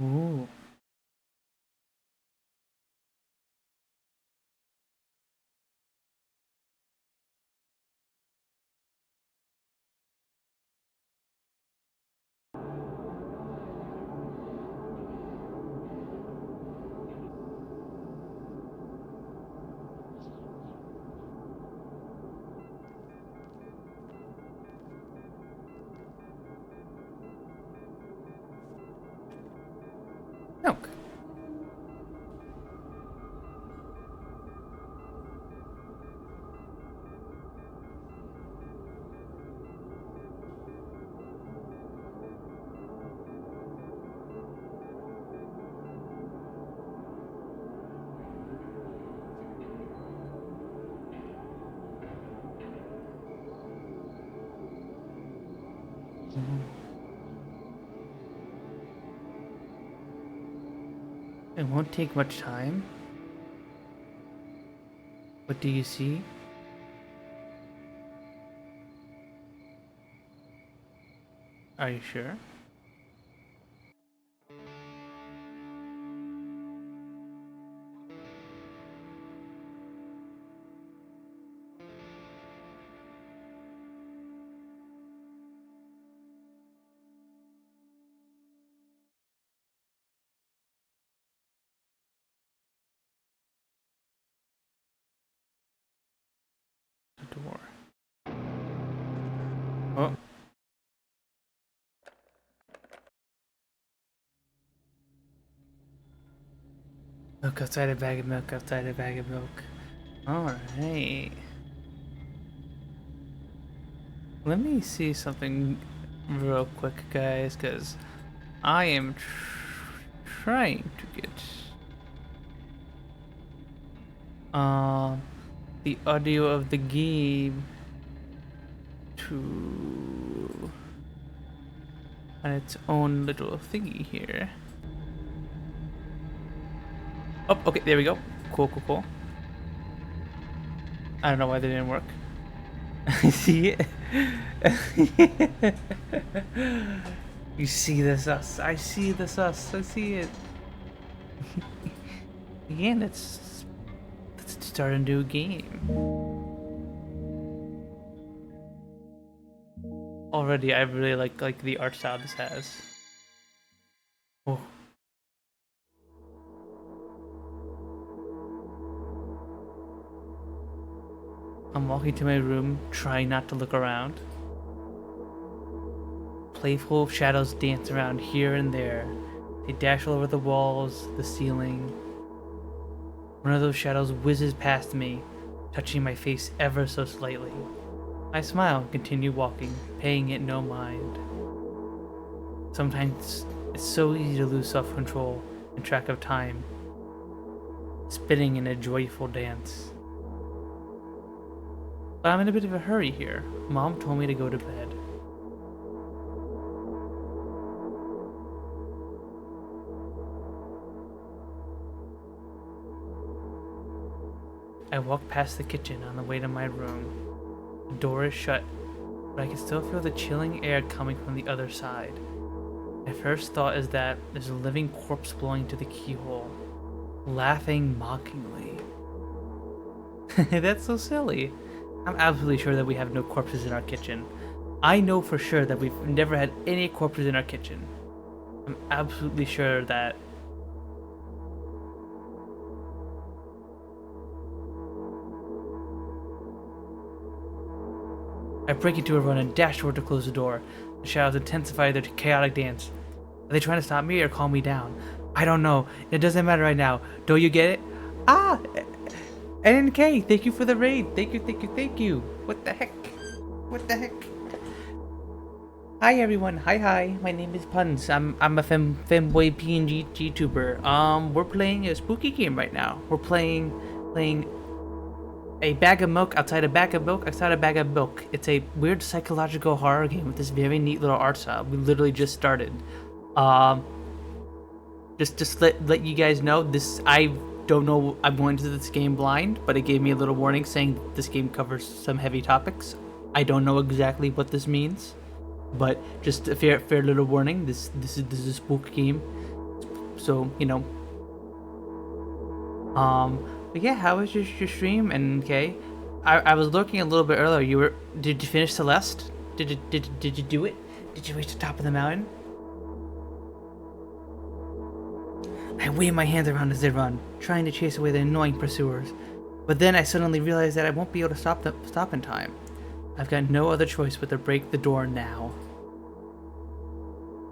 Ooh. Milk. It won't take much time. What do you see? Are you sure? The door. Oh. Milk outside a bag of milk outside a bag of milk. Alright. Let me see something real quick, guys, because I am trying to get the audio of the game to on its own little thingy here. Oh, okay, there we go. Cool, cool, cool. I don't know why they didn't work. See it? You see this us. I see this us. I see it. Yeah, let's start a new game. Already I really like the art style this has. Oh. I'm walking to my room, trying not to look around. Playful shadows dance around here and there. They dash all over the walls, the ceiling. One of those shadows whizzes past me, touching my face ever so slightly. I smile and continue walking, paying it no mind. Sometimes it's so easy to lose self-control and track of time, spinning in a joyful dance. But I'm in a bit of a hurry here. Mom told me to go to bed. I walk past the kitchen on the way to my room. The door is shut, but I can still feel the chilling air coming from the other side. My first thought is that there's a living corpse blowing to the keyhole, laughing mockingly. That's so silly. I'm absolutely sure that we have no corpses in our kitchen. I know for sure that we've never had any corpses in our kitchen. I'm absolutely sure that. I break into a run and dash toward to close the door. The shadows intensify their chaotic dance. Are they trying to stop me or calm me down? I don't know. It doesn't matter right now. Don't you get it? Ah! NNK, thank you for the raid. Thank you, thank you, thank you. What the heck? What the heck? Hi everyone. Hi. My name is Puns. I'm a femboy PNG YouTuber. We're playing a spooky game right now. We're playing a bag of milk outside a bag of milk outside a bag of milk. It's a weird psychological horror game with this very neat little art style. We literally just started. Just let you guys know this. I don't know. I'm going into this game blind, but it gave me a little warning saying this game covers some heavy topics. I don't know exactly what this means, but just a fair little warning. This is a spook game. So, you know. But yeah, how was your stream? And okay, I was looking a little bit earlier. Did you finish Celeste? Did you do it? Did you reach the top of the mountain? I wave my hands around as they run, trying to chase away the annoying pursuers. But then I suddenly realize that I won't be able to stop in time. I've got no other choice but to break the door now.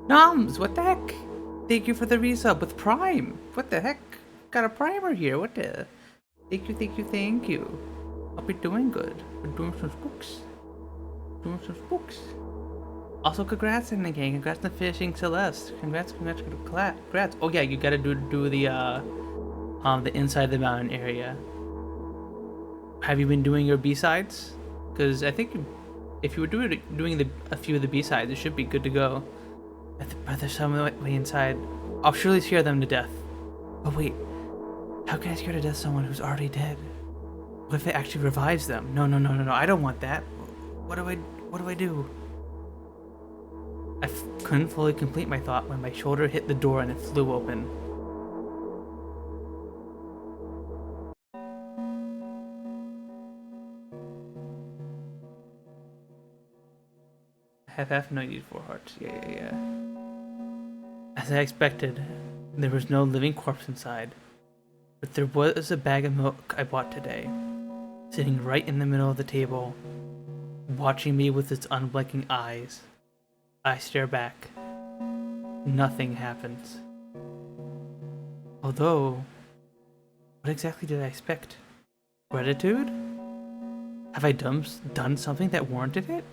Noms, what the heck? Thank you for the resub with Prime. What the heck? Got a primer here. What the? Thank you. Hope you're doing good. We're doing some spooks. Also, congrats in the game. Congrats on finishing Celeste. Congrats. Oh yeah, you gotta do the inside the mountain area. Have you been doing your B-sides? Because I think if you were doing a few of the B-sides, it should be good to go. But there's some way inside. I'll surely scare them to death. Oh wait, how can I scare to death someone who's already dead? What if it actually revives them? No, I don't want that. What do I do? I couldn't fully complete my thought when my shoulder hit the door and it flew open. FF, no need for hearts. Yeah. As I expected, there was no living corpse inside. But there was a bag of milk I bought today, sitting right in the middle of the table, watching me with its unblinking eyes. I stare back. Nothing happens. Although, what exactly did I expect? Gratitude? Have I done something that warranted it?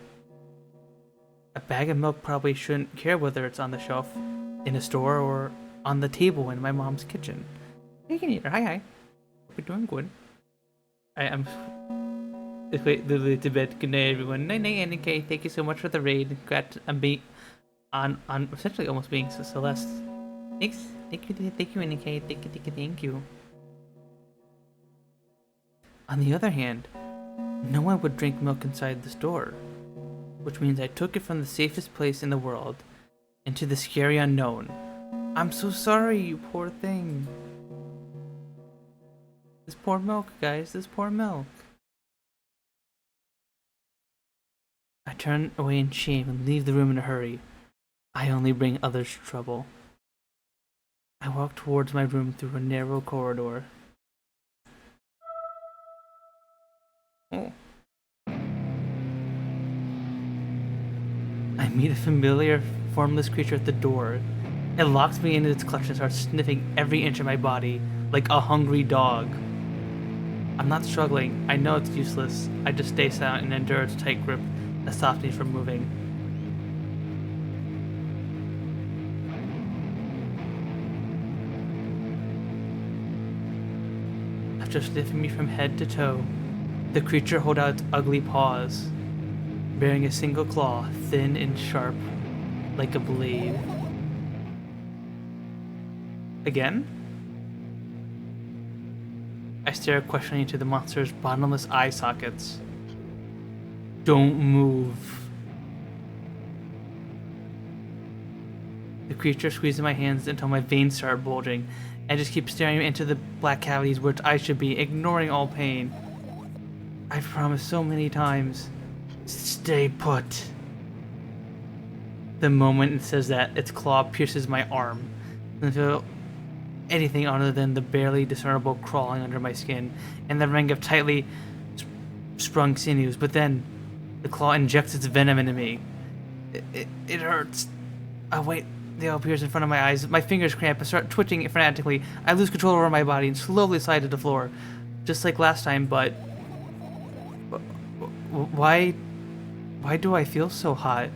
A bag of milk probably shouldn't care whether it's on the shelf in a store or on the table in my mom's kitchen. Hey, can eat her. Hi. Hope you're doing good. I'm wait to bed. Good night, everyone. Night, NK. Thank you so much for the raid. Congrats on being on essentially almost being Celeste. Thanks. Thank you, NK. Thank you. On the other hand, no one would drink milk inside the store, which means I took it from the safest place in the world into the scary unknown. I'm so sorry, you poor thing. This poor milk, guys. This poor milk. I turn away in shame and leave the room in a hurry. I only bring others trouble. I walk towards my room through a narrow corridor. Oh. I meet a familiar, formless creature at the door. It locks me into its clutch and starts sniffing every inch of my body like a hungry dog. I'm not struggling. I know it's useless. I just stay silent and endure its tight grip that stops me from moving. After sniffing me from head to toe, the creature holds out its ugly paws, bearing a single claw, thin and sharp, like a blade. Again? I stare questioningly into the monster's bottomless eye sockets. Don't move. The creature squeezes my hands until my veins start bulging, and just keeps staring into the black cavities where its eyes should be, ignoring all pain. I've promised so many times. Stay put. The moment it says that, its claw pierces my arm. I feel anything other than the barely discernible crawling under my skin and the ring of tightly sprung sinews, but then the claw injects its venom into me. It hurts. Oh wait, the all appears in front of my eyes. My fingers cramp and start twitching frantically. I lose control over my body and slowly slide to the floor, just like last time, but why do I feel so hot?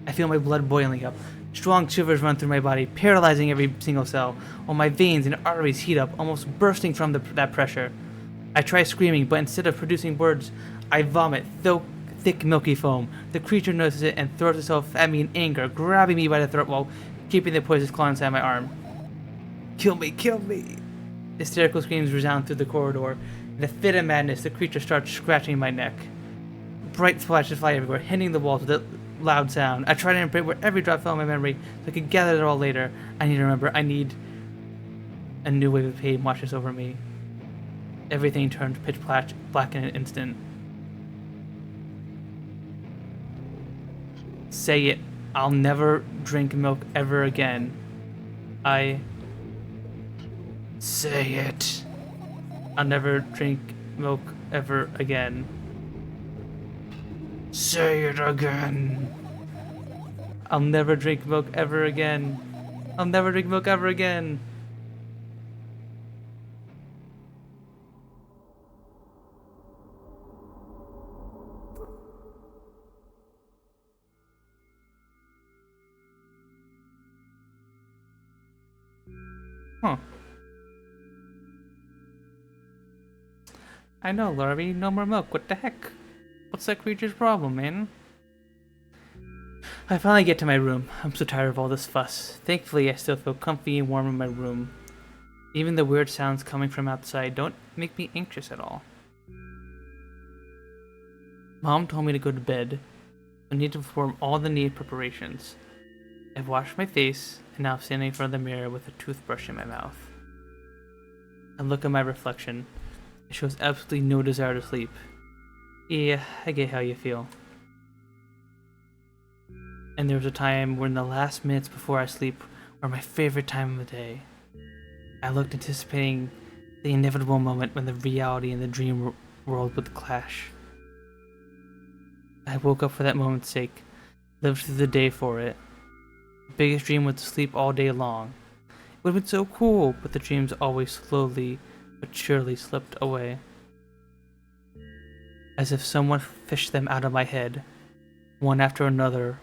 I feel my blood boiling up. Strong shivers run through my body, paralyzing every single cell, while my veins and arteries heat up, almost bursting from that pressure. I try screaming, but instead of producing words, I vomit thick milky foam. The creature notices it and throws itself at me in anger, grabbing me by the throat while keeping the poisonous claw inside my arm. Kill me, kill me! Hysterical screams resound through the corridor. In a fit of madness, the creature starts scratching my neck. Bright splashes fly everywhere, hitting the walls loud sound. I tried to interpret where every drop fell in my memory so I could gather it all later. I need to remember. I need a new wave of pain washes over me. Everything turned pitch black in an instant. Say it. I'll never drink milk ever again. Say it. I'll never drink milk ever again. Say it again. I'll never drink milk ever again. I'll never drink milk ever again. Huh. I know, Larry. No more milk. What the heck? What's that creature's problem, man? I finally get to my room. I'm so tired of all this fuss. Thankfully, I still feel comfy and warm in my room. Even the weird sounds coming from outside don't make me anxious at all. Mom told me to go to bed. I need to perform all the needed preparations. I've washed my face, and now I'm standing in front of the mirror with a toothbrush in my mouth. I look at my reflection. It shows absolutely no desire to sleep. Yeah, I get how you feel. And there was a time when the last minutes before I sleep were my favorite time of the day. I looked anticipating the inevitable moment when the reality and the dream world would clash. I woke up for that moment's sake, lived through the day for it. The biggest dream was to sleep all day long. It would have been so cool, but the dreams always slowly but surely slipped away. As if someone fished them out of my head, one after another,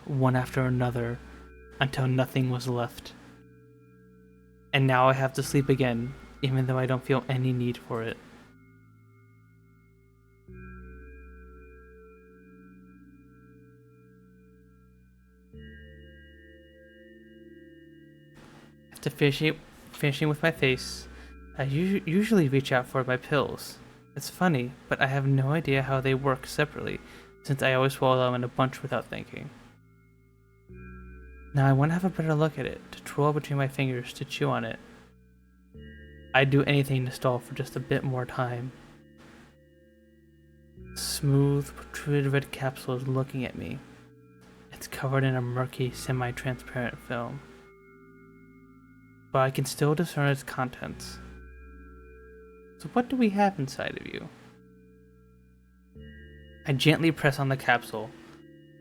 until nothing was left. And now I have to sleep again, even though I don't feel any need for it. After finishing with my face, I usually reach out for my pills. It's funny, but I have no idea how they work separately, since I always swallow them in a bunch without thinking. Now I want to have a better look at it, to twirl between my fingers, to chew on it. I'd do anything to stall for just a bit more time. Smooth, protruded red capsule is looking at me. It's covered in a murky, semi-transparent film, but I can still discern its contents. So what do we have inside of you? I gently press on the capsule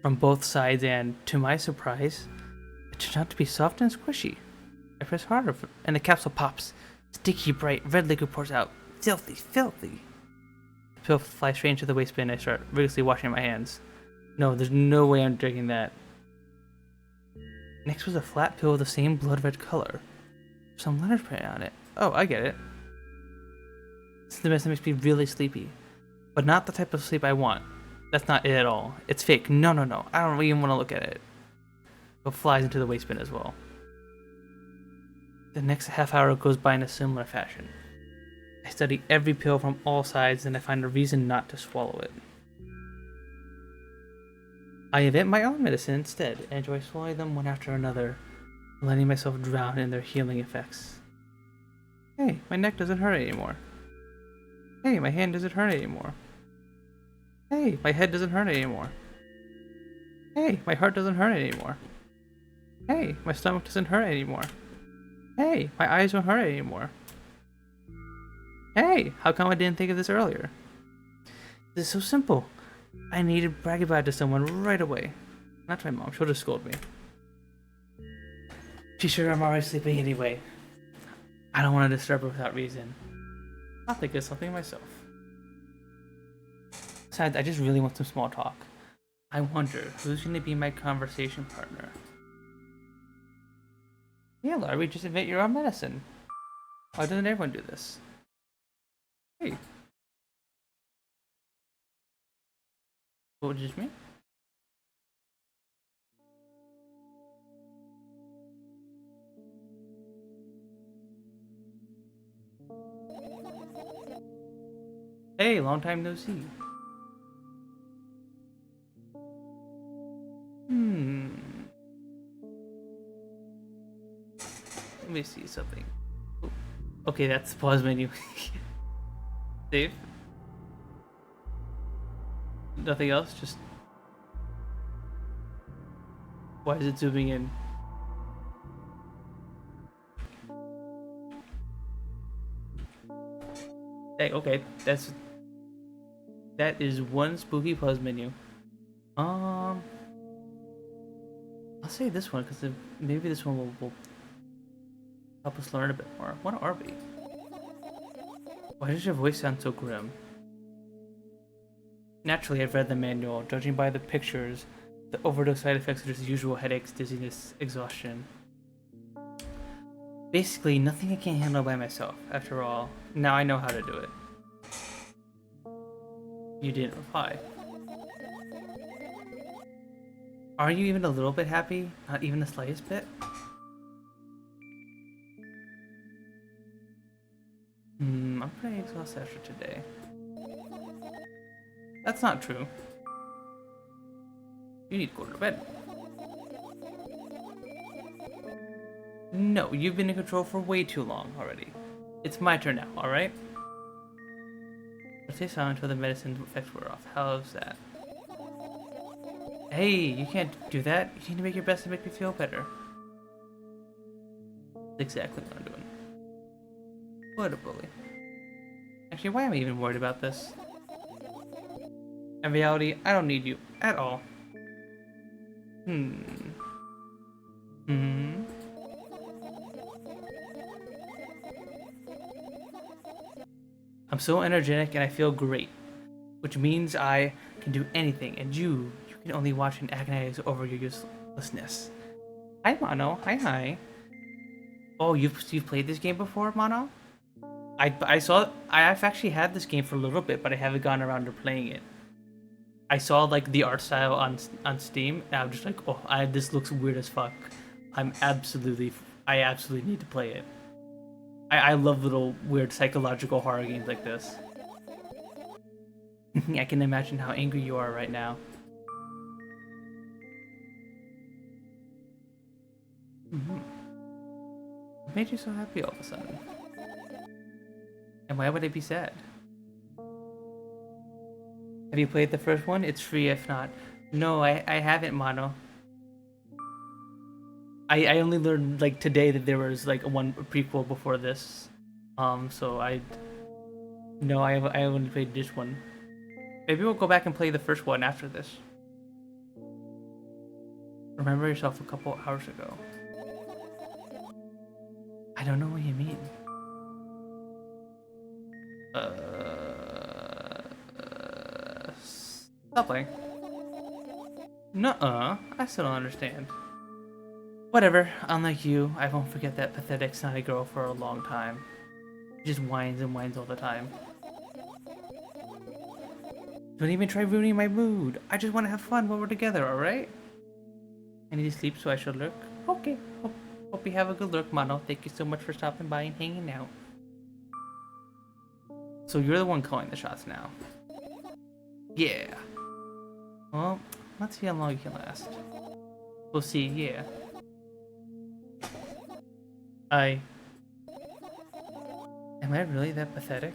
from both sides and, to my surprise, it turns out to be soft and squishy. I press harder and the capsule pops. Sticky, bright, red liquid pours out. Filthy, filthy. The pill flies straight into the waste bin and I start rigorously washing my hands. No, there's no way I'm drinking that. Next was a flat pill with the same blood red color. Some letters printed on it. Oh, I get it. This is the mess that makes me really sleepy. But not the type of sleep I want. That's not it at all. It's fake. No. I don't even want to look at it. It flies into the waste bin as well. The next half hour goes by in a similar fashion. I study every pill from all sides and I find a reason not to swallow it. I invent my own medicine instead and enjoy swallowing them one after another, letting myself drown in their healing effects. Hey, my neck doesn't hurt anymore. Hey, my hand doesn't hurt anymore. Hey, my head doesn't hurt anymore. Hey, my heart doesn't hurt anymore. Hey, my stomach doesn't hurt anymore. Hey, my eyes don't hurt anymore. Hey, how come I didn't think of this earlier? This is so simple. I need to brag about it to someone right away. Not to my mom, she'll just scold me. She's sure I'm already sleeping anyway. I don't want to disturb her without reason. I'll think of something myself. Besides, I just really want some small talk. I wonder who's going to be my conversation partner. Yeah, Larry, just invent your own medicine. Why doesn't everyone do this? Hey. What did you mean? Hey, long time no see. Let me see something. Ooh. Okay, that's the pause menu. Save. Nothing else. Just why is it zooming in? Hey, okay, that is one spooky pause menu. I'll say this one because maybe this one will help us learn a bit more. What are we? Why does your voice sound so grim? Naturally, I've read the manual. Judging by the pictures, the overdose side effects are just usual headaches, dizziness, exhaustion. Basically, nothing I can't handle by myself. After all, now I know how to do it. You didn't reply. Are you even a little bit happy? Not even the slightest bit? I'm pretty exhausted after today. That's not true. You need to go to bed. No, you've been in control for way too long already. It's my turn now, alright? Stay silent until the medicine effects wear off. How's that? Hey, you can't do that. You need to make your best to make me feel better. That's exactly what I'm doing. What a bully. Actually, why am I even worried about this? In reality, I don't need you at all. I'm so energetic and I feel great, which means I can do anything, and you can only watch and agonize over your uselessness. Hi, Mono. Hi. Oh, you've played this game before, Mono? I've actually had this game for a little bit, but I haven't gone around to playing it. I saw like the art style on Steam, and I'm just like, oh, this looks weird as fuck. I absolutely need to play it. I love little weird psychological horror games like this. I can imagine how angry you are right now. What made you so happy all of a sudden? And why would I be sad? Have you played the first one? It's free if not. No, I haven't, Mono. I only learned like today that there was like one prequel before this. So I only played this one. Maybe we'll go back and play the first one after this. Remember yourself a couple hours ago. I don't know what you mean. Stop playing. Nuh-uh. I still don't understand. Whatever. Unlike you, I won't forget that pathetic, snotty girl for a long time. She just whines and whines all the time. Don't even try ruining my mood. I just want to have fun while we're together, alright? I need to sleep, so I should lurk. Okay. Hope you have a good lurk, Mono. Thank you so much for stopping by and hanging out. So you're the one calling the shots now. Yeah. Well, let's see how long you can last. We'll see, yeah. Am I really that pathetic?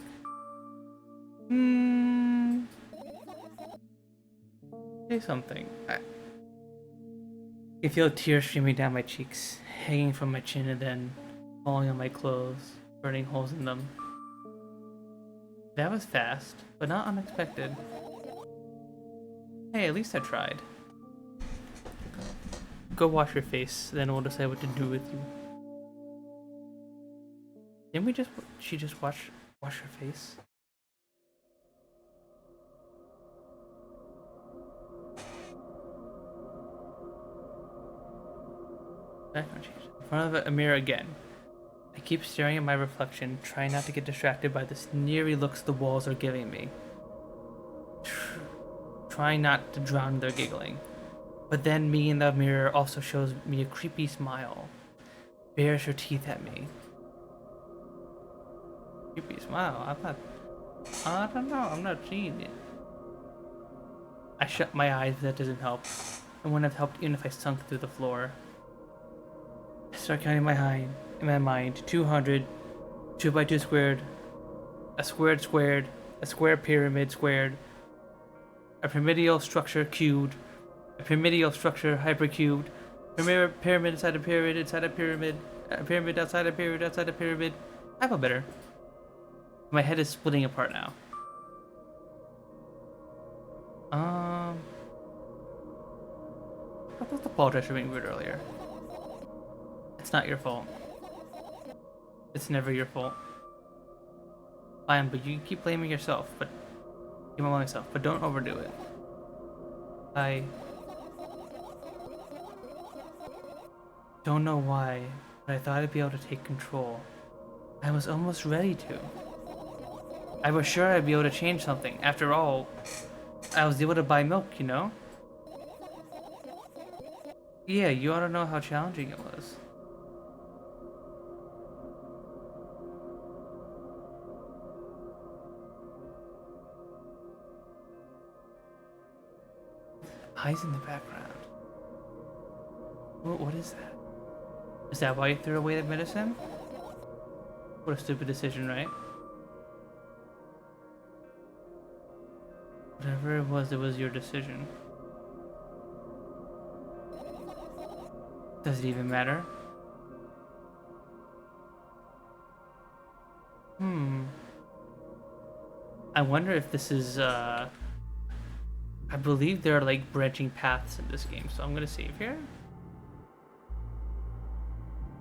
Say something. I can feel tears streaming down my cheeks, hanging from my chin and then falling on my clothes, burning holes in them. That was fast, but not unexpected. Hey, at least I tried. Go wash your face, then we'll decide what to do with you. Didn't she just wash her face? Background change. In front of a mirror again. I keep staring at my reflection, trying not to get distracted by the sneery looks the walls are giving me. Trying not to drown their giggling. But then me in the mirror also shows me a creepy smile. Bares her teeth at me. Creepy smile? I don't know, I'm not seeing it. I shut my eyes, but that doesn't help. It wouldn't have helped even if I sunk through the floor. I start counting my in my mind 200, 2 by 2 squared, a squared squared, a square pyramid squared, a pyramidal structure cubed, a pyramidal structure hypercubed, pyramid inside a pyramid inside a pyramid, a pyramid outside a pyramid outside a pyramid. I feel better. My head is splitting apart now. I was apologize for being weird earlier. It's not your fault. It's never your fault. Fine, but you keep blaming yourself, but keep blaming yourself, but don't overdo it. I don't know why, but I thought I'd be able to take control. I was almost ready to. I was sure I'd be able to change something. After all, I was able to buy milk, you know? Yeah, you ought to know how challenging it was. Eyes in the background. What is that? Is that why you threw away the medicine? What a stupid decision, right? Whatever it was your decision. Does it even matter? I wonder if this is, I believe there are like branching paths in this game, so I'm gonna save here.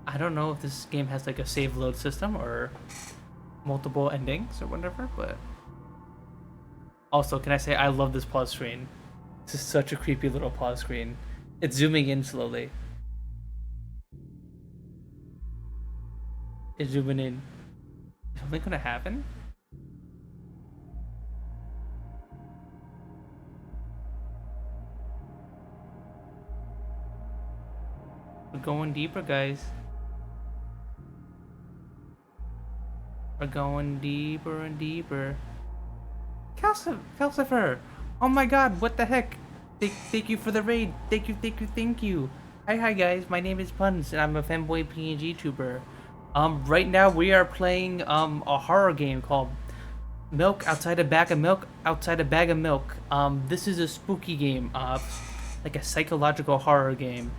I don't know if this game has like a save load system or multiple endings or whatever, but also, can I say I love this pause screen? This is such a creepy little pause screen. It's zooming in slowly. It's zooming in. Is something gonna happen? We're going deeper, guys. We're going deeper and deeper. Calcifer! Oh my god, what the heck? Thank you for the raid. Thank you. Hi guys, my name is Puns and I'm a fanboy PNG tuber. Right now we are playing a horror game called Milk Outside a Bag of Milk Outside a Bag of Milk. This is a spooky game, like a psychological horror game,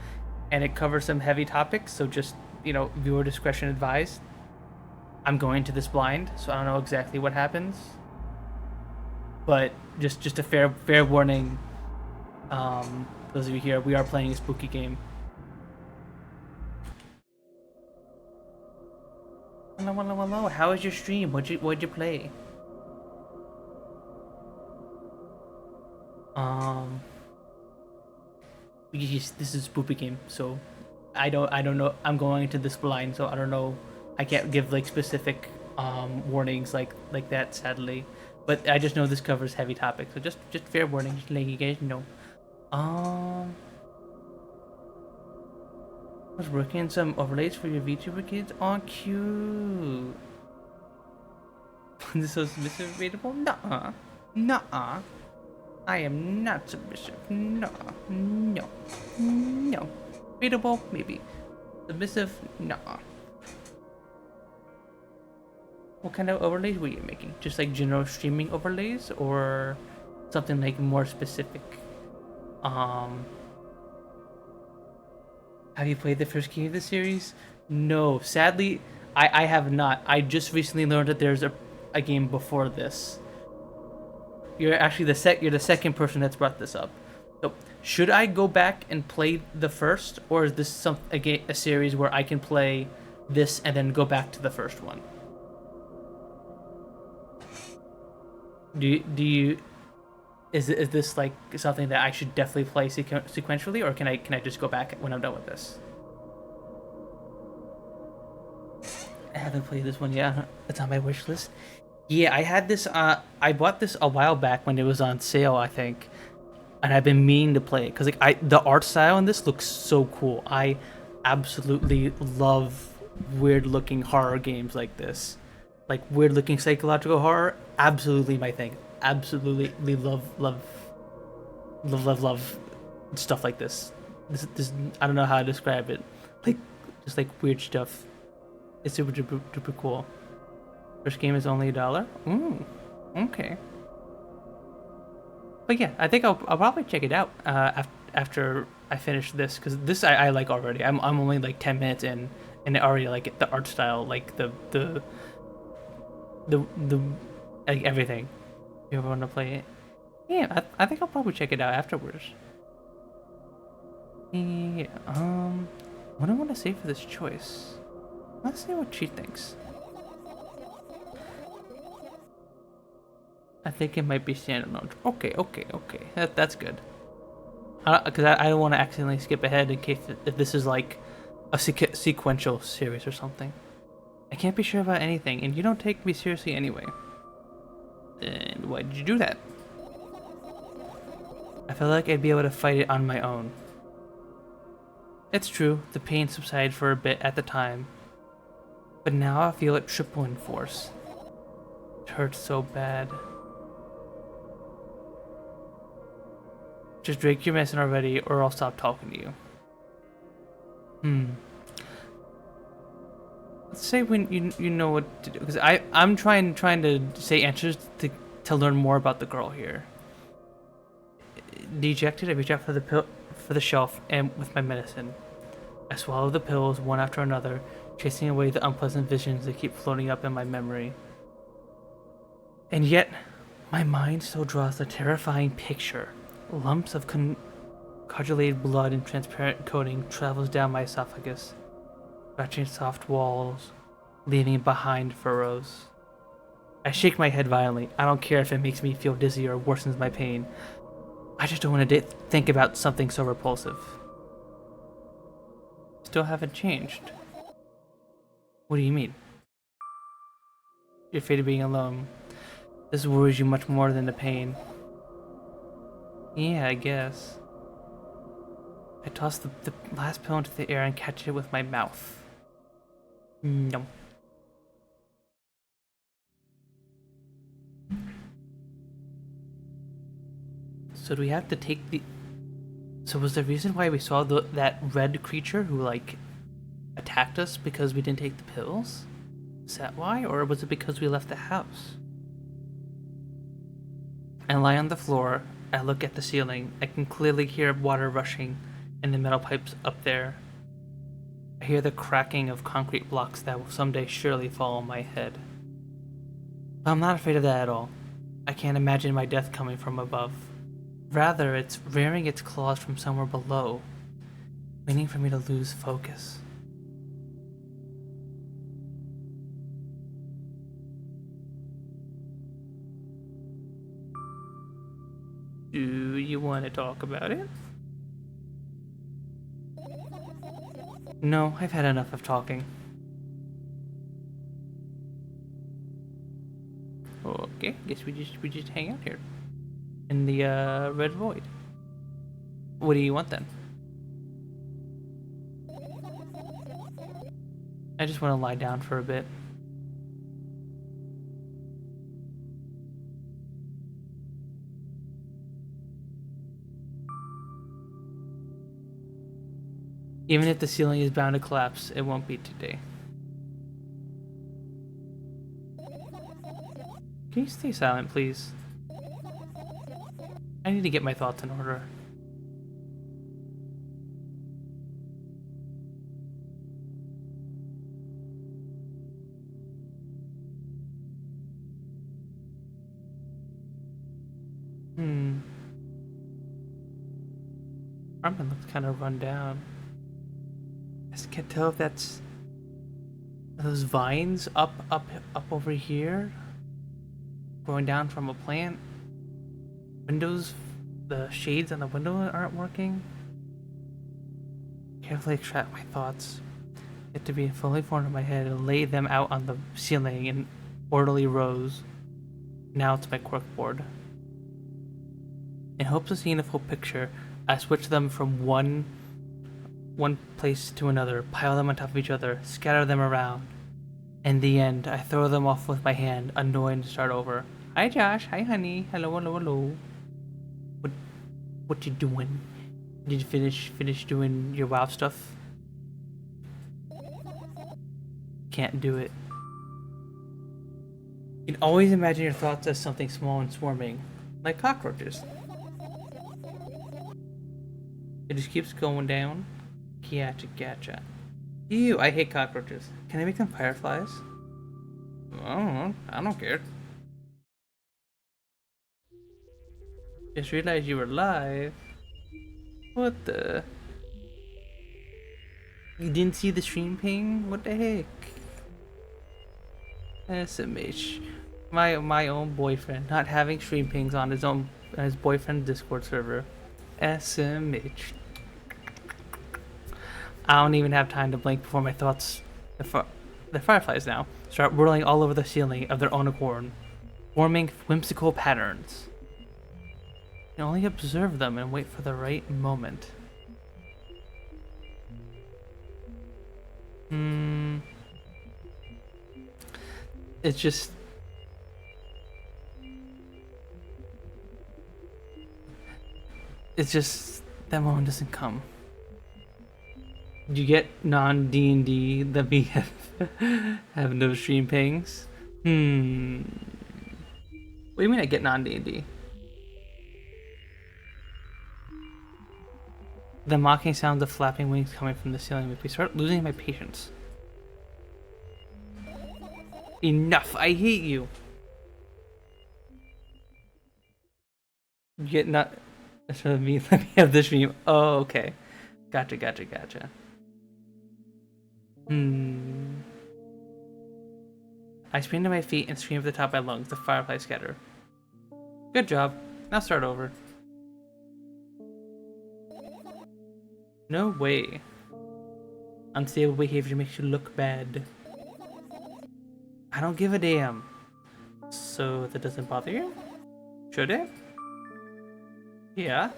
and it covers some heavy topics, so just, you know, viewer discretion advised. I'm going to this blind, so I don't know exactly what happens. But just a fair warning. Those of you here, we are playing a spooky game. Hello. How was your stream? What'd you play? This is a spooky game, so I don't know. I'm going into this blind, so I don't know. I can't give like specific warnings like that, sadly. But I just know this covers heavy topics, so just fair warning, just letting you guys know. I was working on some overlays for your VTuber kids. Oh, cute. This is so submissive, readable? Nuh-uh. I am not submissive. No. Readable, maybe. Submissive, nuh-uh. What kind of overlays were you making? Just like general streaming overlays, or something like more specific? Have you played the first game of the series? No, sadly, I have not. I just recently learned that there's a game before this. You're actually you're the second person that's brought this up. So, should I go back and play the first, or is this a series where I can play this and then go back to the first one? Is this like something that I should definitely play sequentially, or can I just go back when I'm done with this? I haven't played this one yet. It's on my wish list. Yeah, I had this. I bought this a while back when it was on sale, I think, and I've been meaning to play it because like the art style in this looks so cool. I absolutely love weird looking horror games like this. Like weird looking psychological horror, absolutely my thing. Absolutely love stuff like this. This I don't know how to describe it. Like just like weird stuff. It's super duper cool. First game is only $1. Ooh, okay. But yeah, I think I'll probably check it out after I finish this, because this I like already. I'm only like 10 minutes in, and I already like it, the art style, like the like everything. If you ever want to play it, yeah, I think I'll probably check it out afterwards. Yeah. What do I want to say for this choice? Let's see what she thinks. I think it might be standalone. Okay. That's good. Because I don't want to accidentally skip ahead in case if this is like a sequential series or something. I can't be sure about anything, and you don't take me seriously anyway. And why did you do that? I felt like I'd be able to fight it on my own. It's true, the pain subsided for a bit at the time, but now I feel it triple in force. It hurts so bad. Just drink your medicine already, or I'll stop talking to you. Let's say when you know what to do, because I'm trying to say answers to learn more about the girl here. Dejected, I reach out for the shelf and with my medicine. I swallow the pills one after another, chasing away the unpleasant visions that keep floating up in my memory. And yet, my mind still draws a terrifying picture. Lumps of coagulated blood in transparent coating travels down my esophagus, scratching soft walls, leaving behind furrows. I shake my head violently. I don't care if it makes me feel dizzy or worsens my pain. I just don't want to think about something so repulsive. Still haven't changed. What do you mean? You're afraid of being alone. This worries you much more than the pain. Yeah, I guess. I toss the last pill into the air and catch it with my mouth. No. So do we have to take the... So was the reason why we saw that red creature who, like, attacked us because we didn't take the pills? Is that why? Or was it because we left the house? I lie on the floor. I look at the ceiling. I can clearly hear water rushing in the metal pipes up there. I hear the cracking of concrete blocks that will someday surely fall on my head. But I'm not afraid of that at all. I can't imagine my death coming from above. Rather, it's rearing its claws from somewhere below, waiting for me to lose focus. Do you want to talk about it? No, I've had enough of talking. Okay, guess we just hang out here in the red void. What do you want then? I just want to lie down for a bit. Even if the ceiling is bound to collapse, it won't be today. Can you stay silent, please? I need to get my thoughts in order. Armin looks kind of run down. I just can't tell if that's those vines up over here, growing down from a plant. Windows, the shades on the window aren't working. Carefully extract my thoughts, get to be fully formed in my head, and lay them out on the ceiling in orderly rows. Now it's my corkboard. In hopes of seeing the full picture, I switch them from one place to another, pile them on top of each other, scatter them around. In the end, I throw them off with my hand, annoyed, and start over. Hi Josh, hi honey, hello. What you doing? Did you finish doing your WoW stuff? Can't do it. You can always imagine your thoughts as something small and swarming, like cockroaches. It just keeps going down. Gotcha, gotcha. Ew, I hate cockroaches. Can I make them fireflies? I don't know. I don't care. Just realized you were live. What the? You didn't see the stream ping? What the heck? SMH. My own boyfriend not having stream pings on his boyfriend's Discord server. SMH. I don't even have time to blink before my thoughts, the fireflies now, start whirling all over the ceiling of their own accord, forming whimsical patterns. You can only observe them and wait for the right moment. It's just... that moment doesn't come. You get non-D&D that we have no stream pings? What do you mean I get non-D&D? The mocking sounds of flapping wings coming from the ceiling make me start losing my patience. Enough! I hate you! You get not... Let me have the stream. Oh, okay. Gotcha, gotcha, gotcha. I spring to my feet and scream at the top of my lungs. The fireflies scatter. Good job. Now start over. No way. Unstable behavior makes you look bad. I don't give a damn. So that doesn't bother you? Should it? Yeah.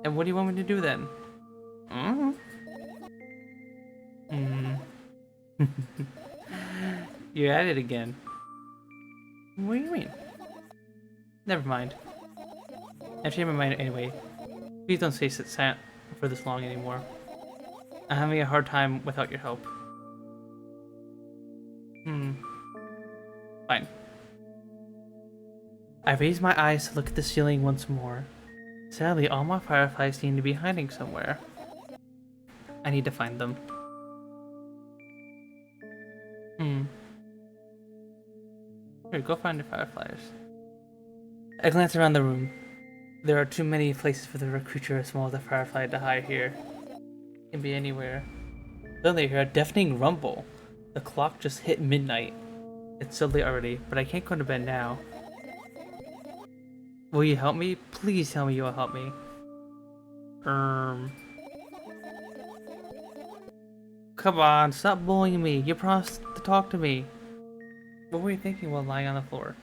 And what do you want me to do then? You're at it again. What do you mean? Never mind. I changed my mind anyway. Please don't stay silent for this long anymore. I'm having a hard time without your help. Fine. I raise my eyes to look at the ceiling once more. Sadly, all my fireflies seem to be hiding somewhere. I need to find them. Here, go find the fireflies. I glance around the room. There are too many places for the creature as small as a firefly to hide here. It can be anywhere. Suddenly I hear a deafening rumble. The clock just hit midnight. It's so late already, but I can't go to bed now. Will you help me? Please tell me you will help me. Come on, stop bullying me. You promised to talk to me. What were you thinking while lying on the floor?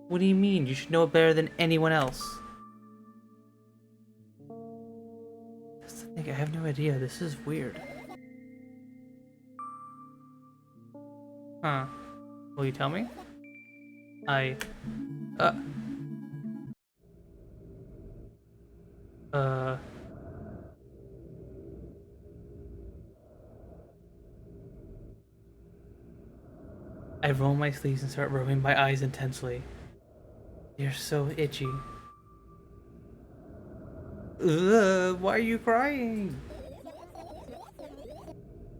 What do you mean? You should know it better than anyone else. That's the thing, I have no idea. This is weird. Huh. Will you tell me? I roll my sleeves and start rubbing my eyes intensely. They're so itchy. Ugh, why are you crying?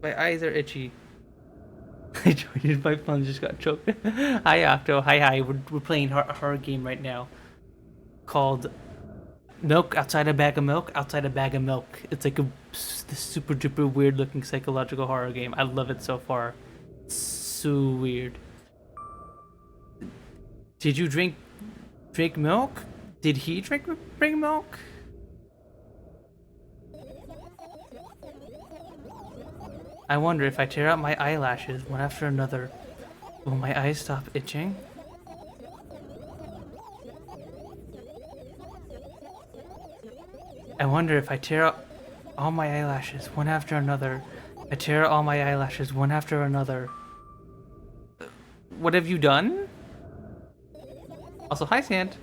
My eyes are itchy. I joined, my phone just got choked. Hi Octo, hi. We're playing a horror game right now. Called Milk Outside a Bag of Milk, Outside a Bag of Milk. It's like this super duper weird looking psychological horror game. I love it so far. It's so weird. Did you drink milk? Did he drink milk? I wonder if I tear out my eyelashes one after another, will my eyes stop itching? I wonder if I tear out all my eyelashes one after another. I tear out all my eyelashes one after another. What have you done? Also, hi Sand.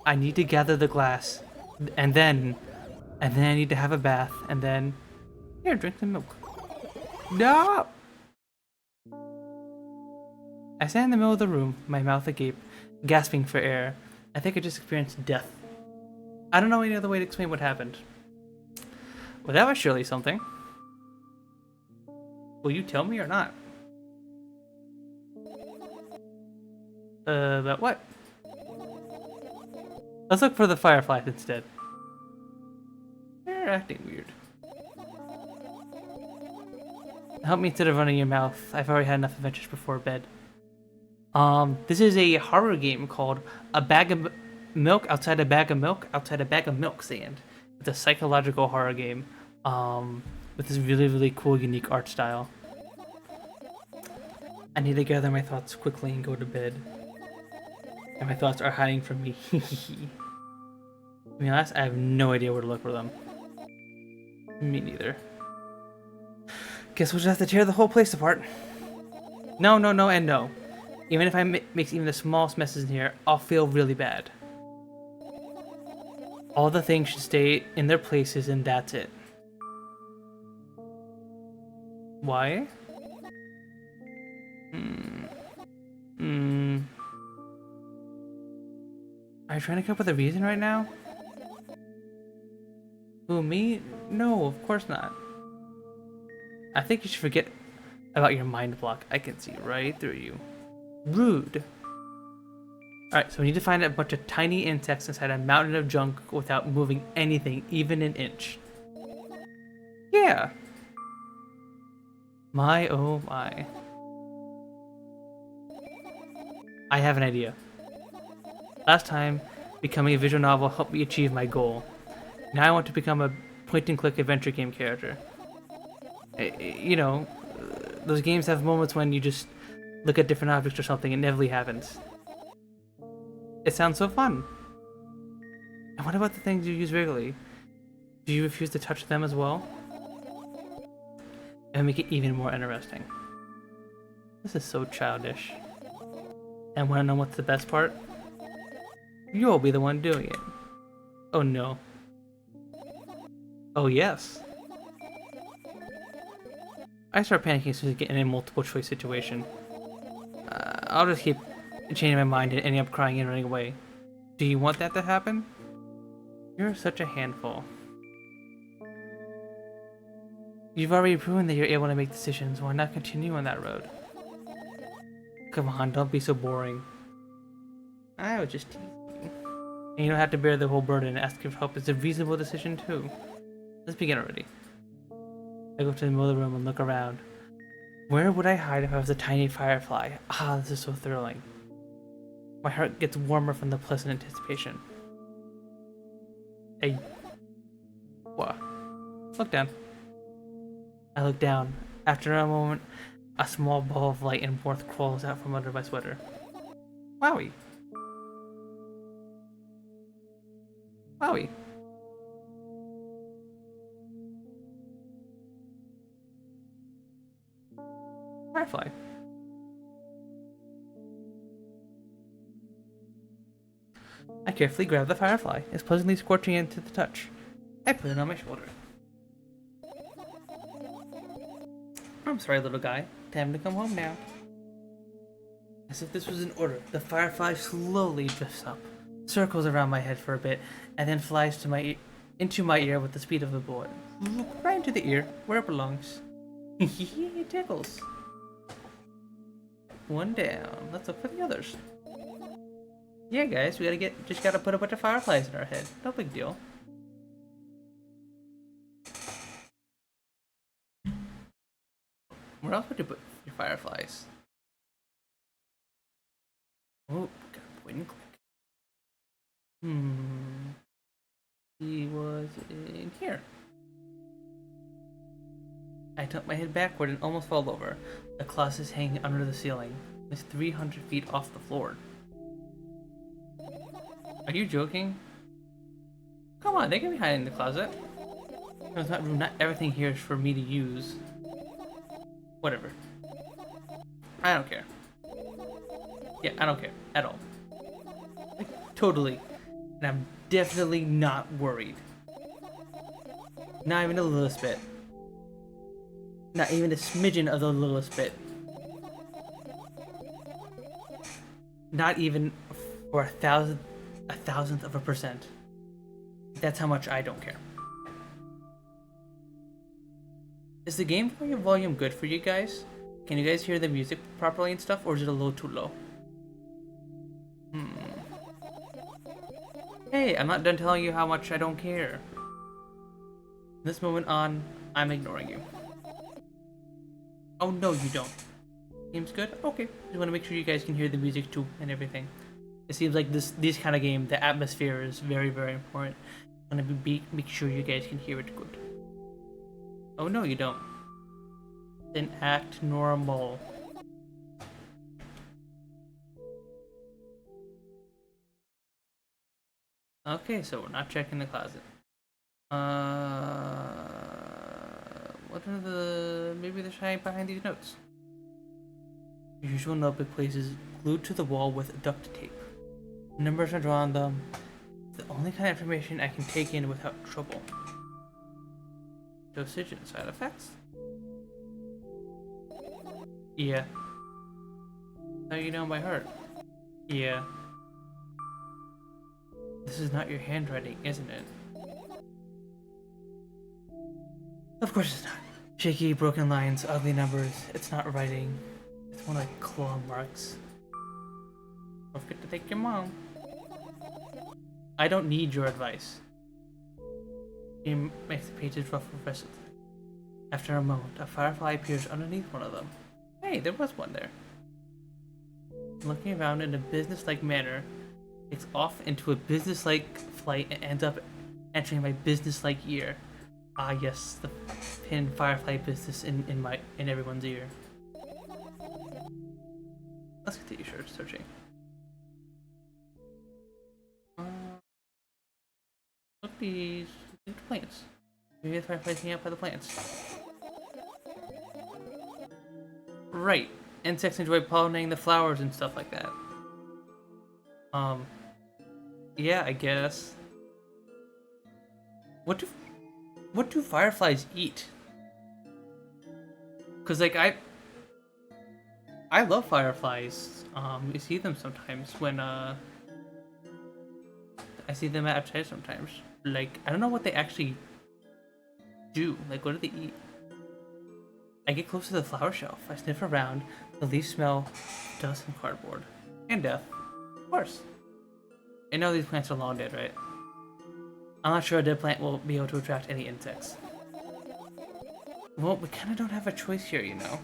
I need to gather the glass, and then And then I need to have a bath, and then... Here, drink some milk. No! I stand in the middle of the room, my mouth agape, gasping for air. I think I just experienced death. I don't know any other way to explain what happened. Well, that was surely something. Will you tell me or not? About what? Let's look for the fireflies instead. They're acting weird. Help me instead of running your mouth. I've already had enough adventures before bed. This is a horror game called A Bag of Milk Outside a Bag of Milk Outside a Bag of Milk Sand. It's a psychological horror game, with this really, really cool, unique art style. I need to gather my thoughts quickly and go to bed. And my thoughts are hiding from me. To be honest, I have no idea where to look for them. Me neither. Guess we'll just have to tear the whole place apart. No, no, no, and no. Even if I make even the smallest messes in here, I'll feel really bad. All the things should stay in their places and that's it. Why? Are you trying to come up with a reason right now? Who, me? No, of course not. I think you should forget about your mind block. I can see right through you. Rude. Alright, so we need to find a bunch of tiny insects inside a mountain of junk without moving anything, even an inch. Yeah. My oh my. I have an idea. Last time, becoming a visual novel helped me achieve my goal. Now I want to become a point-and-click adventure game character. You know, those games have moments when you just look at different objects or something, it inevitably happens. It sounds so fun. And what about the things you use regularly? Do you refuse to touch them as well? And make it even more interesting. This is so childish. And wanna know what's the best part? You'll be the one doing it. Oh no. Oh yes. I start panicking as soon as I get in a multiple choice situation. I'll just keep changing my mind and ending up crying and running away. Do you want that to happen? You're such a handful. You've already proven that you're able to make decisions. Why not continue on that road? Come on, don't be so boring. I was just teasing you. And you don't have to bear the whole burden. Asking for help is a reasonable decision too. Let's begin already. I go to the middle of the room and look around. Where would I hide if I was a tiny firefly? Ah, this is so thrilling. My heart gets warmer from the pleasant anticipation. Hey. What? Look down. I look down. After a moment, a small ball of light and warmth crawls out from under my sweater. Wowie. Wowie. Firefly. I carefully grab the firefly. It's pleasantly scorching into the touch. I put it on my shoulder. I'm sorry, little guy. Time to come home now. As if this was an order, the firefly slowly drifts up, circles around my head for a bit, and then flies to into my ear with the speed of a bullet. Right into the ear, where it belongs. It tickles. One down. Let's look for the others. Yeah, guys, we just gotta put a bunch of fireflies in our head. No big deal. Where else would you put your fireflies? Oh, gotta point and click. He was in here. I tilt my head backward and almost fall over. The closet is hanging under the ceiling. It's 300 feet off the floor. Are you joking? Come on, they can be hiding in the closet. There's not room. Not everything here is for me to use. Whatever. I don't care. Yeah, I don't care at all. Like, totally. And I'm definitely not worried. Not even the littlest bit. Not even a smidgen of the littlest bit. Not even for a thousandth of a percent. That's how much I don't care. Is the game volume good for you guys? Can you guys hear the music properly and stuff, or is it a little too low? Hey, I'm not done telling you how much I don't care. From this moment on, I'm ignoring you. Oh no, you don't. Game's good? Okay. Just want to make sure you guys can hear the music too and everything. It seems like this kind of game, the atmosphere is very, very important. I want to make sure you guys can hear it good. Oh no, you don't. Then act normal. Okay, so we're not checking the closet. What are the... maybe they're hiding behind these notes. Your usual notebook places glued to the wall with duct tape. Numbers are drawn on them. It's the only kind of information I can take in without trouble. Dosage and side effects? Yeah. How you know by heart? Yeah. This is not your handwriting, isn't it? Of course it's not. Shaky, broken lines, ugly numbers. It's not writing. It's more like claw marks. Don't forget to thank your mom. I don't need your advice. He makes the pages rough and restless. After a moment, a firefly appears underneath one of them. Hey, there was one there. Looking around in a business-like manner, takes off into a business-like flight and ends up entering my business-like ear. Ah, yes, the pin firefly business in everyone's ear. Let's continue searching. Look these plants. Maybe the fireflies hang out by the plants. Right. Insects enjoy pollinating the flowers and stuff like that. Yeah, I guess. What do fireflies eat? Cause like I love fireflies. You see them sometimes when I see them outside sometimes. Like I don't know what they actually do. Like what do they eat? I get close to the flower shelf. I sniff around. The leaves smell dust and cardboard. And death. Of course. I know these plants are long dead, right? I'm not sure a dead plant will be able to attract any insects. Well, we kinda don't have a choice here, you know.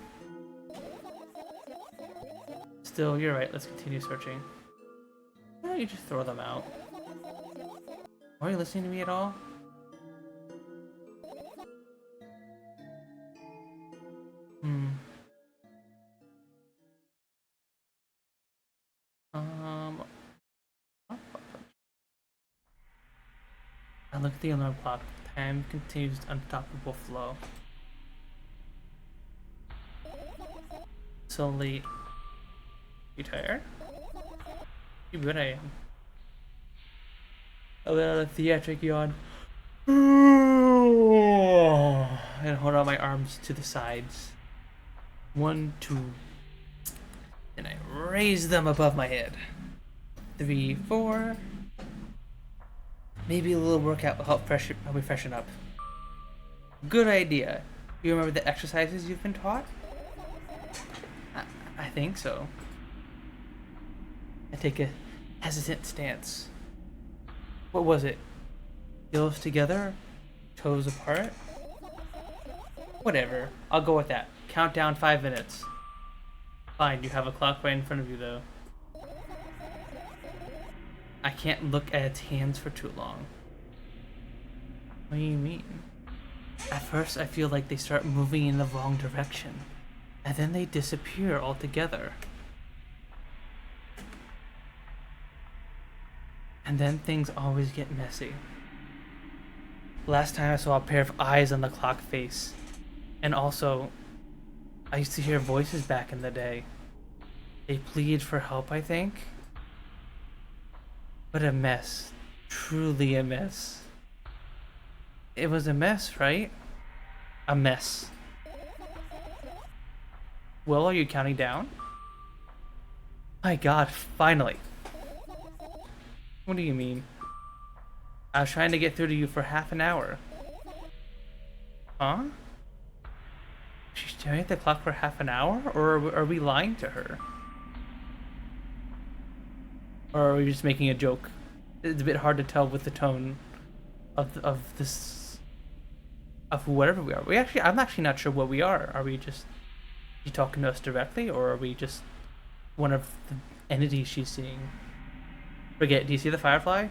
Still, you're right. Let's continue searching. Why don't you just throw them out? Are you listening to me at all? I look at the alarm clock. Time continues unstoppable flow. So late. You tired? You bet I am. A little theatric yawn. And hold out my arms to the sides. 1, 2. And I raise them above my head. 3, 4. Maybe a little workout will help me freshen up. Good idea. You remember the exercises you've been taught? I think so. I take a hesitant stance. What was it? Heels together? Toes apart? Whatever. I'll go with that. Countdown 5 minutes. Fine, you have a clock right in front of you though. I can't look at its hands for too long. What do you mean? At first I feel like they start moving in the wrong direction, and then they disappear altogether. And then things always get messy. Last time I saw a pair of eyes on the clock face. And also, I used to hear voices back in the day. They plead for help, I think. What a mess. Truly a mess. It was a mess, right? A mess. Will, are you counting down? My god, finally. What do you mean? I was trying to get through to you for half an hour. Huh? She's staring at the clock for half an hour? Or are we lying to her? Or are we just making a joke? It's a bit hard to tell with the tone of this... of whatever we are. I'm actually not sure what we are. Are we just... you talking to us directly? Or are we just one of the entities she's seeing? Forget, do you see the firefly?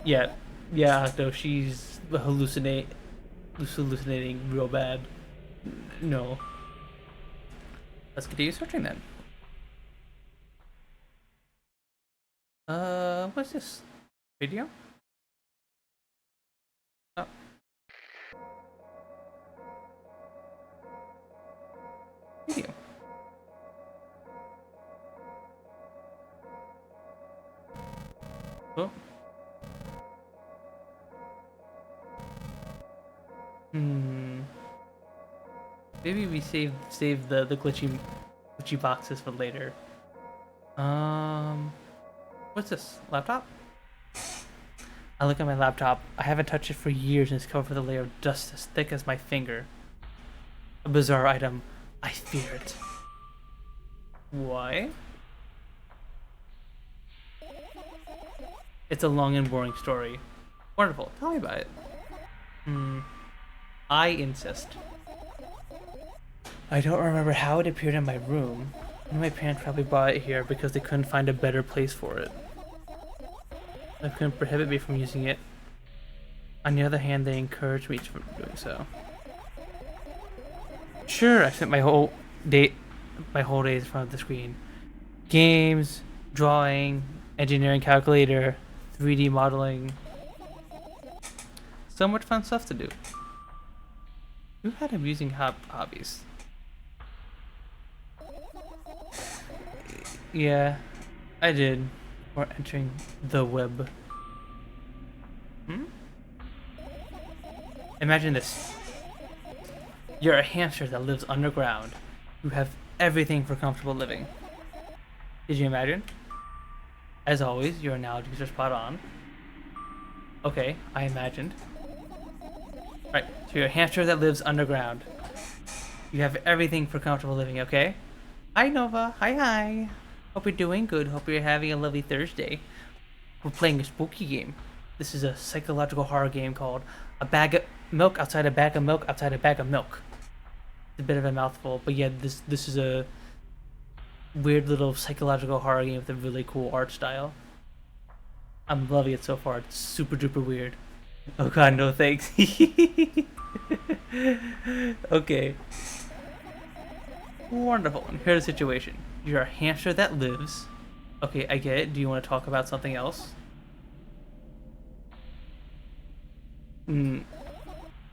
Yeah. Yeah, no, she's hallucinating real bad. No. Let's continue searching then. What's this? Video? Oh. Video. Oh. Maybe we save the glitchy boxes for later. What's this? Laptop? I look at my laptop. I haven't touched it for years and it's covered with a layer of dust as thick as my finger. A bizarre item. I fear it. Why? It's a long and boring story. Wonderful. Tell me about it. I insist. I don't remember how it appeared in my room. My parents probably brought it here because they couldn't find a better place for it. They couldn't prohibit me from using it. On the other hand, they encouraged me from doing so. Sure, I spent my whole days in front of the screen. Games, drawing, engineering calculator, 3D modeling. So much fun stuff to do. Who had amusing hobbies? Yeah, I did. We're entering the web. Imagine this. You're a hamster that lives underground. You have everything for comfortable living. Did you imagine? As always, your analogies are spot on. Okay, I imagined. Right, so you're a hamster that lives underground. You have everything for comfortable living, okay? Hi Nova, hi. Hope you're doing good, hope you're having a lovely Thursday. We're playing a spooky game. This is a psychological horror game called A Bag of Milk Outside a Bag of Milk Outside a Bag of Milk. It's a bit of a mouthful, but yeah, this is a weird little psychological horror game with a really cool art style. I'm loving it so far, it's super duper weird. Oh god, no thanks. Okay. Wonderful. And here's the situation. You're a hamster that lives. Okay, I get it. Do you want to talk about something else?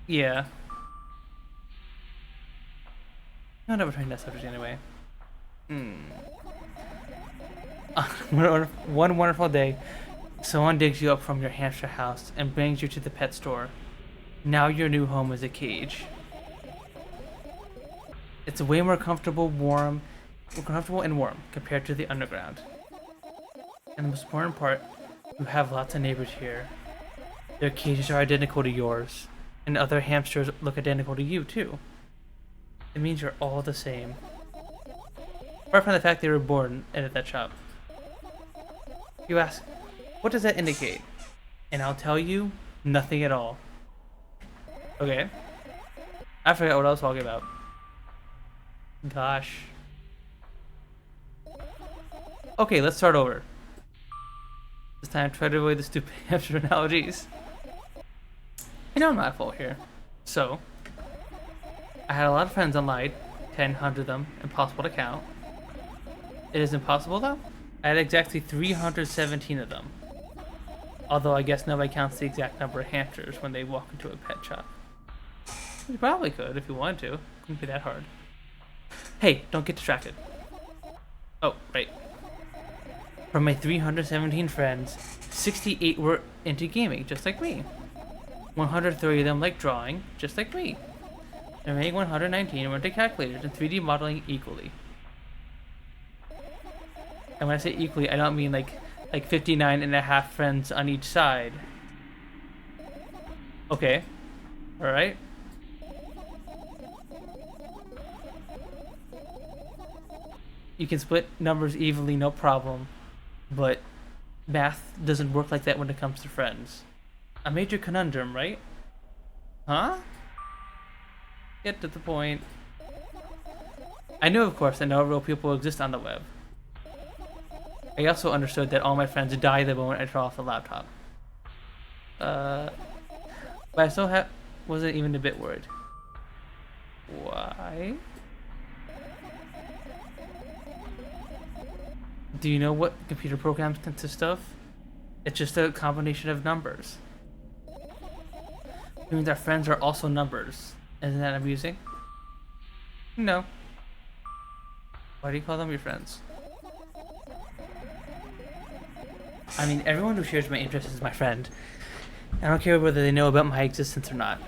Yeah. I'm never trying that subject anyway. One wonderful day, someone digs you up from your hamster house and brings you to the pet store. Now your new home is a cage. It's way more comfortable and warm compared to the underground. And the most important part, you have lots of neighbors here. Their cages are identical to yours, and other hamsters look identical to you too. It means you're all the same. Apart from the fact they were born at that shop. You ask, what does that indicate? And I'll tell you, nothing at all. Okay. I forgot what I was talking about. Gosh. Okay, let's start over. This time try to avoid the stupid hamster analogies. You know I'm not at fault here. So, I had a lot of friends online, 100 of them, impossible to count. It is impossible though? I had exactly 317 of them. Although I guess nobody counts the exact number of hamsters when they walk into a pet shop. You probably could if you wanted to. Couldn't be that hard. Hey, don't get distracted. Oh, right. From my 317 friends, 68 were into gaming, just like me. 130 of them like drawing, just like me. The remaining 119 went to calculators and 3D modeling equally. And when I say equally, I don't mean like 59 and a half friends on each side. Okay. Alright. You can split numbers evenly, no problem. But math doesn't work like that when it comes to friends. A major conundrum, right? Huh? Get to the point. I knew, of course, that no real people exist on the web. I also understood that all my friends die the moment I turn off the laptop. But I still wasn't even a bit worried. Why? Do you know what computer programs consist of? It's just a combination of numbers. It means our friends are also numbers. Isn't that amusing? No. Why do you call them your friends? I mean, everyone who shares my interests is my friend. I don't care whether they know about my existence or not.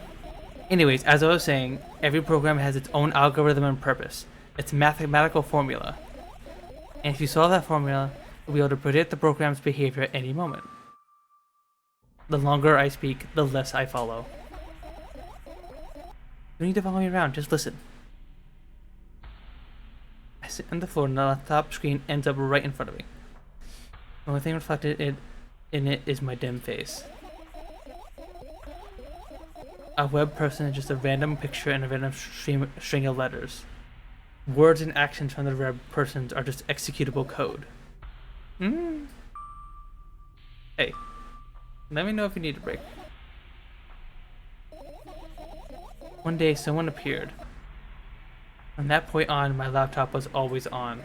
Anyways, as I was saying, every program has its own algorithm and purpose. It's a mathematical formula. And if you solve that formula, you'll be able to predict the program's behavior at any moment. The longer I speak, the less I follow. You don't need to follow me around, just listen. I sit on the floor and the laptop screen ends up right in front of me. The only thing reflected in it is my dim face. A web person is just a random picture and a random string of letters. Words and actions from the web persons are just executable code. Hey, let me know if you need a break. One day, someone appeared. From that point on, my laptop was always on.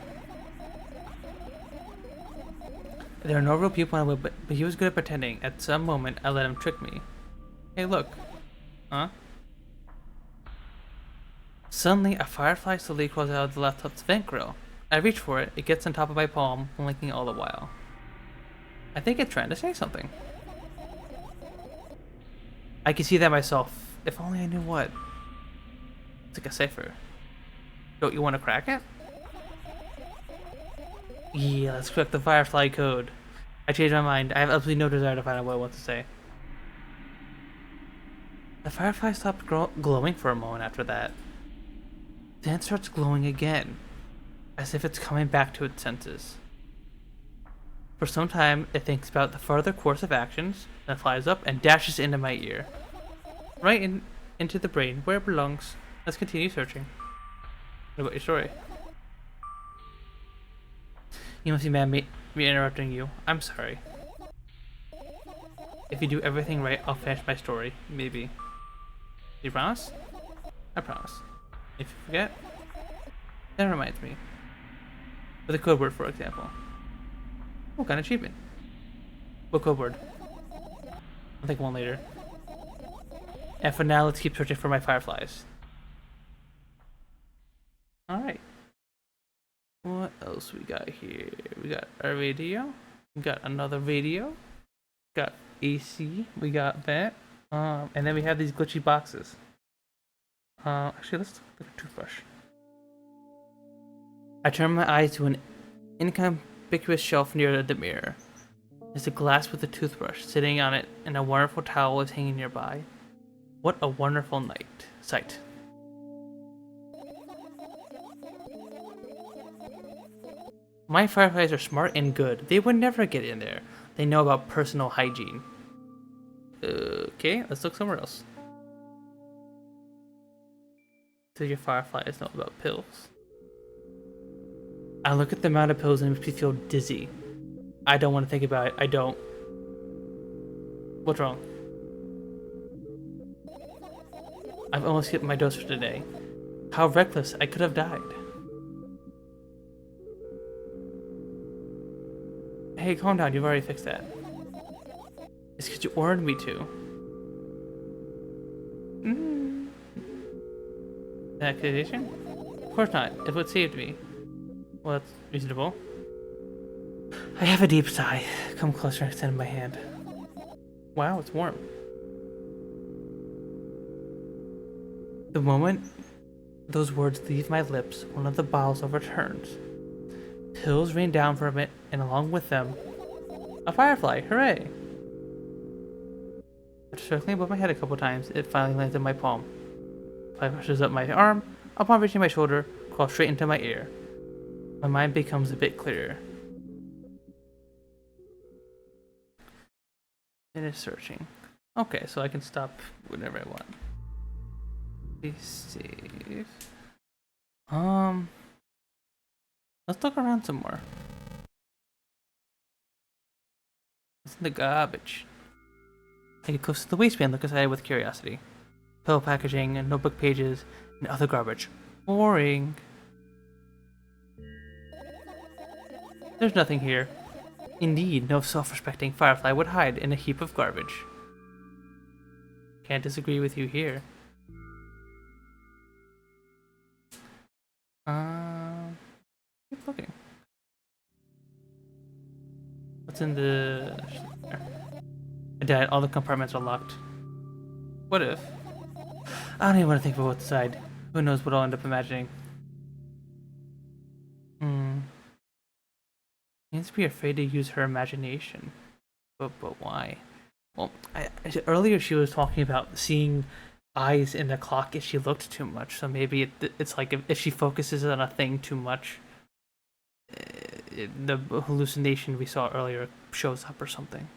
There are no real people on the web, but he was good at pretending. At some moment, I let him trick me. Hey, look. Huh? Suddenly, a firefly slowly crawls out of the laptop's vent grill. I reach for it, it gets on top of my palm, blinking all the while. I think it's trying to say something. I can see that myself. If only I knew what. It's like a cipher. Don't you want to crack it? Yeah, let's crack the firefly code. I changed my mind. I have absolutely no desire to find out what I want to say. The firefly stopped glowing for a moment after that. Then it starts glowing again, as if it's coming back to its senses. For some time, it thinks about the further course of actions, then flies up and dashes into my ear. Right into the brain, where it belongs. Let's continue searching. What about your story? You must be mad me interrupting you. I'm sorry. If you do everything right, I'll finish my story. Maybe. You promise? I promise. If you forget, that reminds me. With a code word, for example. Oh, got an achievement. What code word? I'll think of one later. And for now, let's keep searching for my fireflies. Alright. What else we got here? We got our radio. We got another radio. Got AC. We got that. And then we have these glitchy boxes. Actually, let's look at a toothbrush. I turn my eyes to an inconspicuous shelf near the mirror. There's a glass with a toothbrush sitting on it, and a wonderful towel is hanging nearby. What a wonderful sight. My fireflies are smart and good. They would never get in there. They know about personal hygiene. Okay, let's look somewhere else. Do your fireflies know about pills? I look at the amount of pills and it makes me feel dizzy. I don't want to think about it. I don't. What's wrong? I've almost skipped my dose for today. How reckless. I could have died. Hey, calm down. You've already fixed that. It's because you ordered me to. Accusation? Of course not. It's what saved me. Well, that's reasonable. I have a deep sigh. Come closer and extend my hand. Wow, it's warm. The moment those words leave my lips, one of the bottles overturns. Pills rain down from it, and along with them, a firefly. Hooray! After circling above my head a couple times, it finally lands in my palm. Fly rushes up my arm, upon reaching my shoulder, crawls straight into my ear. My mind becomes a bit clearer. Finish searching. Okay, so I can stop whenever I want. Please save. Let's look around some more. What's in the garbage? I get close to the waistband, look inside with curiosity. Pill packaging, and notebook pages, and other garbage. Boring. There's nothing here. Indeed, no self-respecting firefly would hide in a heap of garbage. Can't disagree with you here. Keep looking. What's in the... I died. All the compartments are locked. What if? I don't even want to think about what's inside. Who knows what I'll end up imagining. Seems to be afraid to use her imagination. But why? Well, earlier she was talking about seeing eyes in the clock if she looked too much. So maybe it's like if she focuses on a thing too much, the hallucination we saw earlier shows up or something.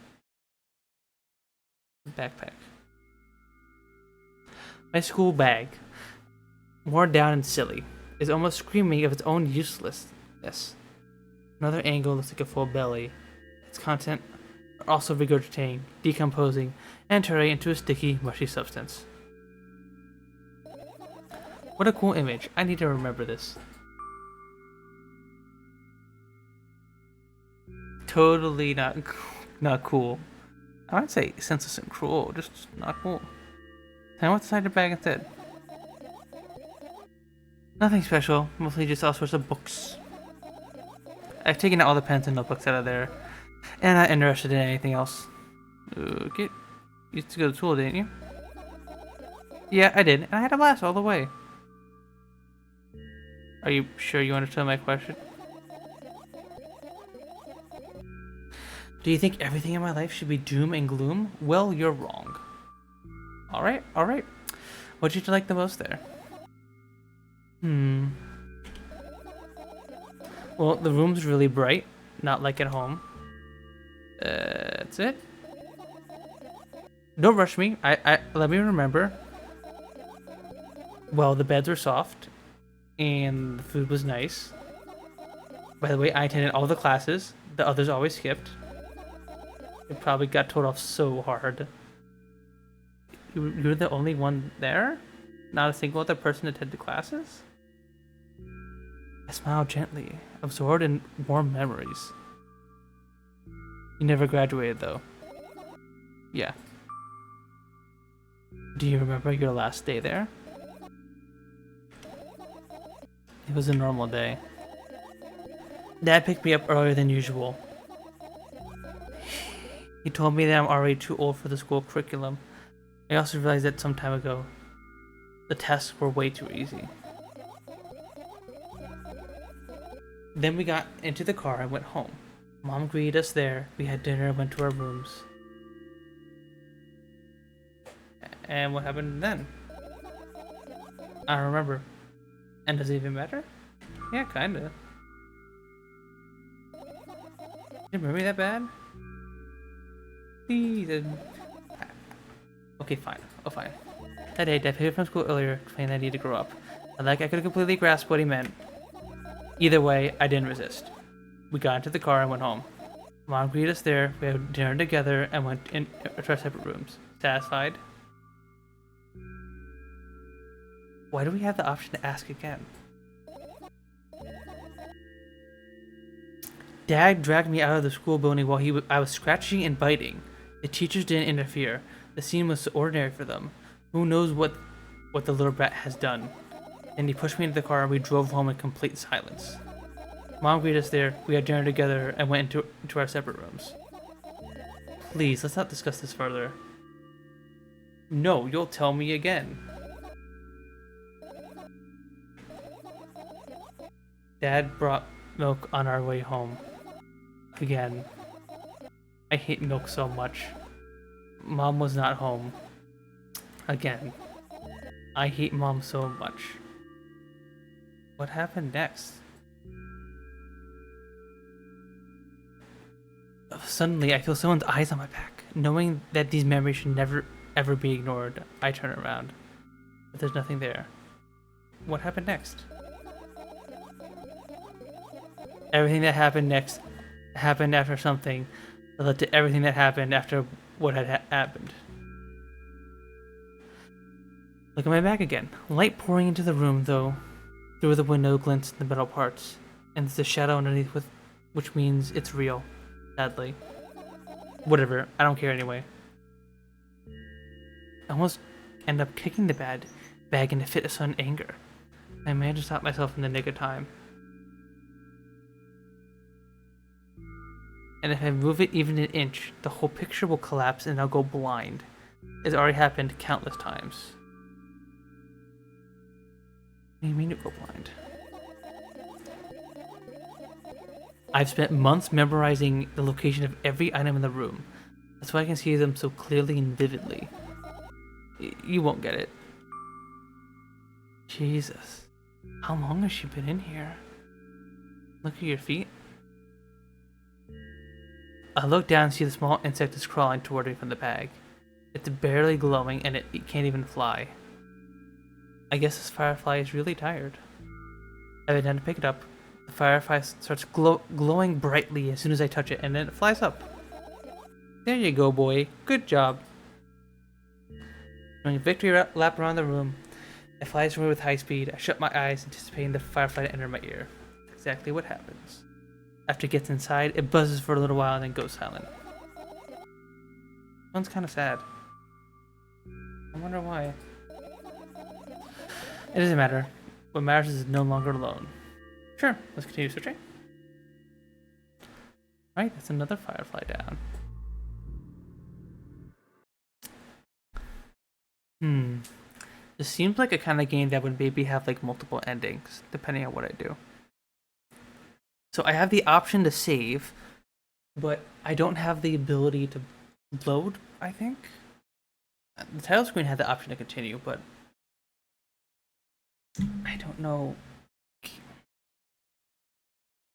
Backpack. My school bag, worn down and silly, is almost screaming of its own uselessness. Another angle looks like a full belly. Its content are also regurgitating, decomposing, and turning into a sticky, mushy substance. What a cool image. I need to remember this. Totally not cool. I would say senseless and cruel, just not cool. Tell me what's inside the bag instead. Nothing special, mostly just all sorts of books. I've taken out all the pens and notebooks out of there, and not interested in anything else. Okay, you used to go to school, didn't you? Yeah, I did, and I had a blast all the way. Are you sure you understood my question? Do you think everything in my life should be doom and gloom? Well, you're wrong. Alright, alright. What did you like the most there? Well, the room's really bright, not like at home. That's it. Don't rush me. I let me remember. Well, the beds were soft, and the food was nice. By the way, I attended all the classes. The others always skipped. It probably got told off so hard. You're the only one there? Not a single other person attended classes? I smiled gently, absorbed in warm memories. You never graduated, though. Yeah. Do you remember your last day there? It was a normal day. Dad picked me up earlier than usual. He told me that I'm already too old for the school curriculum. I also realized that some time ago, the tests were way too easy. Then we got into the car and went home. Mom greeted us there, we had dinner and went to our rooms. And what happened then? I don't remember. And does it even matter? Yeah, kinda. You remember me that bad? Please. Okay, fine. Oh, fine. That day, Dad picked up from school earlier, explaining that I need to grow up. I could completely grasp what he meant. Either way, I didn't resist. We got into the car and went home. Mom greeted us there, we had dinner together, and went to our separate rooms. Satisfied? Why do we have the option to ask again? Dad dragged me out of the school building while I was scratching and biting. The teachers didn't interfere. The scene was so ordinary for them. Who knows what the little brat has done? And he pushed me into the car and we drove home in complete silence. Mom greeted us there, we had dinner together, and went into our separate rooms. Please, let's not discuss this further. No, you'll tell me again. Dad brought milk on our way home. Again. I hate milk so much. Mom was not home. Again. I hate Mom so much. What happened next? Suddenly, I feel someone's eyes on my back. Knowing that these memories should never ever be ignored, I turn around. But there's nothing there. What happened next? Everything that happened next happened after something that led to everything that happened after what had happened. Look at my back again. Light pouring into the room, though. Through the window glints the metal parts, and there's a shadow underneath, which means it's real. Sadly. Whatever, I don't care anyway. I almost end up kicking the bag in a fit of sudden anger. I managed to stop myself in the nick of time. And if I move it even an inch, the whole picture will collapse and I'll go blind. It's already happened countless times. What do you mean to go blind? I've spent months memorizing the location of every item in the room. That's why I can see them so clearly and vividly. You won't get it. Jesus. How long has she been in here? Look at your feet. I look down and see the small insect is crawling toward me from the bag. It's barely glowing and it can't even fly. I guess this firefly is really tired. I bend down to pick it up. The firefly starts glowing brightly as soon as I touch it, and then it flies up. There you go, boy. Good job. Doing a victory lap around the room, it flies away with high speed. I shut my eyes, anticipating the firefly to enter my ear. Exactly what happens. After it gets inside, it buzzes for a little while and then goes silent. Sounds kind of sad. I wonder why. It doesn't matter. What matters is it's no longer alone. Sure, let's continue searching. Right, that's another firefly down. This seems like a kind of game that would maybe have like multiple endings, depending on what I do. So I have the option to save, but I don't have the ability to load, I think. The title screen had the option to continue, but I don't know.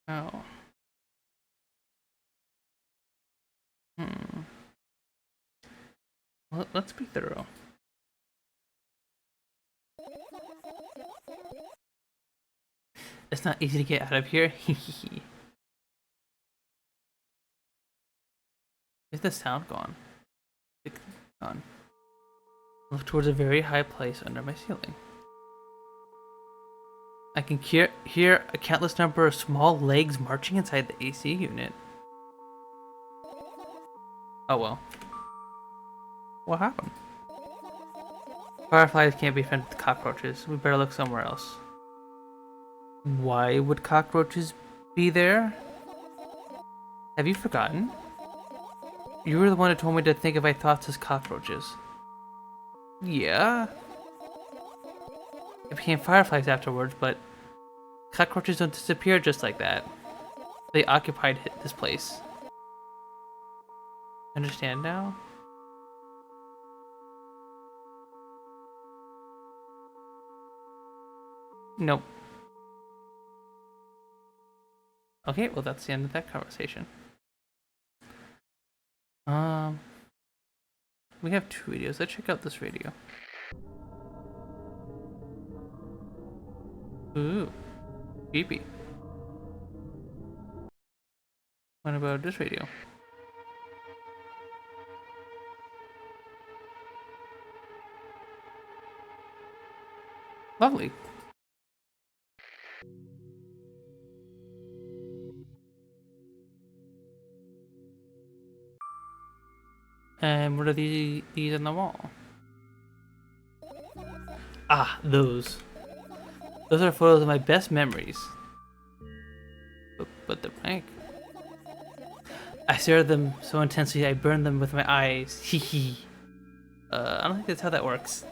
Oh. Well, let's be thorough. It's not easy to get out of here. Is the sound gone? It's gone. Look towards a very high place under my ceiling. I can hear a countless number of small legs marching inside the AC unit. Oh well. What happened? Fireflies can't be friends with cockroaches. We better look somewhere else. Why would cockroaches be there? Have you forgotten? You were the one who told me to think of my thoughts as cockroaches. Yeah. It became fireflies afterwards, but cockroaches don't disappear just like that. They occupied this place. Understand now? Nope. Okay, well that's the end of that conversation. We have 2 radios. Let's check out this radio. Ooh, creepy. What about this radio? Lovely. And what are these on the wall? Ah, those. Those are photos of my best memories. But they're blank. I stare at them so intensely I burn them with my eyes. Hee hee. I don't think that's how that works.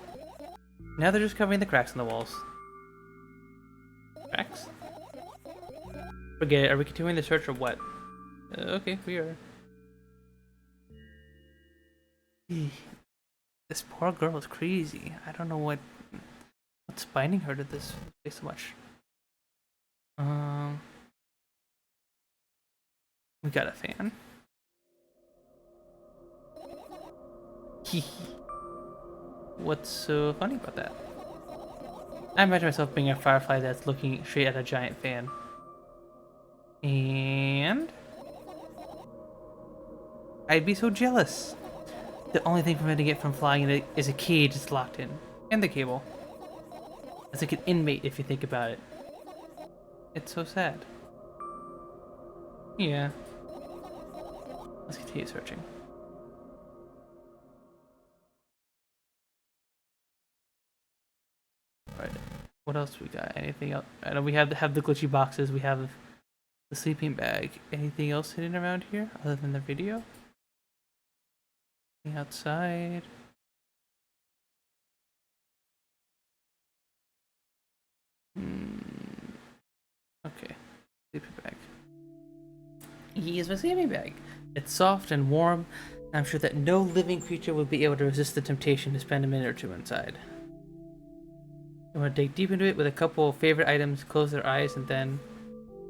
Now they're just covering the cracks in the walls. Cracks? Forget it. Are we continuing the search or what? Okay, we are. This poor girl is crazy. I don't know what's binding her to this place so much. We got a fan. What's so funny about that? I imagine myself being a firefly that's looking straight at a giant fan. And I'd be so jealous. The only thing preventing it from flying in is a cage it's locked in. And the cable. It's like an inmate if you think about it. It's so sad. Yeah. Let's continue searching. Alright. What else we got? Anything else? I know we have the glitchy boxes. We have the sleeping bag. Anything else hidden around here other than the video? Anything outside? Okay. Sleeping bag. Here's my sleeping bag. It's soft and warm. I'm sure that no living creature would be able to resist the temptation to spend a minute or two inside. I'm gonna dig deep into it with a couple of favorite items, close their eyes, and then...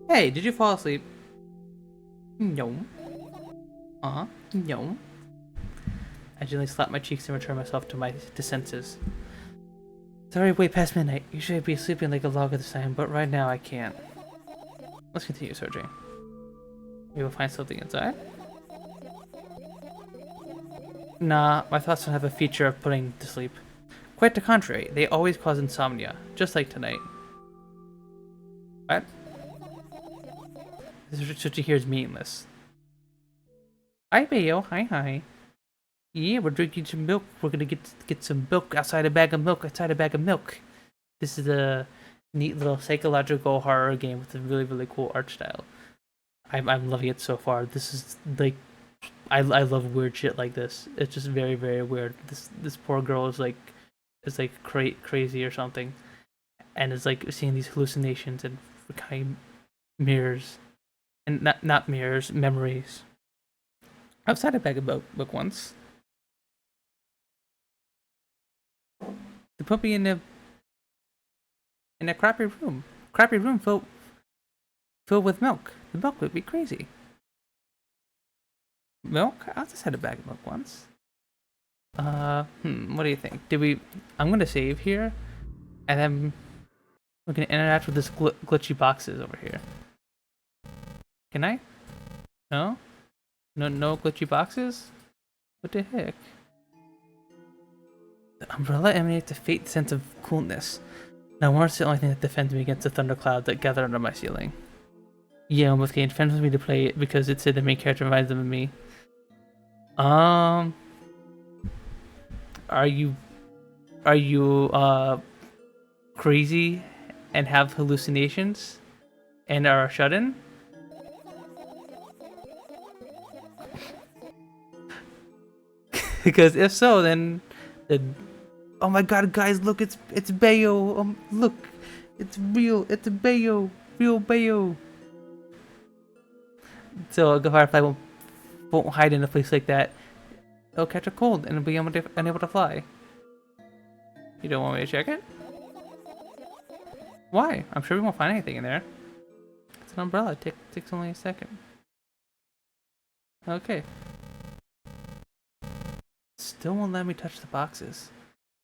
Hey, did you fall asleep? No. No. I gently slap my cheeks and return myself to senses. It's already way past midnight. Usually I'd be sleeping like a log at this time, but right now I can't. Let's continue searching. Maybe we'll find something inside? Nah, my thoughts don't have a feature of putting to sleep. Quite the contrary, they always cause insomnia, just like tonight. What? This searching here is meaningless. Hi, Bayo. Hi. Yeah, we're drinking some milk. We're gonna get some milk outside a bag of milk. This is a neat little psychological horror game with a really cool art style. I'm loving it so far. This is like, I love weird shit like this. It's just very weird. This poor girl is like crazy or something, and is like seeing these hallucinations and kind of mirrors, and not mirrors, memories. Outside a bag of milk once. They put me in a crappy room filled with milk. The milk would be crazy. Milk? I just had a bag of milk once. What do you think? I'm gonna save here, and then we're gonna interact with this glitchy boxes over here. Can I? No? No glitchy boxes? What the heck? The umbrella emanates a faint sense of coolness. Now warmth is the only thing that defends me against the thundercloud that gather under my ceiling. Yeah, almost gained friends with me to play it because it said the main character reminds them of me. Are you crazy and have hallucinations and are shut in? Because if so, then oh my god, guys, look, it's Bayo. Look, it's real. It's a Bayo, real Bayo. So a firefly won't hide in a place like that. It'll catch a cold and be unable to fly. You don't want me to check it? Why? I'm sure we won't find anything in there. It's an umbrella. It takes only a second. Okay. Still won't let me touch the boxes.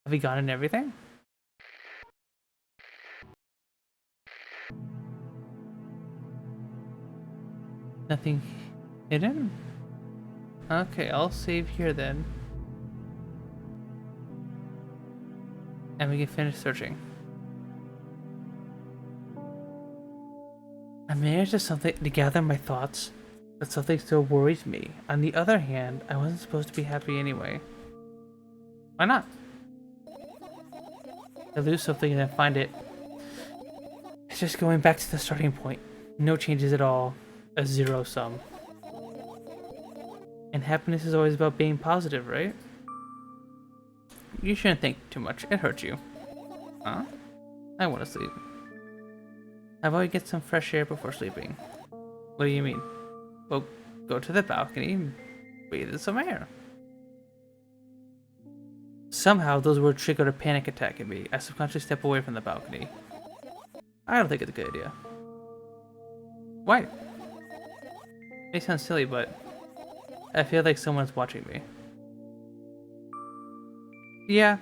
Have we gotten everything? Nothing hidden? Okay, I'll save here then. And we can finish searching. I managed to gather my thoughts, but something still worries me. On the other hand, I wasn't supposed to be happy anyway. Why not? I lose something and then find it. It's just going back to the starting point. No changes at all. A zero sum. And happiness is always about being positive, right? You shouldn't think too much. It hurts you. Huh? I want to sleep. How about we get some fresh air before sleeping? What do you mean? Well, go to the balcony and breathe in some air. Somehow, those words triggered a panic attack in me. I subconsciously step away from the balcony. I don't think it's a good idea. Why? It may sound silly, but I feel like someone's watching me. Yeah.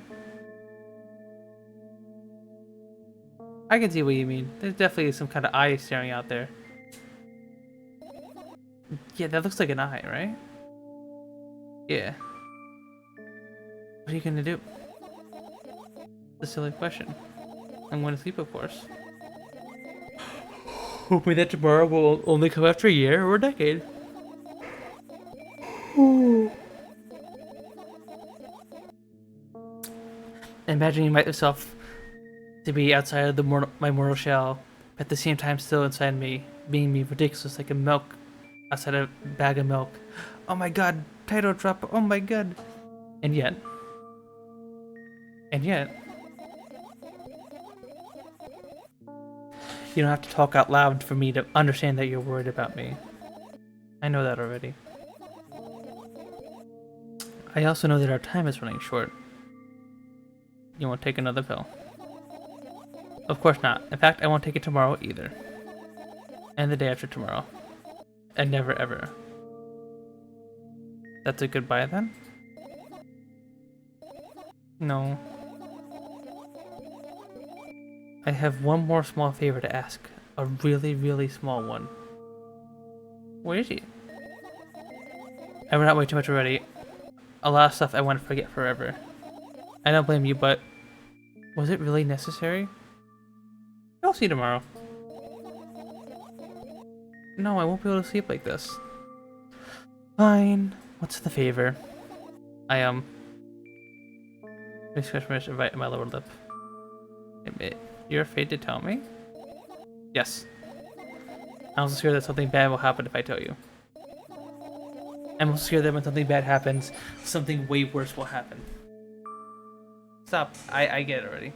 I can see what you mean. There's definitely some kind of eye staring out there. Yeah, that looks like an eye, right? Yeah. What are you gonna do? It's a silly question. I'm going to sleep, of course. Hoping that tomorrow will only come after a year or a decade. Imagining myself to be outside of my mortal shell, but at the same time still inside me, being me ridiculous like a milk outside a bag of milk. Oh my god, title drop, oh my god. And yet, you don't have to talk out loud for me to understand that you're worried about me. I know that already. I also know that our time is running short. You won't take another pill? Of course not. In fact, I won't take it tomorrow either. And the day after tomorrow. And never ever. That's a goodbye then? No. I have one more small favor to ask. A really, really small one. Where is he? I ran out way too much already. A lot of stuff I want to forget forever. I don't blame you, but was it really necessary? I'll see you tomorrow. No, I won't be able to sleep like this. Fine. What's the favor? I scratch right in my lower lip. Admit, you're afraid to tell me? Yes. I'm also scared that something bad will happen if I tell you. I'm also scared that when something bad happens, something way worse will happen. Stop. I get it already.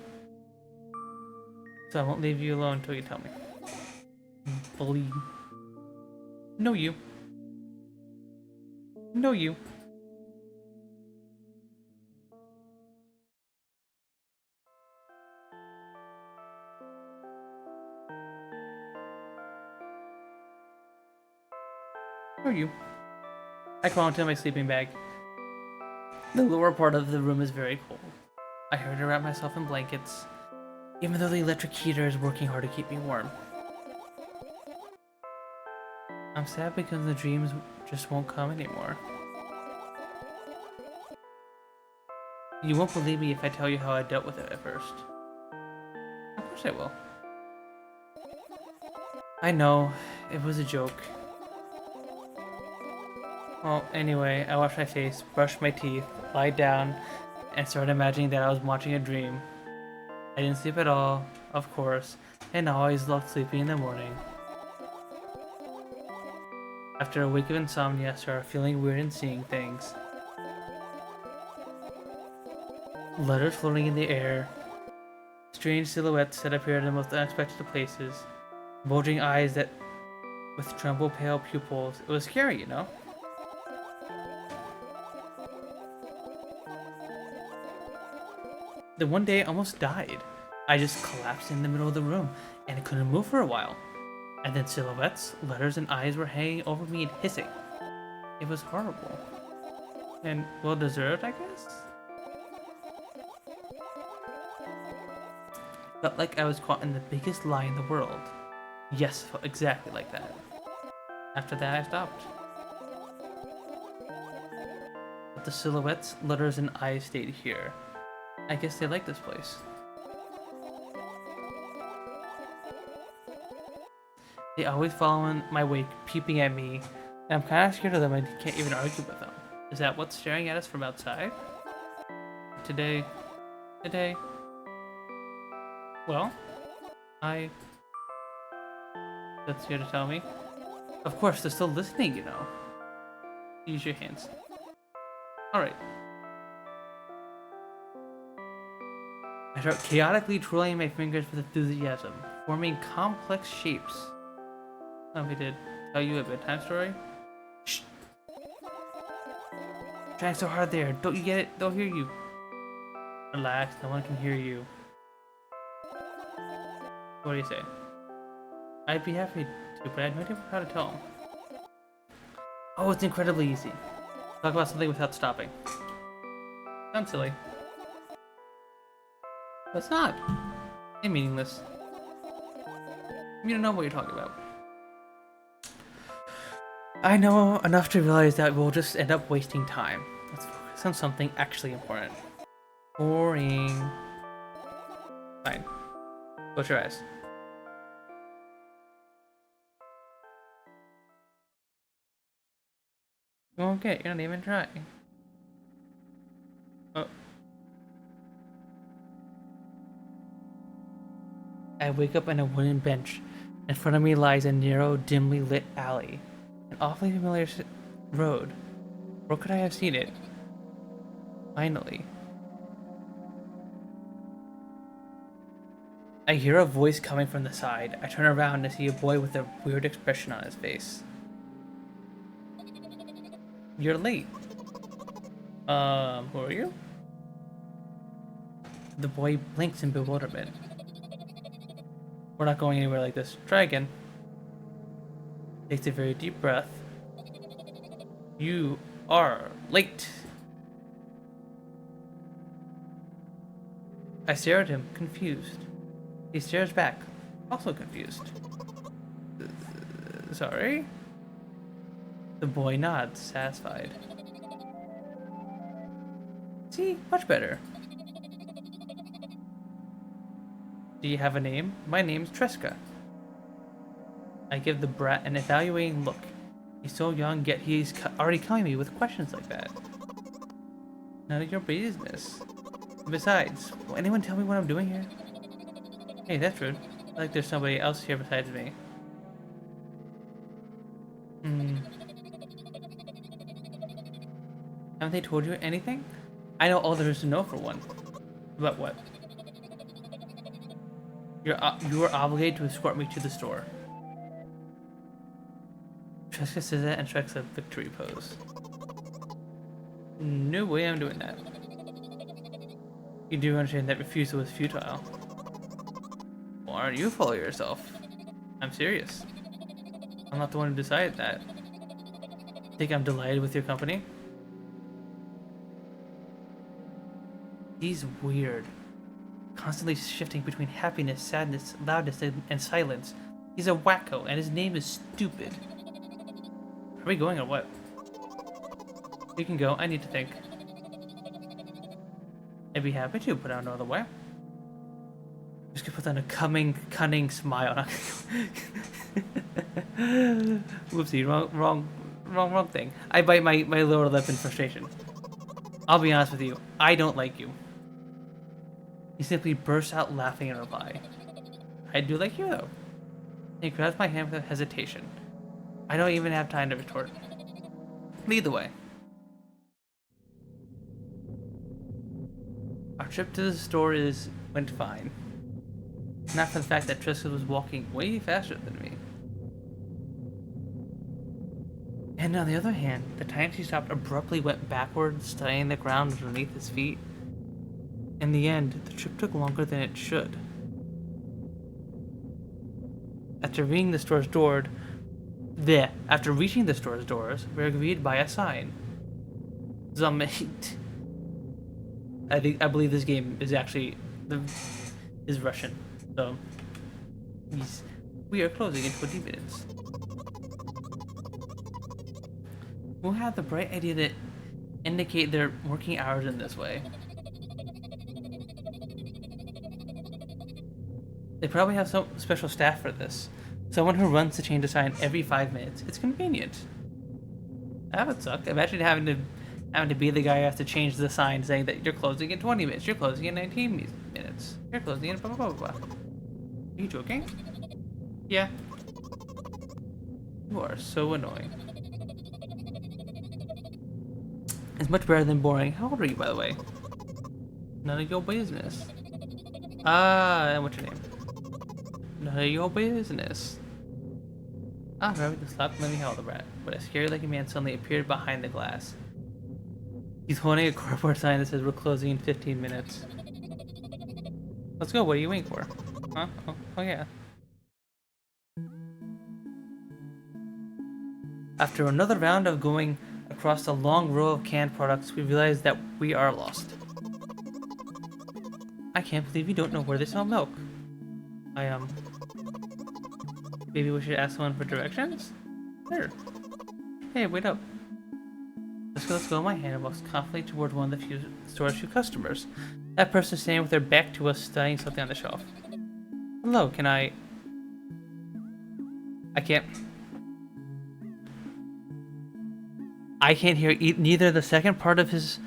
So I won't leave you alone until you tell me. Bully. No you. No you. No you. I crawl into my sleeping bag. The lower part of the room is very cold. I hurry to wrap myself in blankets, even though the electric heater is working hard to keep me warm. I'm sad because the dreams just won't come anymore. You won't believe me if I tell you how I dealt with it at first. Of course I will. I know, it was a joke. Well, anyway, I washed my face, brushed my teeth, lied down, and started imagining that I was watching a dream. I didn't sleep at all, of course, and I always loved sleeping in the morning. After a week of insomnia, I started feeling weird and seeing things. Letters floating in the air, strange silhouettes that appeared in the most unexpected of places, bulging eyes that with tremble pale pupils. It was scary, you know? Then one day I almost died. I just collapsed in the middle of the room and I couldn't move for a while. And then silhouettes, letters, and eyes were hanging over me and hissing. It was horrible. And well deserved, I guess? Felt like I was caught in the biggest lie in the world. Yes, felt exactly like that. After that, I stopped. But the silhouettes, letters, and eyes stayed here. I guess they like this place. They always follow in my wake, peeping at me, and I'm kind of scared of them. I can't even argue with them. Is that what's staring at us from outside? Today. Well, that's here to tell me. Of course, they're still listening, you know. Use your hands. Alright. I start chaotically twirling my fingers with enthusiasm, forming complex shapes. Oh, we did. Tell you a bedtime story? Shh! Trying so hard there. Don't you get it? They'll hear you. Relax, no one can hear you. What do you say? I'd be happy to, but I have no idea how to tell them. Oh, it's incredibly easy. Talk about something without stopping. Sounds silly. But it's not. It's meaningless. You don't know what you're talking about. I know enough to realize that we'll just end up wasting time. Let's focus on something actually important. Boring. Fine. Close your eyes. You won't get it. You're not even trying. Oh. I wake up on a wooden bench. In front of me lies a narrow, dimly lit alley. An awfully familiar road. Where could I have seen it? Finally. I hear a voice coming from the side. I turn around and see a boy with a weird expression on his face. You're late. Who are you? The boy blinks in bewilderment. We're not going anywhere like this. Try again. Takes a very deep breath. You are late. I stare at him, confused. He stares back, also confused. Sorry? The boy nods, satisfied. See, much better. Do you have a name? My name's Treska. I give the brat an evaluating look. He's so young, yet he's already killing me with questions like that. None of your business. Besides, will anyone tell me what I'm doing here? Hey, that's rude. Like there's somebody else here besides me. Haven't they told you anything? I know all there is to know for one. About what? You are obligated to escort me to the store. Treska says that and strikes a victory pose. No way I'm doing that. You do understand that refusal is futile. Why aren't you follow yourself? I'm serious. I'm not the one who decided that. Think I'm delighted with your company? He's weird. Constantly shifting between happiness, sadness, loudness, and silence. He's a wacko, and his name is stupid. Are we going or what? You can go, I need to think. I'd be happy to, but I don't know the way. Just gonna put on a cunning smile. Whoopsie, wrong thing. I bite my lower lip in frustration. I'll be honest with you, I don't like you. He simply bursts out laughing in reply. I do like you though. He grabs my hand without hesitation. I don't even have time to retort. Lead the way. Our trip to the store went fine. Not for the fact that Tristan was walking way faster than me. And on the other hand, the time she stopped abruptly went backwards, studying the ground underneath his feet. In the end, the trip took longer than it should. After reaching the store's doors, we were greeted by a sign. Zamate. I believe this game is actually is Russian, so we are closing in 20 minutes. Who had the bright idea to indicate their working hours in this way? They probably have some special staff for this. Someone who runs the change the sign every 5 minutes. It's convenient. That would suck. Imagine having to be the guy who has to change the sign saying that you're closing in 20 minutes, you're closing in 19 minutes, you're closing in blah blah blah blah. Are you joking? Yeah. You are so annoying. It's much better than boring. How old are you, by the way? None of your business. And what's your name? None of your business. Ah, grabbing the slap, let me hold the rat. But a scary-looking man suddenly appeared behind the glass. He's holding a cardboard sign that says we're closing in 15 minutes. Let's go, what are you waiting for? Huh? Oh yeah. After another round of going across a long row of canned products, we realize that we are lost. I can't believe you don't know where they sell milk. Maybe we should ask someone for directions? Sure. Hey, wait up. Let's go. My hand walks confidently toward one of the store's few customers. That person standing with their back to us, studying something on the shelf. Hello, can I can't. I can't hear neither the second part of his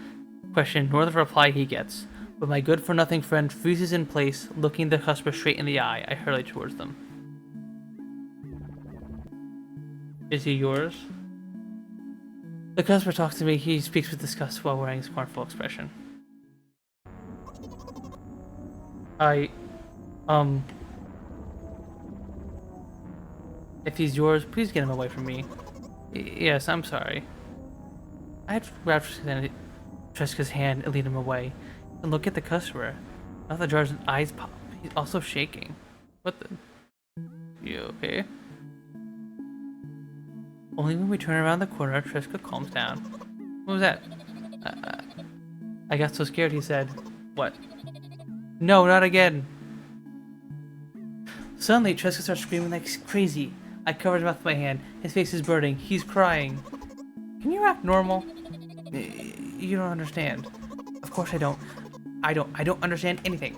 question nor the reply he gets. But my good-for-nothing friend freezes in place, looking the customer straight in the eye. I hurry towards them. Is he yours? The customer talks to me. He speaks with disgust while wearing a scornful expression. I, um, if he's yours, please get him away from me. Yes, I'm sorry. I had grabbed Triska's hand and lead him away. And look at the customer. Now the jar's eyes pop. He's also shaking. What the? You okay? Only when we turn around the corner, Triska calms down. What was that? I got so scared, he said. What? No, not again. Suddenly, Triska starts screaming like crazy. I cover his mouth with my hand. His face is burning. He's crying. Can you act normal? You don't understand. Of course I don't. I don't understand anything.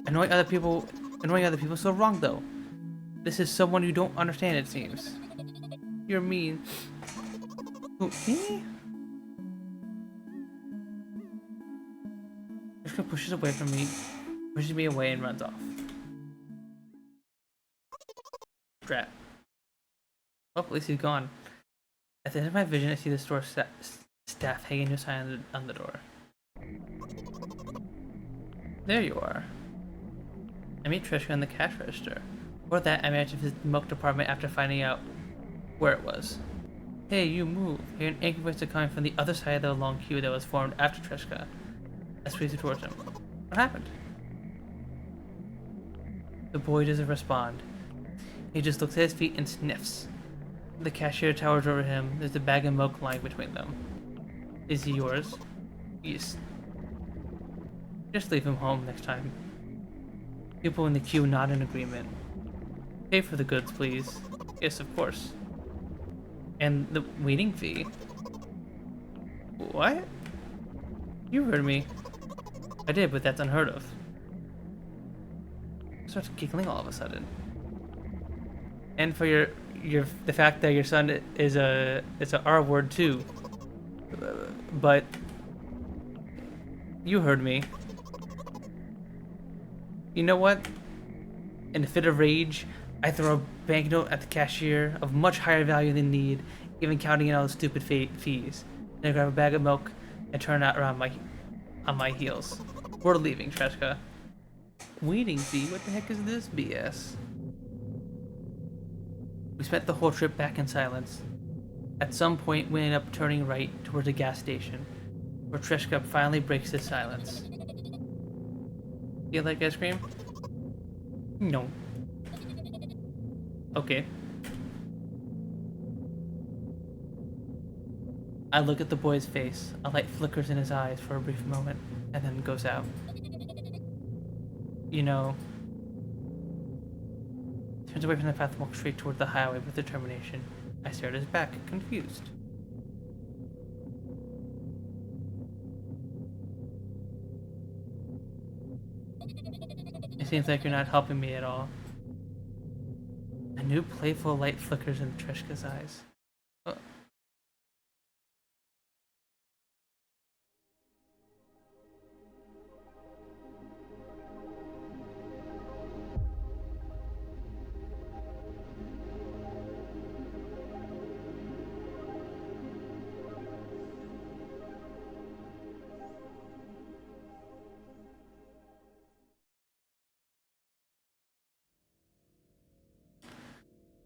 Annoying other people is so wrong though. This is someone you don't understand, it seems. You're mean. Who, me? Triska pushes away from me, pushes me away and runs off. Drat. Oh, at least he's gone. At the end of my vision, I see the store staff hanging a sign on the door. There you are. I meet Trishka in the cash register. Before that, I managed to visit the milk department after finding out where it was. Hey, you move. I hear an angry voice coming from the other side of the long queue that was formed after Trishka. I squeezed towards him. What happened? The boy doesn't respond. He just looks at his feet and sniffs. The cashier towers over him. There's a bag of milk lying between them. Is he yours? Yes. Just leave him home next time. People in the queue nod in agreement. Pay for the goods, please. Yes, of course. And the waiting fee? What? You heard me. I did, but that's unheard of. I started giggling all of a sudden. And for the fact that your son is a R word too. But you heard me. You know what? In a fit of rage, I throw a banknote at the cashier of much higher value than need, even counting in all the stupid fees. Then I grab a bag of milk and turn it around on my heels. We're leaving, Treshka. Waiting fee? What the heck is this BS? We spent the whole trip back in silence. At some point, we ended up turning right towards a gas station, where Treshka finally breaks his silence. You like ice cream? No. Okay. I look at the boy's face. A light flickers in his eyes for a brief moment, and then goes out. You know... Turns away from the path and walks straight toward the highway with determination. I stare at his back, confused. It seems like you're not helping me at all. A new playful light flickers in Trishka's eyes.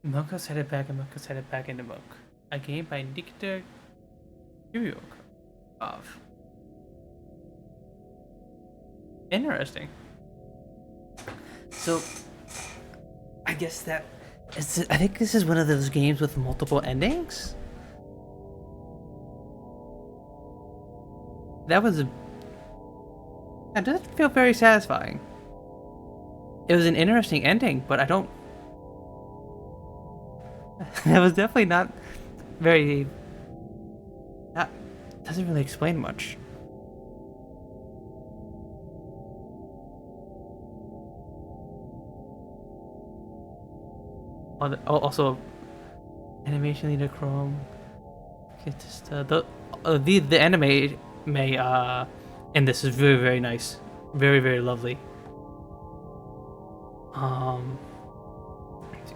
Milk outside a bag and milk outside a bag into milk. A game by Nikita Kuryakov. Interesting. So, I guess that is. I think this is one of those games with multiple endings. That was a. That doesn't feel very satisfying. It was an interesting ending, but I don't. That was definitely not very. That doesn't really explain much. Also, animation leader Chrome. It's just the anime may and this is very nice, very lovely.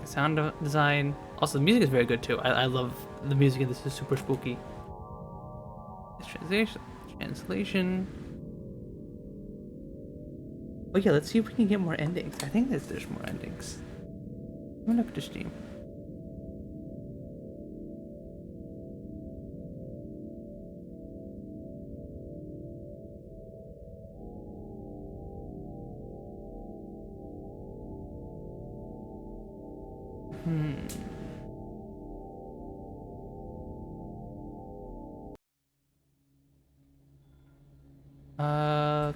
Sound design. Also, the music is very good too. I love the music in this. Is super spooky. Translation. Oh yeah, let's see if we can get more endings. I think there's more endings. I'm gonna put to Steam.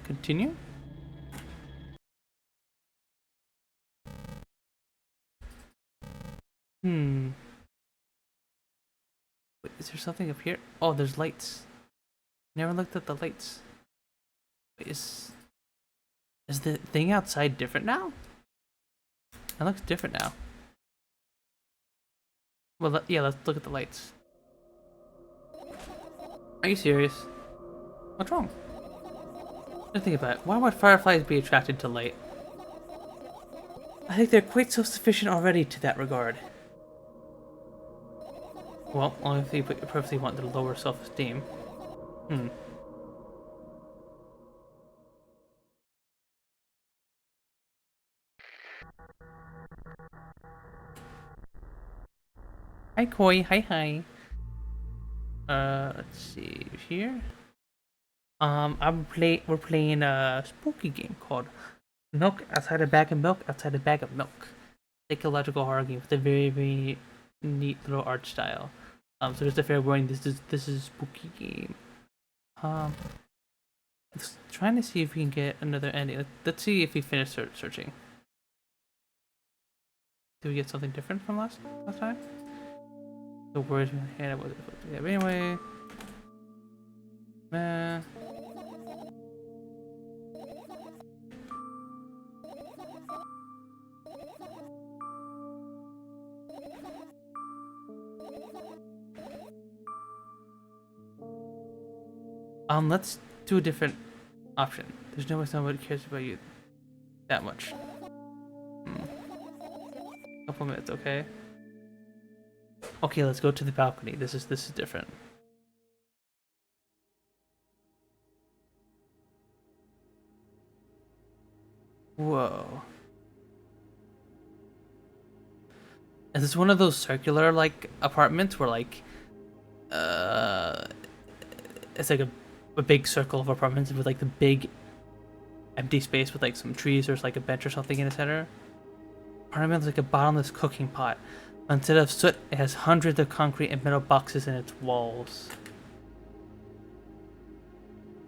Continue? Wait, is there something up here? Oh, there's lights. Never looked at the lights. Wait, is the thing outside different now? It looks different now. Well, yeah, let's look at the lights. Are you serious? What's wrong? Just think about it. Why would fireflies be attracted to light? I think they're quite self-sufficient already to that regard. Well, only if you purposely want to lower self-esteem. Hi, Koi. Hi. Let's see here. We're playing a spooky game called Milk Outside a Bag of Milk Outside a Bag of Milk. Psychological horror game with a very neat little art style. So just a fair warning, this is a spooky game. Trying to see if we can get another ending. Let's see if we finish searching. Did we get something different from last time? The words in my head, what yeah, but anyway. Let's do a different option. There's no way somebody cares about you that much. Couple minutes, okay? Okay, let's go to the balcony. This is different. Whoa. Is this one of those circular like apartments where like it's like a big circle of apartments with like the big empty space with like some trees or like a bench or something in the center? Apartment is like a bottomless cooking pot. Instead of soot, it has hundreds of concrete and metal boxes in its walls.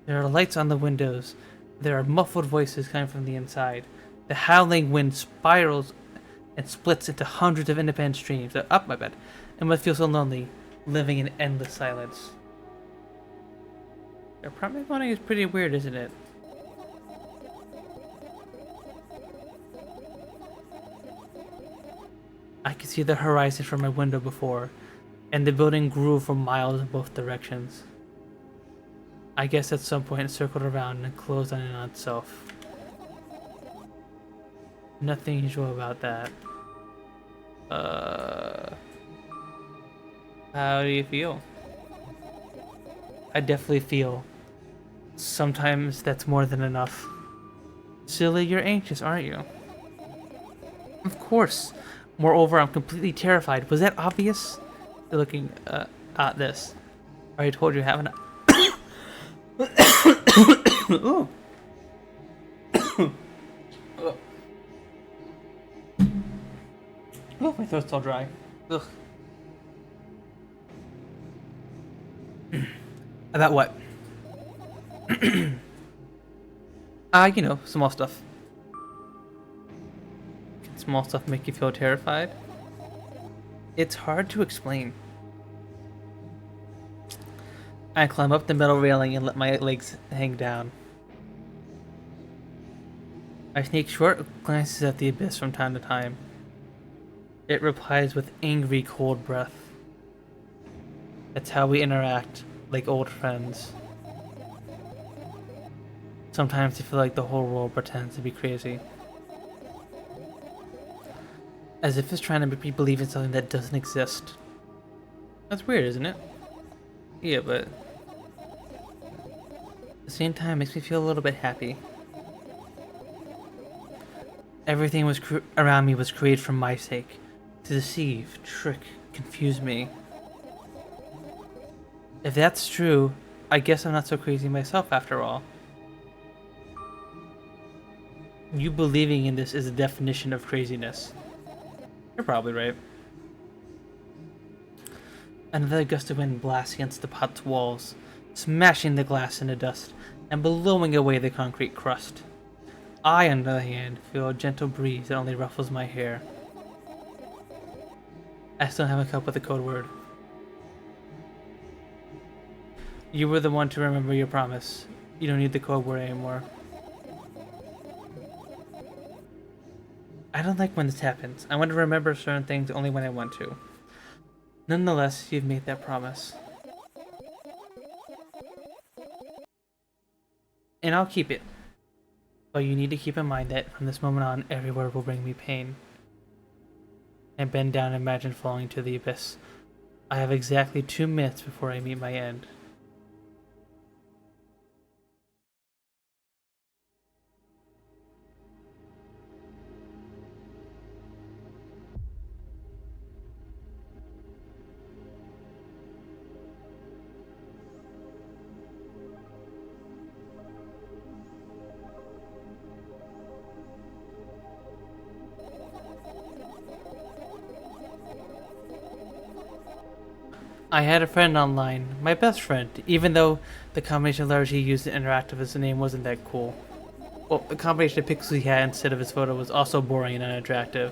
There are lights on the windows. There are muffled voices coming from the inside. The howling wind spirals and splits into hundreds of independent streams. Up my bed. It must feel so lonely, living in endless silence. Your apartment building is pretty weird, isn't it? I could see the horizon from my window before, and the building grew for miles in both directions. I guess at some point it circled around and closed on itself. Nothing usual about that. How do you feel? I definitely feel. Sometimes that's more than enough. Silly, you're anxious, aren't you? Of course. Moreover, I'm completely terrified. Was that obvious? You're looking at this. I already told you I haven't. Ooh. Oh, my throat's all dry. Ugh. About what? Small stuff. Can small stuff make you feel terrified? It's hard to explain. I climb up the metal railing and let my legs hang down. I sneak short glances at the abyss from time to time. It replies with angry, cold breath. That's how we interact, like old friends. Sometimes I feel like the whole world pretends to be crazy. As if it's trying to make me believe in something that doesn't exist. That's weird, isn't it? Yeah, but at the same time, it makes me feel a little bit happy. Everything around me was created for my sake. To deceive, trick, confuse me. If that's true, I guess I'm not so crazy myself after all. You believing in this is the definition of craziness. You're probably right. Another gust of wind blasts against the hut's walls, smashing the glass into dust and blowing away the concrete crust. I, on the other hand, feel a gentle breeze that only ruffles my hair. I still haven't come up with a code word. You were the one to remember your promise. You don't need the code word anymore. I don't like when this happens. I want to remember certain things only when I want to. Nonetheless, you've made that promise. And I'll keep it. But you need to keep in mind that from this moment on, every word will bring me pain. I bend down and imagine falling to the abyss. I have exactly 2 minutes before I meet my end. I had a friend online, my best friend, even though the combination of letters he used to interact with his name wasn't that cool. Well, the combination of pixels he had instead of his photo was also boring and unattractive.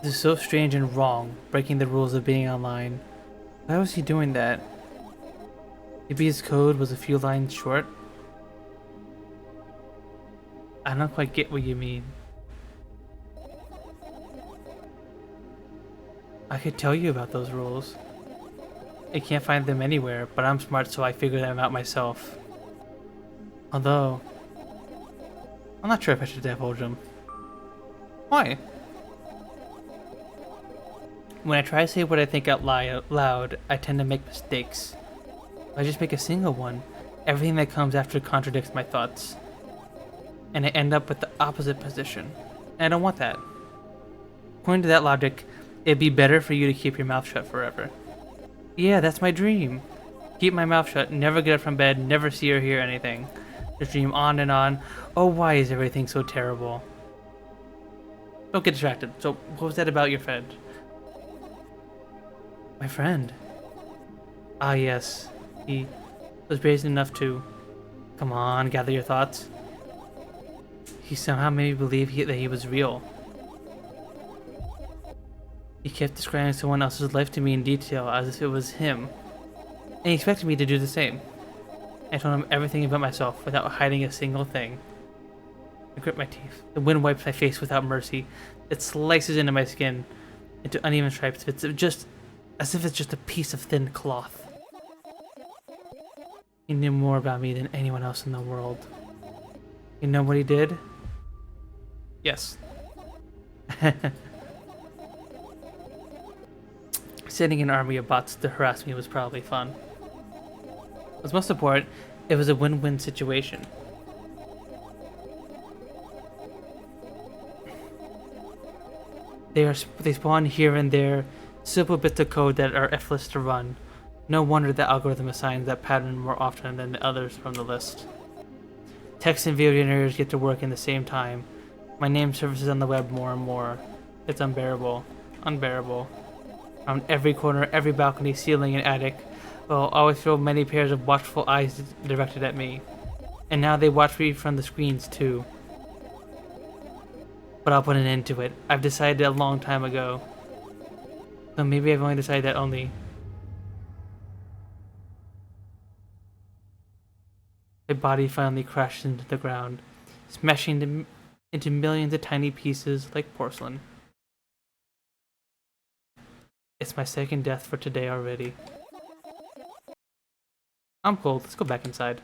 This is so strange and wrong, breaking the rules of being online. Why was he doing that? Maybe his code was a few lines short? I don't quite get what you mean. I could tell you about those rules. I can't find them anywhere, but I'm smart, so I figured them out myself. Although, I'm not sure if I should divulge them. Why? When I try to say what I think out loud, I tend to make mistakes. If I just make a single one, everything that comes after contradicts my thoughts. And I end up with the opposite position. And I don't want that. According to that logic, it'd be better for you to keep your mouth shut forever. Yeah, that's my dream. Keep my mouth shut, never get up from bed, never see or hear anything. Just dream on and on. Oh, why is everything so terrible? Don't get distracted. So, what was that about your friend? My friend? Ah, yes. He was brazen enough to... Come on, gather your thoughts. He somehow made me believe that he was real. He kept describing someone else's life to me in detail as if it was him, and he expected me to do the same. I told him everything about myself without hiding a single thing. I grit my teeth. The wind wipes my face without mercy. It slices into my skin, into uneven stripes. It's just as if it's just a piece of thin cloth. He knew more about me than anyone else in the world. You know what he did? Yes. Sending an army of bots to harass me was probably fun. What's most important, it was a win-win situation. They spawn here and there, simple bits of code that are effortless to run. No wonder the algorithm assigns that pattern more often than the others from the list. Text and video generators get to work in the same time. My name surfaces on the web more and more. It's unbearable. Unbearable. Around every corner, every balcony, ceiling, and attic, will always feel many pairs of watchful eyes directed at me. And now they watch me from the screens too. But I'll put an end to it. I've decided a long time ago. So maybe I've only decided that only. My body finally crashes into the ground, smashing into millions of tiny pieces like porcelain. It's my second death for today already. I'm cold. Let's go back inside.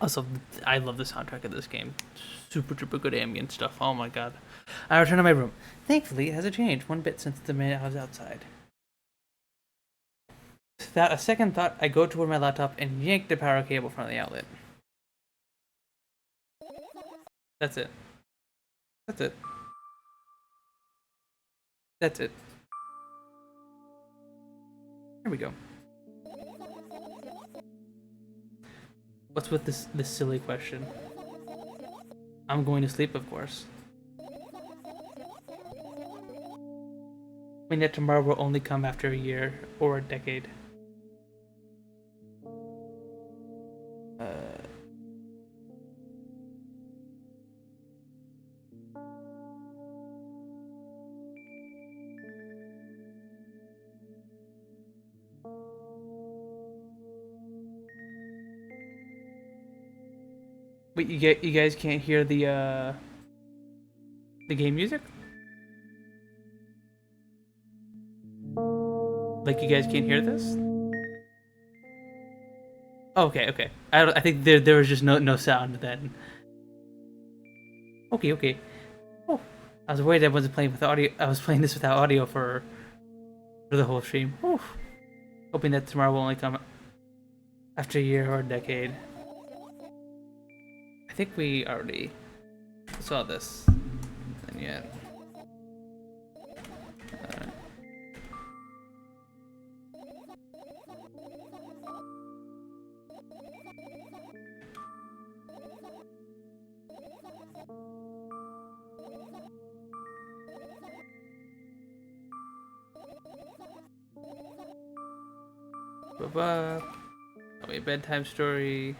Also, I love the soundtrack of this game. Super duper good ambient stuff. Oh my god. I return to my room. Thankfully, it hasn't changed one bit since the minute I was outside. Without a second thought, I go toward my laptop and yank the power cable from the outlet. That's it. That's it. That's it. Here we go. What's with this silly question? I'm going to sleep, of course. I mean that tomorrow will only come after a year or a decade. Wait, you guys can't hear the game music? Like you guys can't hear this? Oh, okay. I think there was just no sound then. Okay. Oh, I was worried I wasn't playing with audio. I was playing this without audio for the whole stream. Oof. Hoping that tomorrow will only come after a year or a decade. I think we already saw this. And yet. Blah. Oh, wait, bedtime story.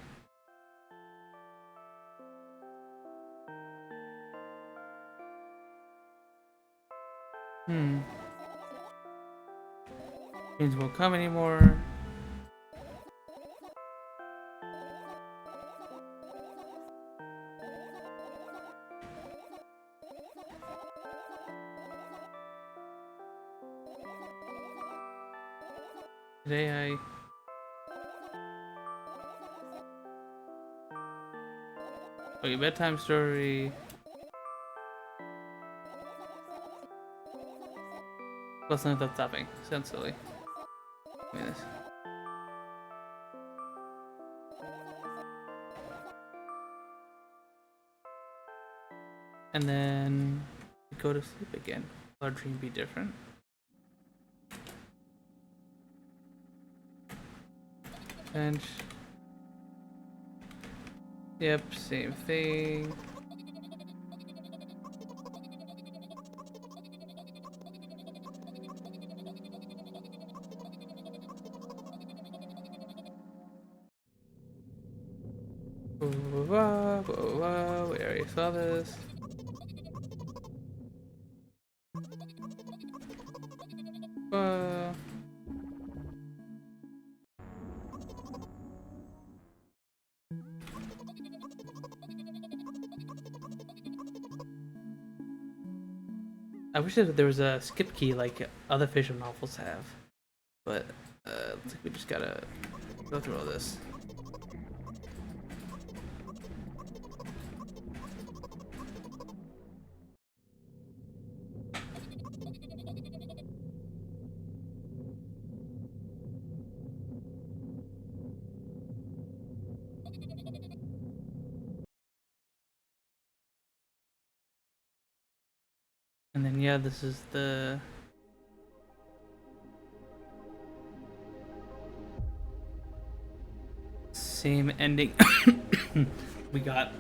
Dreams won't come anymore. Today okay, bedtime story. Plus without stopping. Sounds silly. Look at this. And then go to sleep again. Will our dream be different? Bench. Yep, same thing. Whoa, we already saw this. I wish that there was a skip key like other visual novels have, but looks like we just gotta go through all this. Yeah, this is the same ending we got.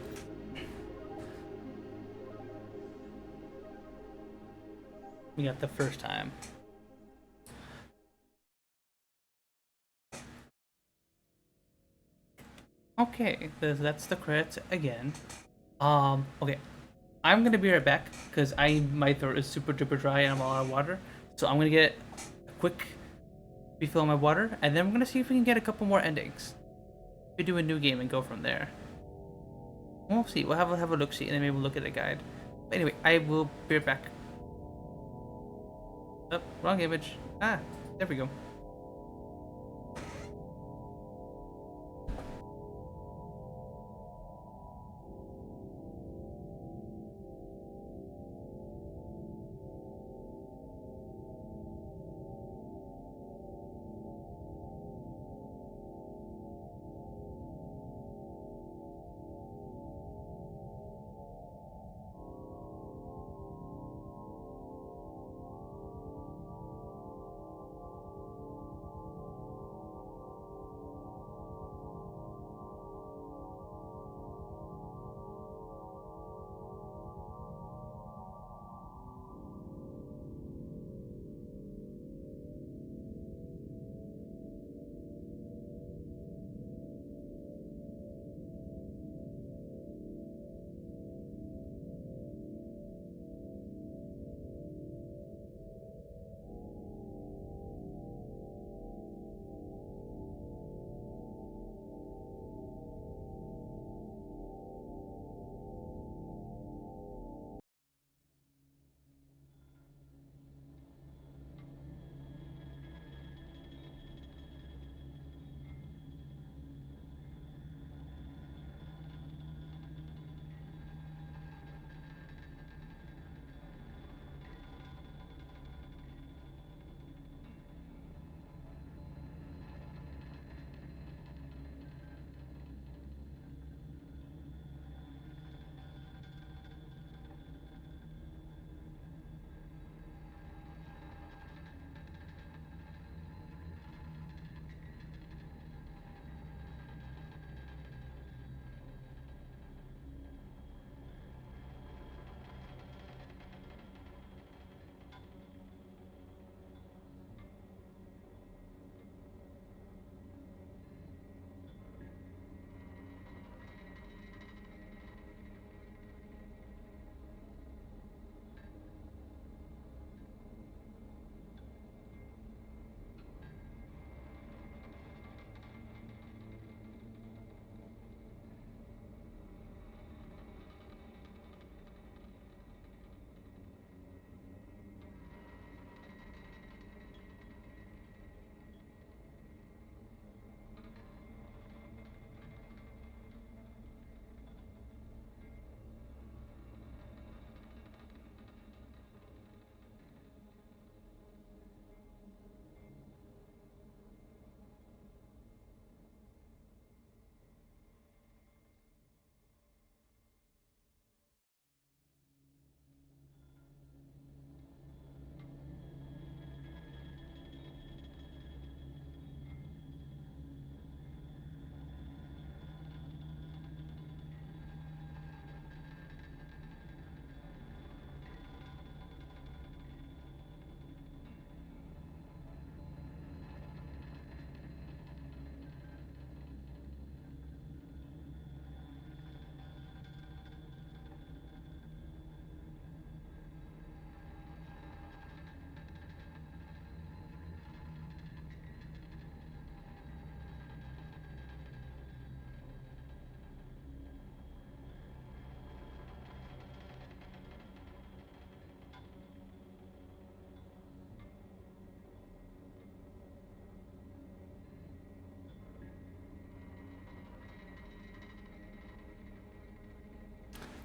We got the first time. Okay, that's the credits again. Okay, I'm gonna be right back because my throat is super duper dry and I'm all out of water. So I'm gonna get a quick refill of my water, and then we're gonna see if we can get a couple more endings. We do a new game and go from there. We'll see. We'll have a look see, and then maybe we'll look at a guide. But anyway, I will be right back. Oh, wrong image. Ah, there we go.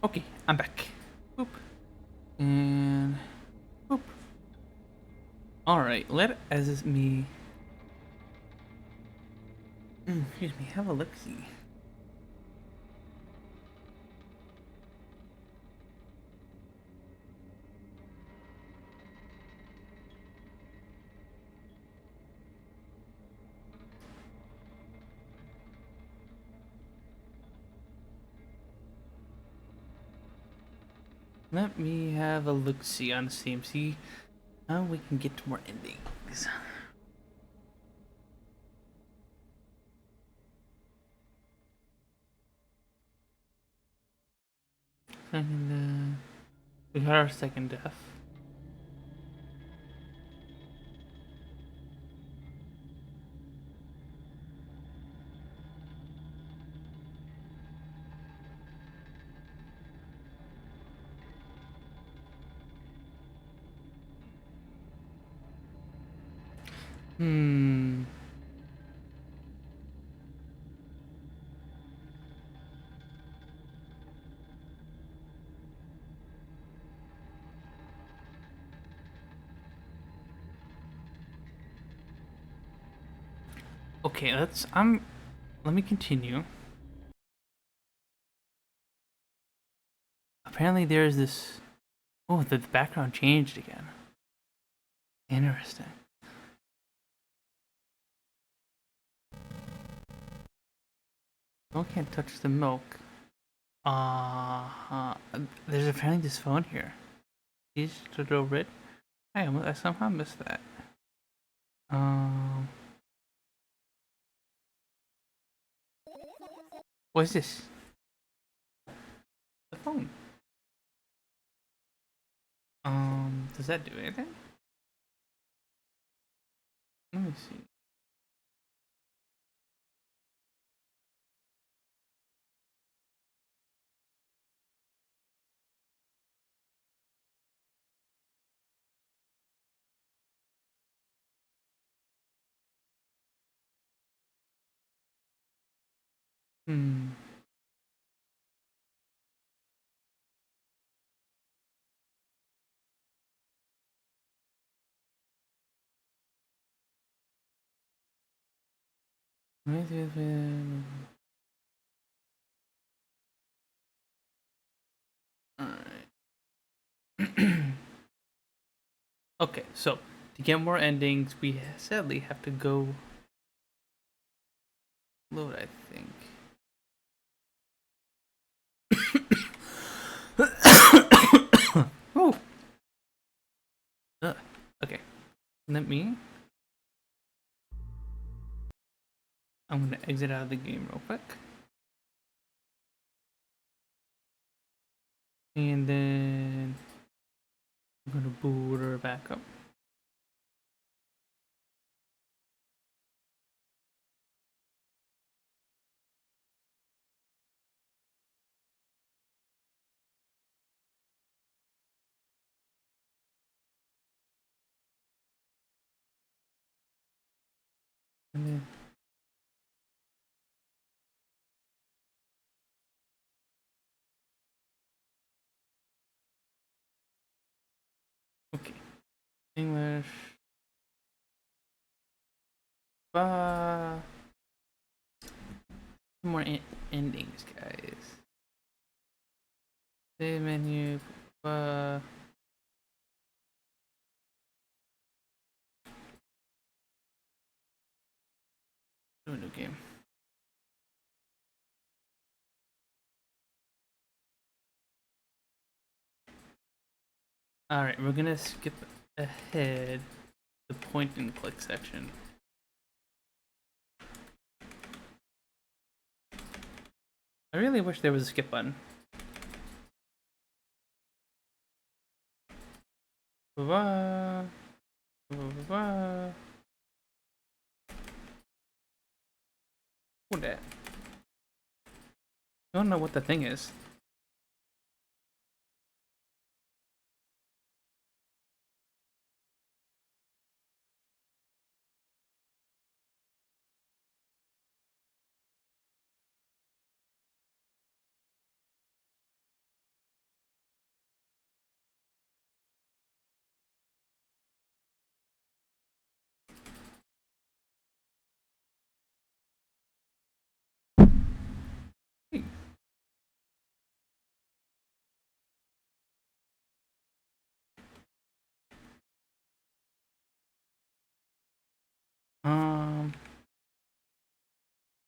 Okay, I'm back. Boop. And boop. Alright, let as me excuse me, have a look see. Let me have a look-see on Steam. See how we can get to more endings. And we got our second death. Hmm. Okay, let me continue. Apparently there's this. Oh, the background changed again. Interesting. Oh, can't touch the milk. There's apparently this phone here. Please to go red. I somehow missed that. Um, what is this? The phone. Does that do anything? Let me see. Hmm. Alright. Okay, so to get more endings, we sadly have to go load, I think. Oh. Okay. Let me. I'm gonna exit out of the game real quick, and then I'm gonna boot her back up. And okay, English. More endings, guys. Save menu. Do a new game. Alright, we're gonna skip ahead the point and click section. I really wish there was a skip button. Ba-ba. Ba-ba-ba. What that? I don't know what the thing is.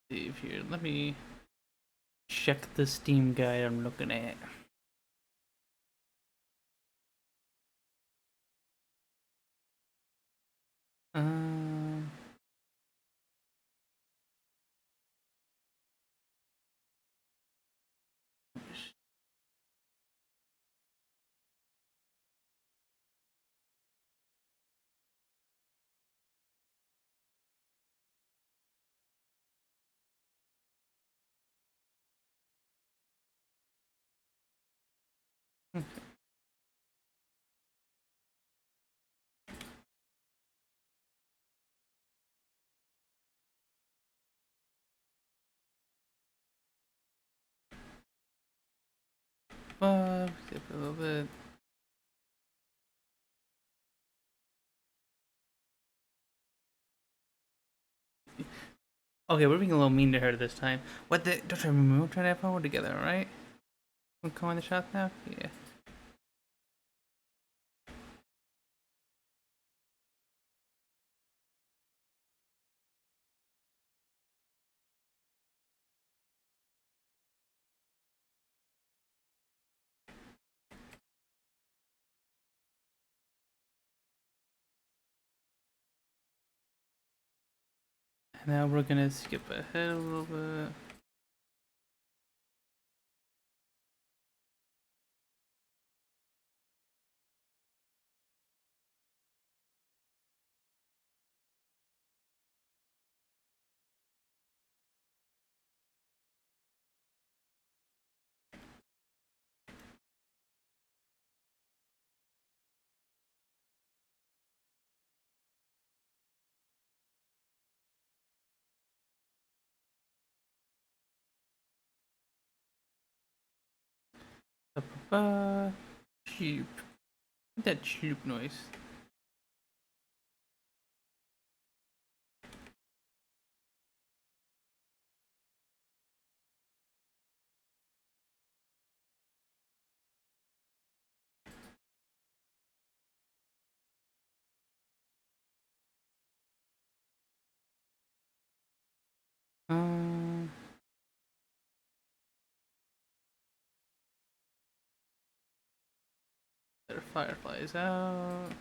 Save here. Let me check the Steam guide I'm looking at. Skip a little bit. Okay, we're being a little mean to her this time. What the? Don't you remember? We're trying to have fun together, alright? We'll come on the shop now? Yeah. And now we're gonna skip ahead a little bit. Cheap. That cheap noise. Um, there are fireflies out.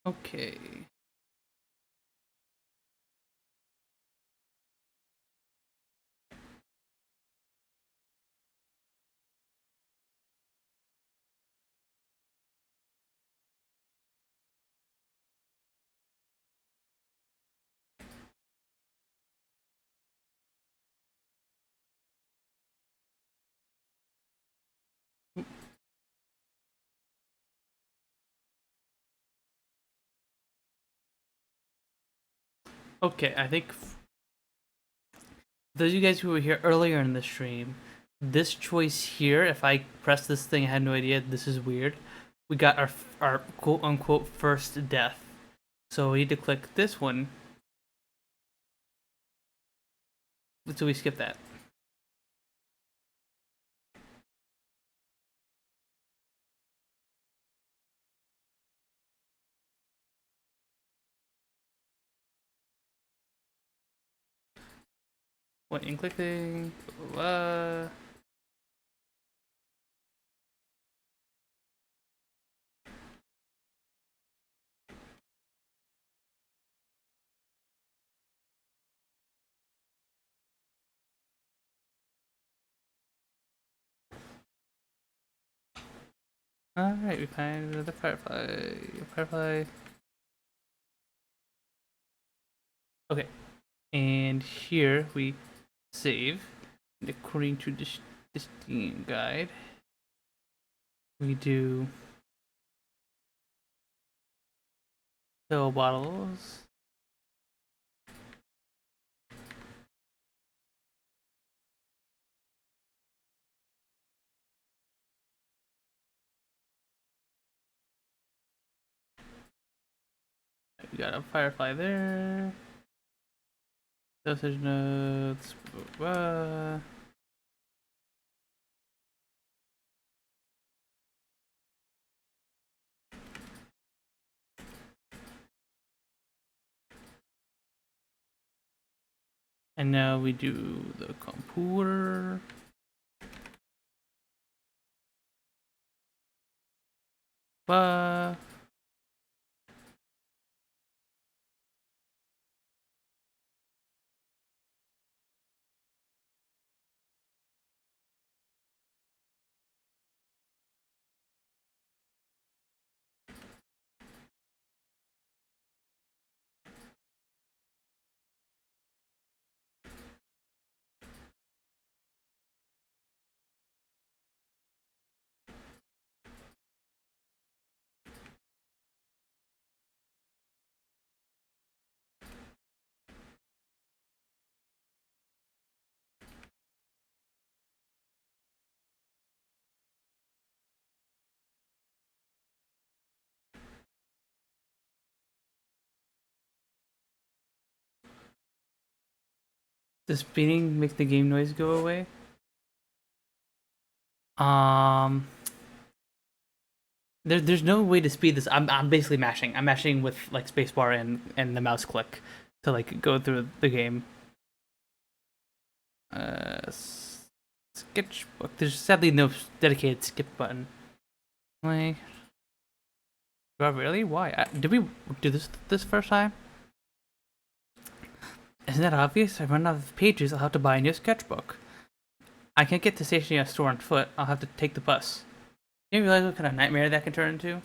Okay. Okay, I think those of you guys who were here earlier in the stream, this choice here, if I press this thing, I had no idea this is weird. We got our quote unquote first death. So we need to click this one. So we skip that. Point and clicking. Alright, we find another firefly. Firefly. Okay. And here we save. And according to this Steam guide, we do pill bottles. We got a firefly there. Dosage notes. And now we do the computer. Bah. Does speeding make the game noise go away? Um, there's no way to speed this. I'm basically mashing. I'm mashing with like spacebar and the mouse click to like go through the game. Sketchbook. There's sadly no dedicated skip button. Like, oh, really? Why? Did we do this first time? Isn't that obvious? I run out of pages. I'll have to buy a new sketchbook. I can't get to stationery store on foot. I'll have to take the bus. You realize what kind of nightmare that can turn into?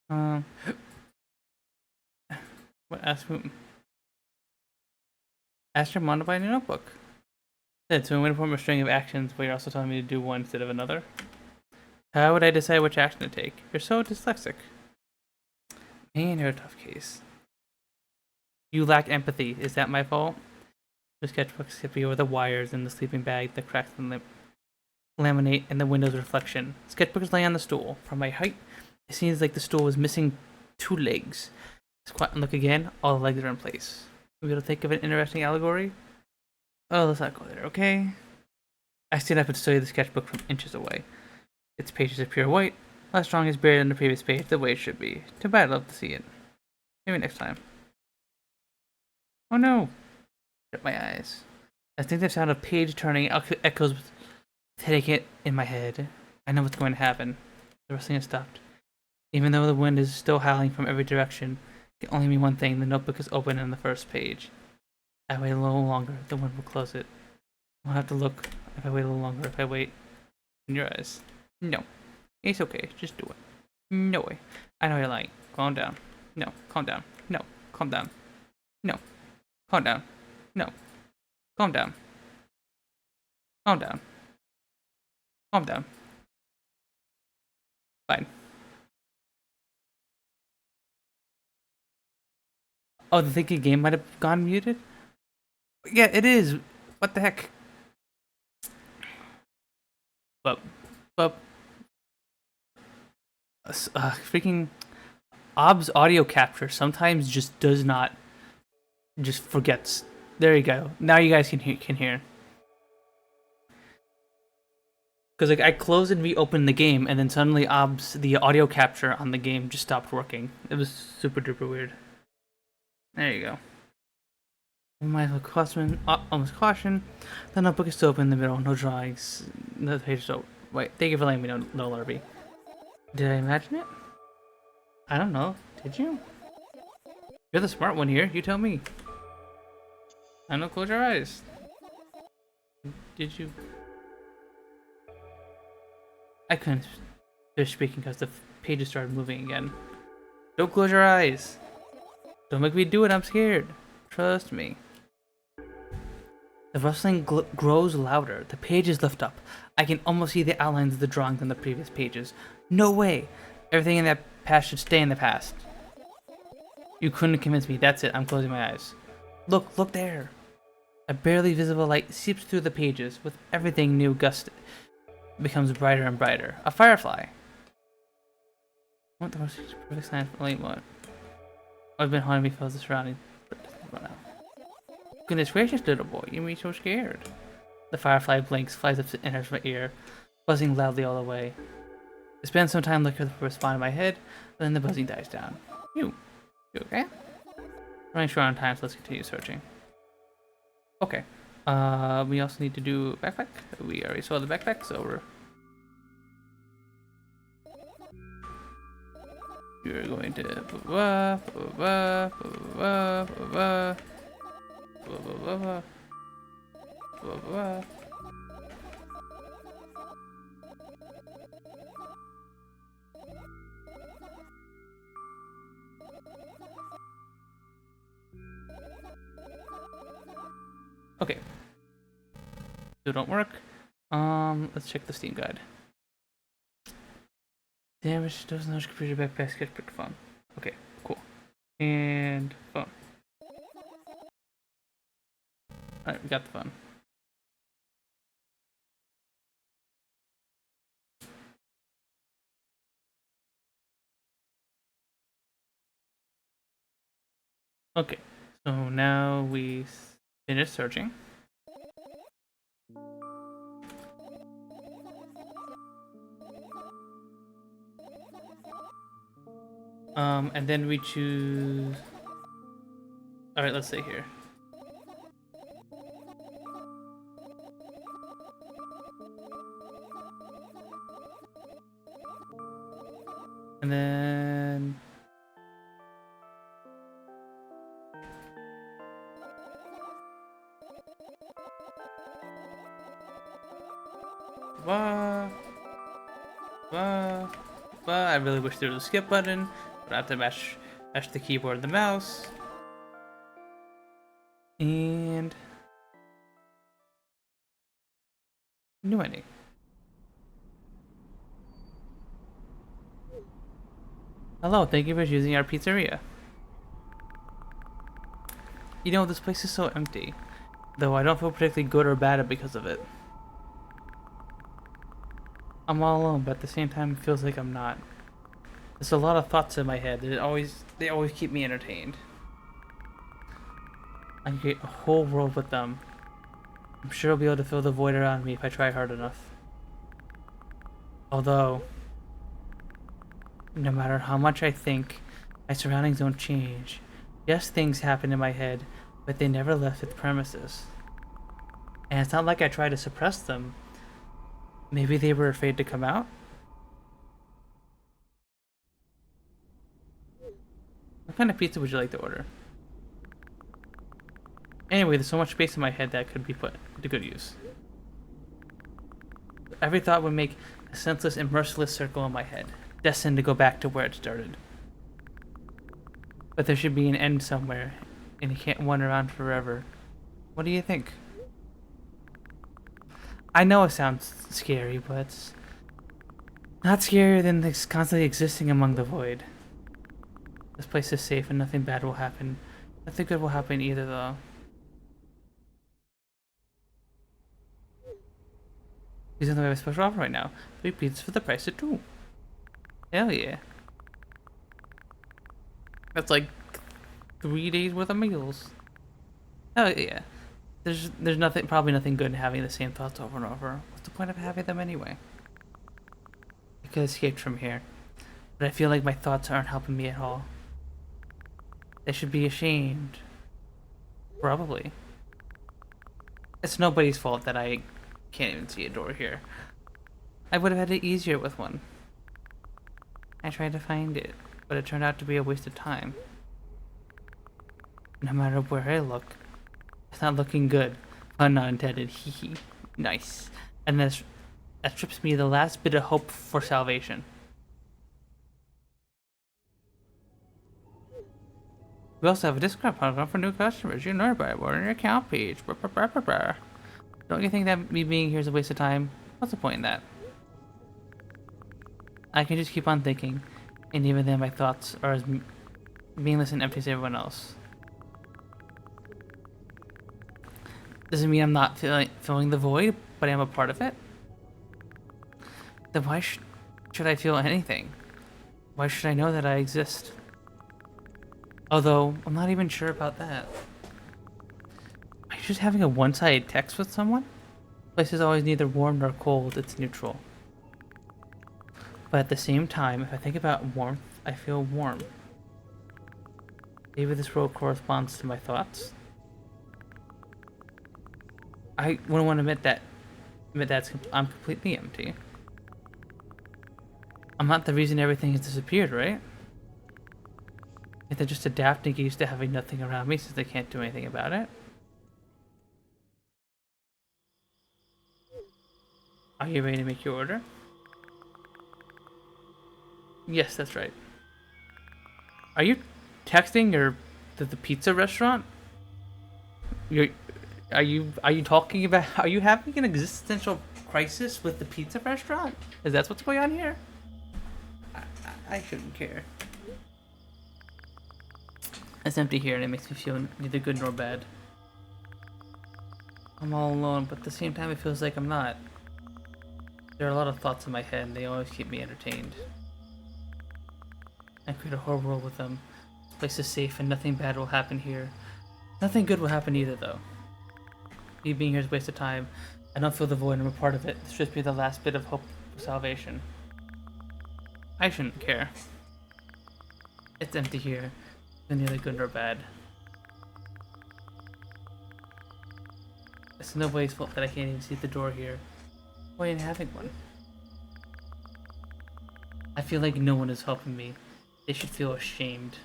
Um, what? Ask whom? Ask your mom to buy a new notebook. So I'm going to form a string of actions, but you're also telling me to do one instead of another. How would I decide which action to take? You're so dyslexic. Man, you're a tough case. You lack empathy. Is that my fault? The sketchbook skipping over the wires in the sleeping bag, the cracks in the laminate, and the window's reflection. Sketchbook is laying on the stool. From my height, it seems like the stool was missing 2 legs. Squat and look again. All the legs are in place. We able to think of an interesting allegory? Oh, let's not go there, okay? I stand up and study the sketchbook from inches away. Its pages are pure white. Last drawing is buried on the previous page, the way it should be. Too bad, I'd love to see it. Maybe next time. Oh no! Shut my eyes. I think the sound of page turning echoes with headache in my head. I know what's going to happen. The rustling has stopped. Even though the wind is still howling from every direction, it can only mean one thing: the notebook is open on the first page. I wait a little longer, the wind will close it. I'll have to look if I wait a little longer, if I wait in your eyes. No. It's okay, just do it. No way. I know you're lying. Calm down. No, calm down. No, calm down. No, calm down. No, calm down. Calm down. Calm down. Fine. Oh, the thinking game might have gone muted? Yeah, it is. What the heck? But, but, freaking Ob's audio capture sometimes just does not, just forgets. There you go. Now you guys can hear. Because like I closed and reopened the game, and then suddenly the audio capture on the game just stopped working. It was super duper weird. There you go. Mindful caution, almost caution. The notebook is still open in the middle. No drawings. No page is open. Wait, thank you for letting me know, no Larby. Did I imagine it? I don't know. Did you? You're the smart one here. You tell me. I know. Close your eyes. Did you? I couldn't finish speaking because the pages started moving again. Don't close your eyes. Don't make me do it. I'm scared. Trust me. The rustling grows louder. The pages lift up. I can almost see the outlines of the drawings on the previous pages. No way! Everything in that past should stay in the past. You couldn't convince me. That's it. I'm closing my eyes. Look there. A barely visible light seeps through the pages. With everything new, gust becomes brighter and brighter. A firefly. What the most perfect sign for late what? I've been haunting me fills the surroundings. Run out. Goodness gracious, little boy, you made me so scared. The firefly blinks, flies up to enters my ear, buzzing loudly all the way. I spend some time looking for a spot in my head, but then the buzzing dies down. You okay? Running short on time, so let's continue searching. Okay. We also need to do backpack. We already saw the backpack, so we're going to okay. Still don't work. Let's check the Steam guide. Damage doesn't know computer backpack sketchbook phone. Okay, cool. And phone. Alright, we got the phone. Okay, so now we finish searching. And then we choose. All right, let's say here. And then Wah, wah, wah. I really wish there was a skip button, but I have to mash the keyboard and the mouse. And new ending. Hello, thank you for choosing our pizzeria. You know, this place is so empty, though I don't feel particularly good or bad because of it. I'm all alone, but at the same time, it feels like I'm not. There's a lot of thoughts in my head. They always keep me entertained. I can create a whole world with them. I'm sure I'll be able to fill the void around me if I try hard enough. Although, no matter how much I think, my surroundings don't change. Yes, things happen in my head, but they never left its premises. And it's not like I tried to suppress them. Maybe they were afraid to come out? What kind of pizza would you like to order? Anyway, there's so much space in my head that could be put to good use. Every thought would make a senseless and merciless circle in my head, destined to go back to where it started. But there should be an end somewhere, and you can't wander around forever. What do you think? I know it sounds scary, but it's not scarier than this constantly existing among the void. This place is safe and nothing bad will happen. Nothing good will happen either, though. Because we have a special offer right now. 3 pizzas for the price of 2. Hell yeah. That's like 3 days worth of meals. Oh yeah. There's probably nothing good in having the same thoughts over and over. What's the point of having them anyway? I could escape from here, but I feel like my thoughts aren't helping me at all. They should be ashamed. Probably. It's nobody's fault that I can't even see a door here. I would have had it easier with one. I tried to find it, but it turned out to be a waste of time. No matter where I look, it's not looking good. Pun not intended. Hee hee. Nice. And that strips me the last bit of hope for salvation. We also have a discount program for new customers. You know about it. We're on your account page. Don't you think that me being here is a waste of time? What's the point in that? I can just keep on thinking, and even then my thoughts are as meaningless and empty as everyone else. Doesn't mean I'm not filling the void, but I'm a part of it. Then why should I feel anything? Why should I know that I exist? Although, I'm not even sure about that. Are you just having a one-sided text with someone? Place is always neither warm nor cold, it's neutral. But at the same time, if I think about warmth, I feel warm. Maybe this world corresponds to my thoughts? I wouldn't want to admit that I'm completely empty. I'm not the reason everything has disappeared, right? If they're just adapting get used to having nothing around me since they can't do anything about it. Are you ready to make your order? Yes, that's right. Are you texting the pizza restaurant? Are you talking about, are you having an existential crisis with the pizza restaurant? Is that what's going on here? I shouldn't care. It's empty here and it makes me feel neither good nor bad. I'm all alone, but at the same time it feels like I'm not. There are a lot of thoughts in my head and they always keep me entertained. I create a whole world with them. place is safe and nothing bad will happen here. Nothing good will happen either, though. Me being here is a waste of time. I don't feel the void, I'm a part of it. This should be the last bit of hope for salvation. I shouldn't care. It's empty here. It's neither good nor bad. It's nobody's fault that I can't even see the door here. Why ain't having one? I feel like no one is helping me. They should feel ashamed.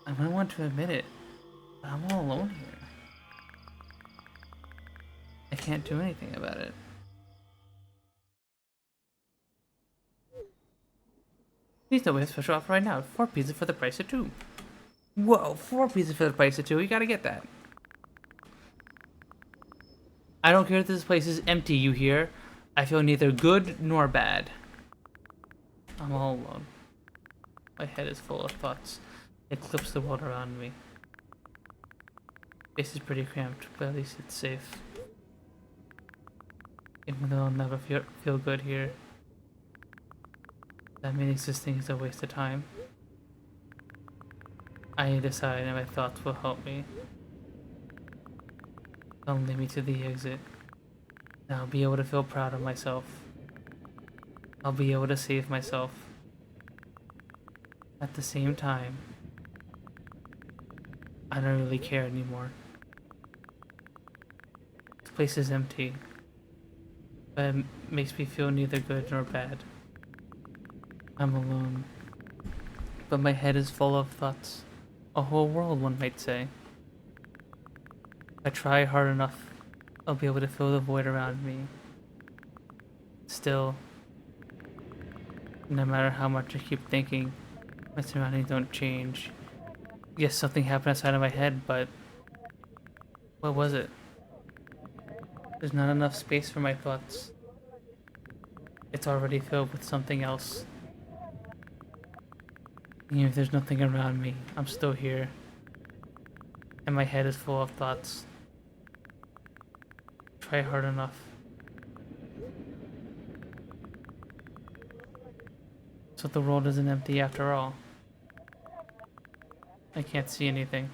I might want to admit it, but I'm all alone here. I can't do anything about it. Please know we have special offer right now. 4 pizzas for the price of 2. Whoa, 4 pizzas for the price of 2. You gotta get that. I don't care if this place is empty, you hear? I feel neither good nor bad. I'm all alone. My head is full of thoughts. It clips the world around me. This is pretty cramped, but at least it's safe. Even though I'll never feel good here. That means existing is a waste of time. I decide and my thoughts will help me. They'll lead me to the exit. And I'll be able to feel proud of myself. I'll be able to save myself. At the same time, I don't really care anymore. This place is empty, but it makes me feel neither good nor bad. I'm alone, but my head is full of thoughts. A whole world, one might say. If I try hard enough, I'll be able to fill the void around me. Still, no matter how much I keep thinking, my surroundings don't change. Yes, something happened outside of my head, but what was it? There's not enough space for my thoughts. It's already filled with something else. Even if there's nothing around me, I'm still here. And my head is full of thoughts. Try hard enough. So the world isn't empty after all. I can't see anything.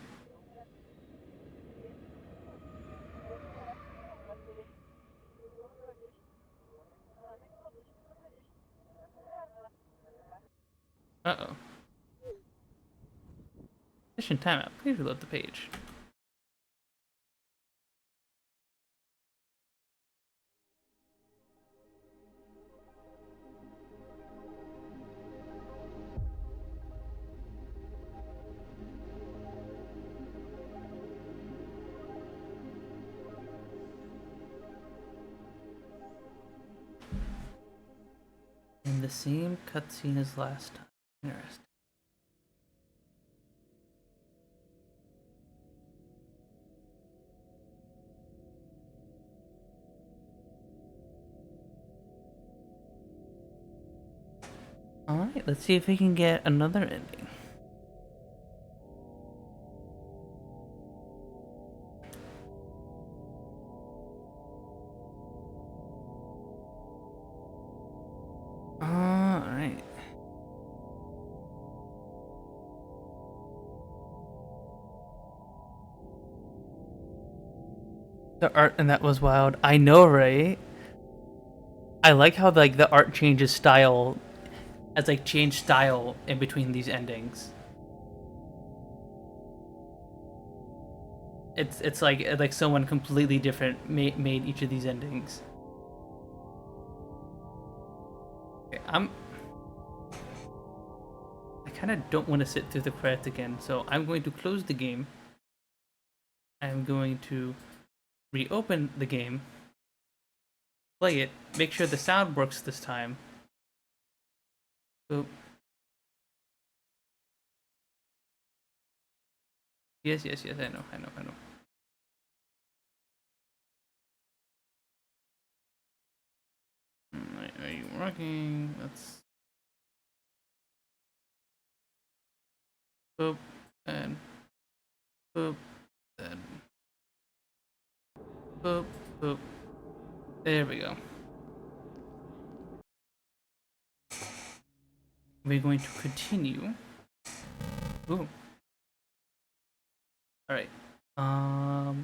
Uh-oh. Mission timeout. Please reload the page. In the same cutscene as last time. Interesting. Alright, let's see if we can get another ending. Alright. The art and that was wild. I know, right? I like how like the art changes style as like changed style in between these endings. It's like someone completely different made each of these endings. Okay, I kind of don't want to sit through the credits again, so I'm going to close the game. I'm going to reopen the game, play it, make sure the sound works this time. So yes, I know. Are you working? Let's boop and boop and boop boop. There we go. We're going to continue Ooh. Alright. Now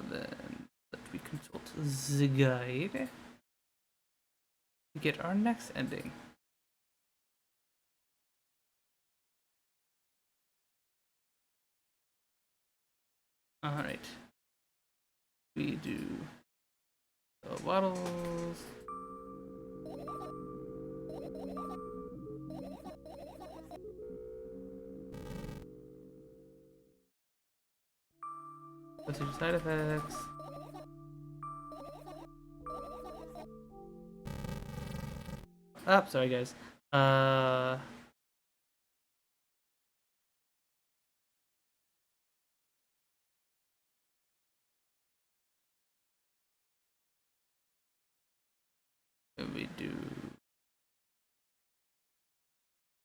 then, let me consult the guide to get our next ending. Alright. We do the bottles. Let's do side effects. Oh, sorry guys. We do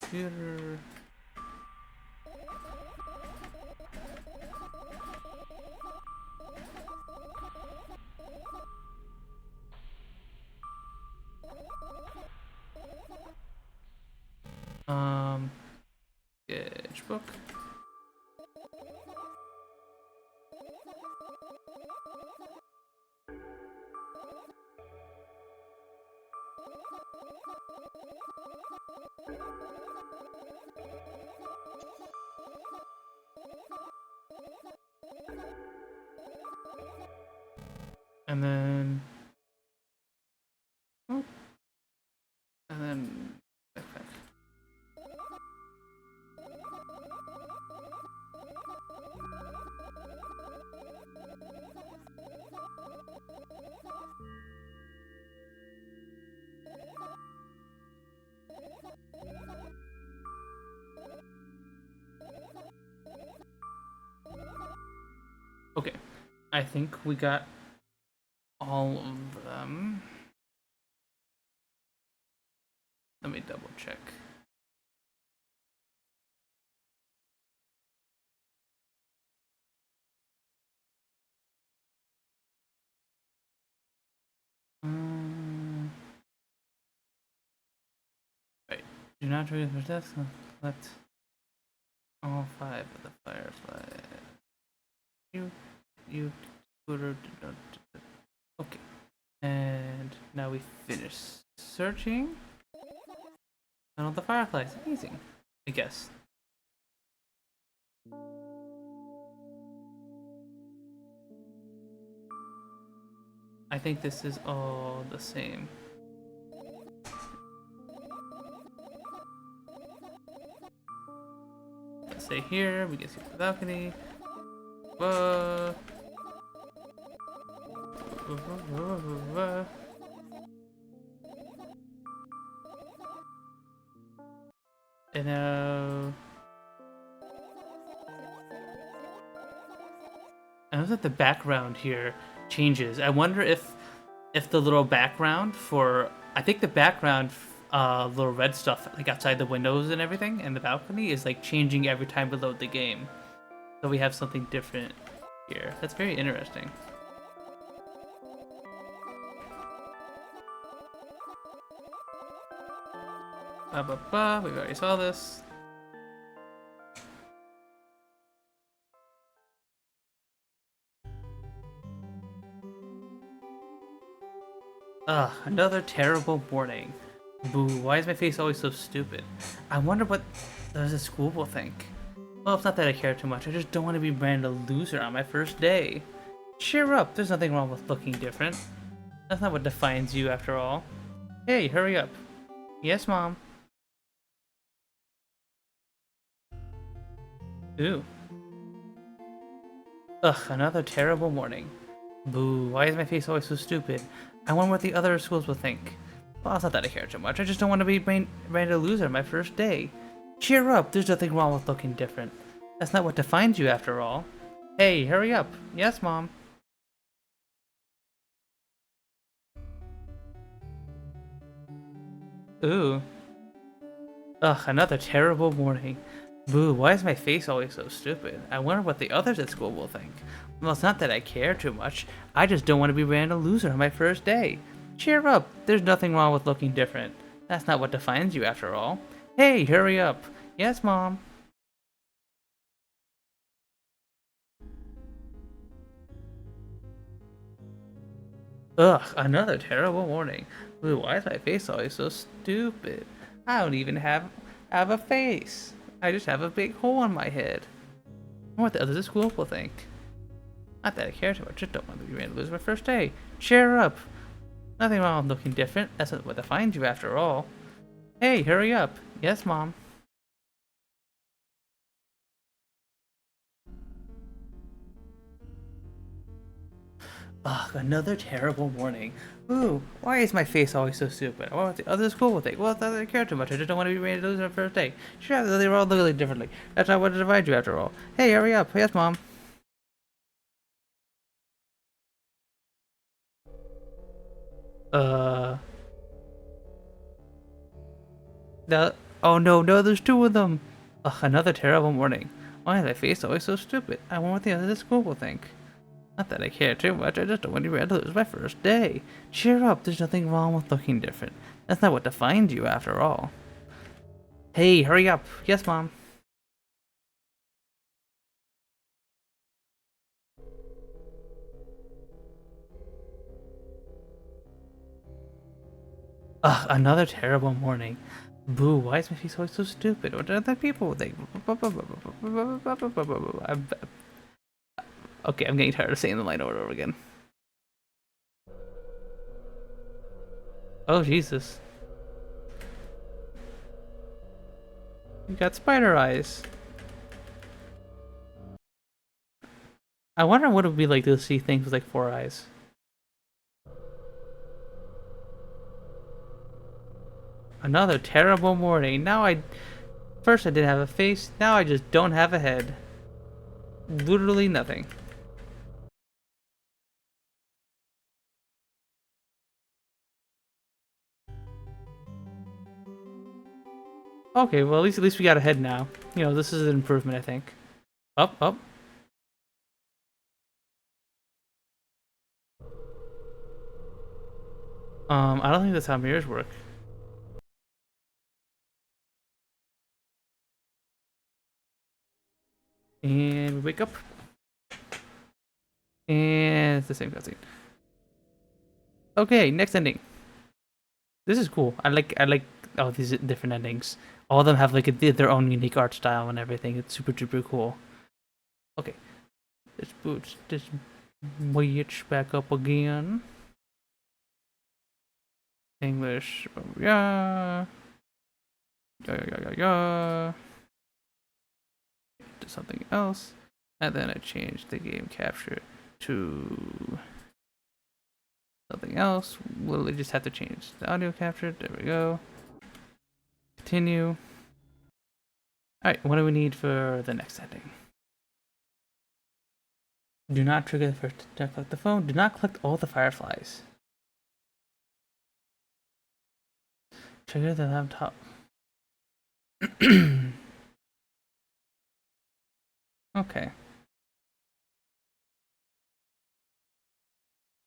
computer. Sketchbook. And then, oh, and then backpack. Okay, I think we got all of them. Let me double check. Right. Do not trigger for death. Collect all 5 of the firefly. You. Okay. And now we finish searching. And all the fireflies. Amazing. I guess. I think this is all the same. Let's stay here. We can see the balcony. And now, I know that the background here changes. I wonder if the little background for, I think the background little red stuff like outside the windows and everything and the balcony is like changing every time we load the game. So we have something different here. That's very interesting. We've already saw this. Ugh, another terrible morning. Boo, why is my face always so stupid? I wonder what the school will think. Well, it's not that I care too much, I just don't want to be branded a loser on my first day. Cheer up, there's nothing wrong with looking different. That's not what defines you after all. Hey, hurry up. Yes, Mom. Ooh. Ugh, another terrible morning. Boo, why is my face always so stupid? I wonder what the other schools will think. Well, it's not that I care too much, I just don't want to be branded a loser on my first day. Cheer up, there's nothing wrong with looking different. That's not what defines you after all. Hey, hurry up. Yes, Mom. Ooh. Ugh, another terrible morning. Boo, why is my face always so stupid? I wonder what the others at school will think. Well, it's not that I care too much. I just don't want to be branded a loser on my first day. Cheer up, there's nothing wrong with looking different. That's not what defines you after all. Hey, hurry up. Yes, Mom. Ugh, another terrible morning. Ooh, why is my face always so stupid? I don't even have a face. I just have a big hole on my head. What the other school will think? Not that I care too much, just don't want to be ready to lose my first day. Cheer up. Nothing wrong with looking different. That's not what defines you after all. Hey, hurry up. Yes, Mom. Ugh, another terrible morning. Ooh, why is my face always so stupid? I want the other school will think. Well, it's not that I care too much. I just don't want to be ready to lose my first day. Sure, they were all looking differently. That's not what divides you after all. Hey, hurry up. Yes, Mom. Uh, the oh no, no, there's two of them. Ugh, another terrible morning. Why is my face always so stupid? I wonder what the other school will think. Not that I care too much, I just don't want to be ready to lose my first day. Cheer up, there's nothing wrong with looking different. That's not what defines you after all. Hey, hurry up. Yes, Mom. Ugh, another terrible morning. Boo, why is my face always so stupid? What do other people think? Okay, I'm getting tired of saying the line over and over again. Oh, Jesus. You got spider eyes. I wonder what it would be like to see things with like four eyes. Another terrible morning. First I didn't have a face, now I just don't have a head. Literally nothing. Okay, well at least we got a head now. You know, this is an improvement, I think. Up, up. I don't think that's how mirrors work. And we wake up. And it's the same cutscene. Okay, next ending. This is cool. I like all these different endings. All of them have like their own unique art style and everything. It's super duper cool. Okay, let's boot this witch back up again. English, yeah, yeah. To something else, and then I changed the game capture to something else. We'll just have to change the audio capture. There we go. Continue. Alright, what do we need for the next setting? Do not trigger the first to collect the phone. Do not collect all the fireflies. Trigger the laptop. Okay.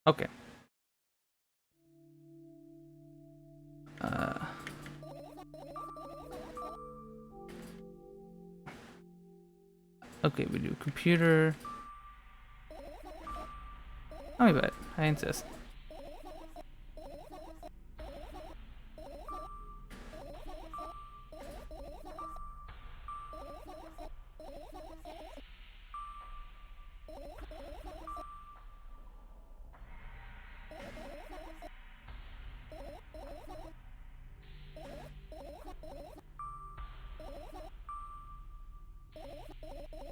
Okay. Uh, okay, we do computer. Oh, me bet. I insist.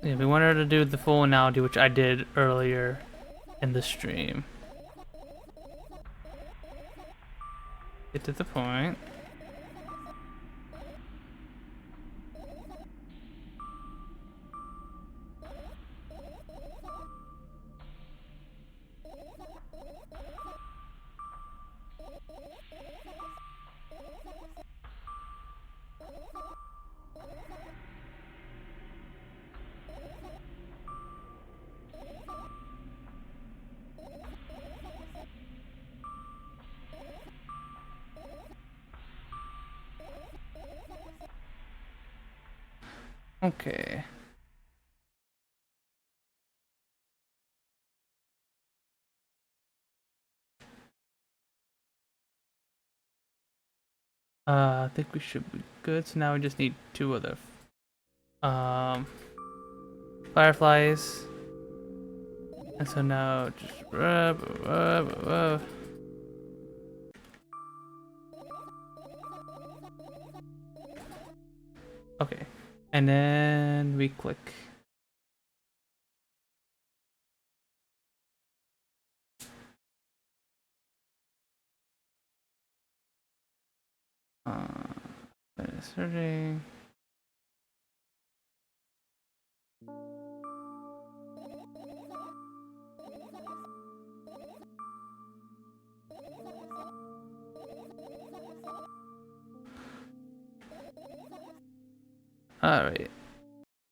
Yeah, we wanted to do the full analogy, which I did earlier in the stream. Get to the point. Okay. I think we should be good. So now we just need 2 other um fireflies. And so now just okay. And then we click. Searching. Alright.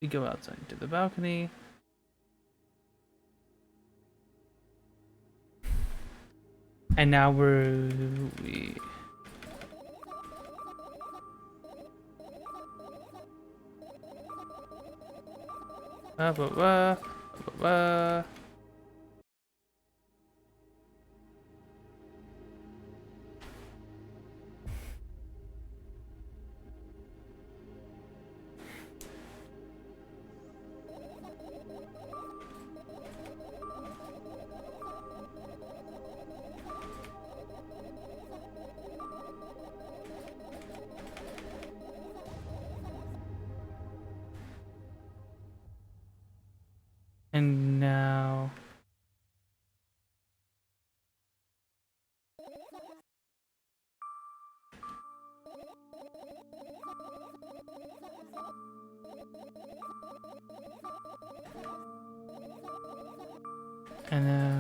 We go outside to the balcony. And now we blah, blah, blah, blah, blah. And now and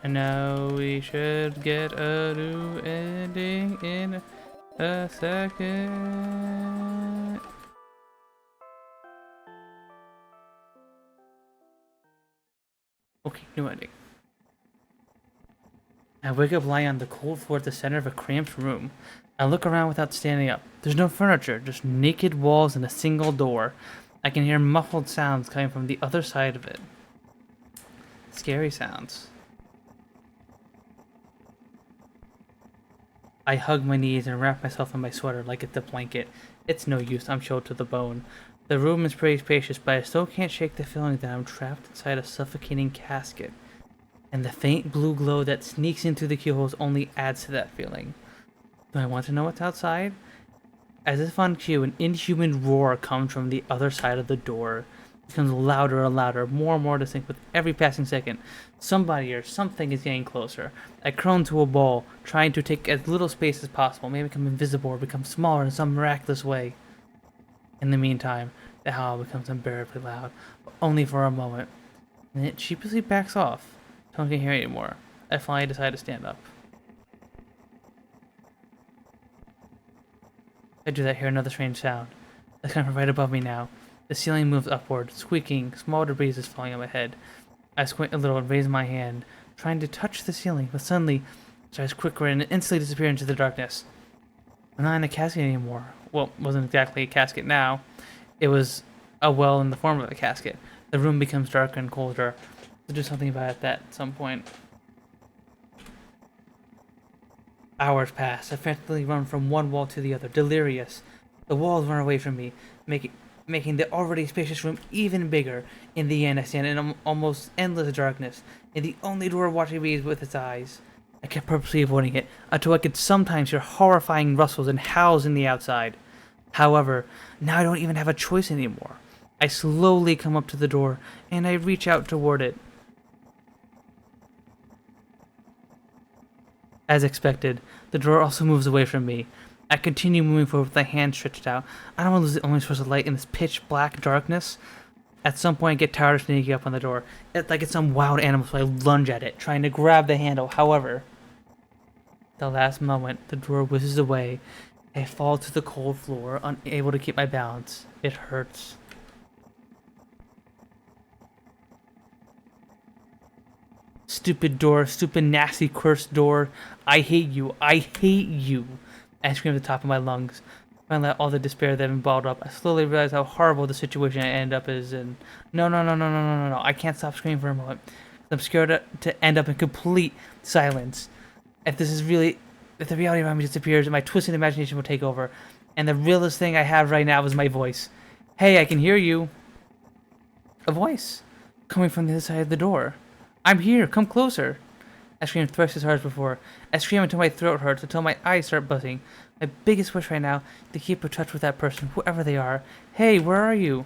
and now we should get a new ending in a second. Okay, new ending. I wake up lying on the cold floor at the center of a cramped room. I look around without standing up. There's no furniture, just naked walls and a single door. I can hear muffled sounds coming from the other side of it. Scary sounds. I hug my knees and wrap myself in my sweater like it's a blanket. It's no use, I'm chilled to the bone. The room is pretty spacious, but I still can't shake the feeling that I'm trapped inside a suffocating casket. And the faint blue glow that sneaks in through the keyholes only adds to that feeling. Do I want to know what's outside? As if on cue, an inhuman roar comes from the other side of the door. It becomes louder and louder, more and more distinct with every passing second. Somebody or something is getting closer. I curl into a ball, trying to take as little space as possible, maybe become invisible or become smaller in some miraculous way. In the meantime, the howl becomes unbearably loud, but only for a moment. And it sheepishly backs off. No one can hear it anymore. I finally decide to stand up. I do that, hear another strange sound. It's kind of right above me now. The ceiling moves upward, squeaking, small debris is falling on my head. I squint a little and raise my hand, trying to touch the ceiling, but suddenly it starts quicker and instantly disappear into the darkness. I'm not in a casket anymore. Well, it wasn't exactly a casket now. It was a well in the form of a casket. The room becomes darker and colder. To do something about that at some point. Hours pass. I frantically run from one wall to the other, delirious. The walls run away from me, making the already spacious room even bigger. In the end, I stand in almost endless darkness, and the only door watching me is with its eyes. I kept purposely avoiding it, until I could sometimes hear horrifying rustles and howls in the outside. However, now I don't even have a choice anymore. I slowly come up to the door, and I reach out toward it. As expected, the door also moves away from me. I continue moving forward with my hand stretched out. I don't want to lose the only source of light in this pitch black darkness. At some point, I get tired of sneaking up on the door. It's like it's some wild animal, so I lunge at it, trying to grab the handle. However, at the last moment, the door whizzes away. I fall to the cold floor, unable to keep my balance. It hurts. Stupid door, stupid nasty cursed door. I hate you. I hate you. I scream at the top of my lungs. Finally, all the despair that had been bottled up, I slowly realized how horrible the situation I ended up is in. No, no, no, no, no, no, no, no. I can't stop screaming for a moment. I'm scared to end up in complete silence. If the reality around me disappears, my twisted imagination will take over. And the realest thing I have right now is my voice. Hey, I can hear you. A voice coming from the other side of the door. I'm here, come closer. I scream twice as hard as before. I scream until my throat hurts, until my eyes start buzzing. My biggest wish right now is to keep in touch with that person, whoever they are. Hey, where are you?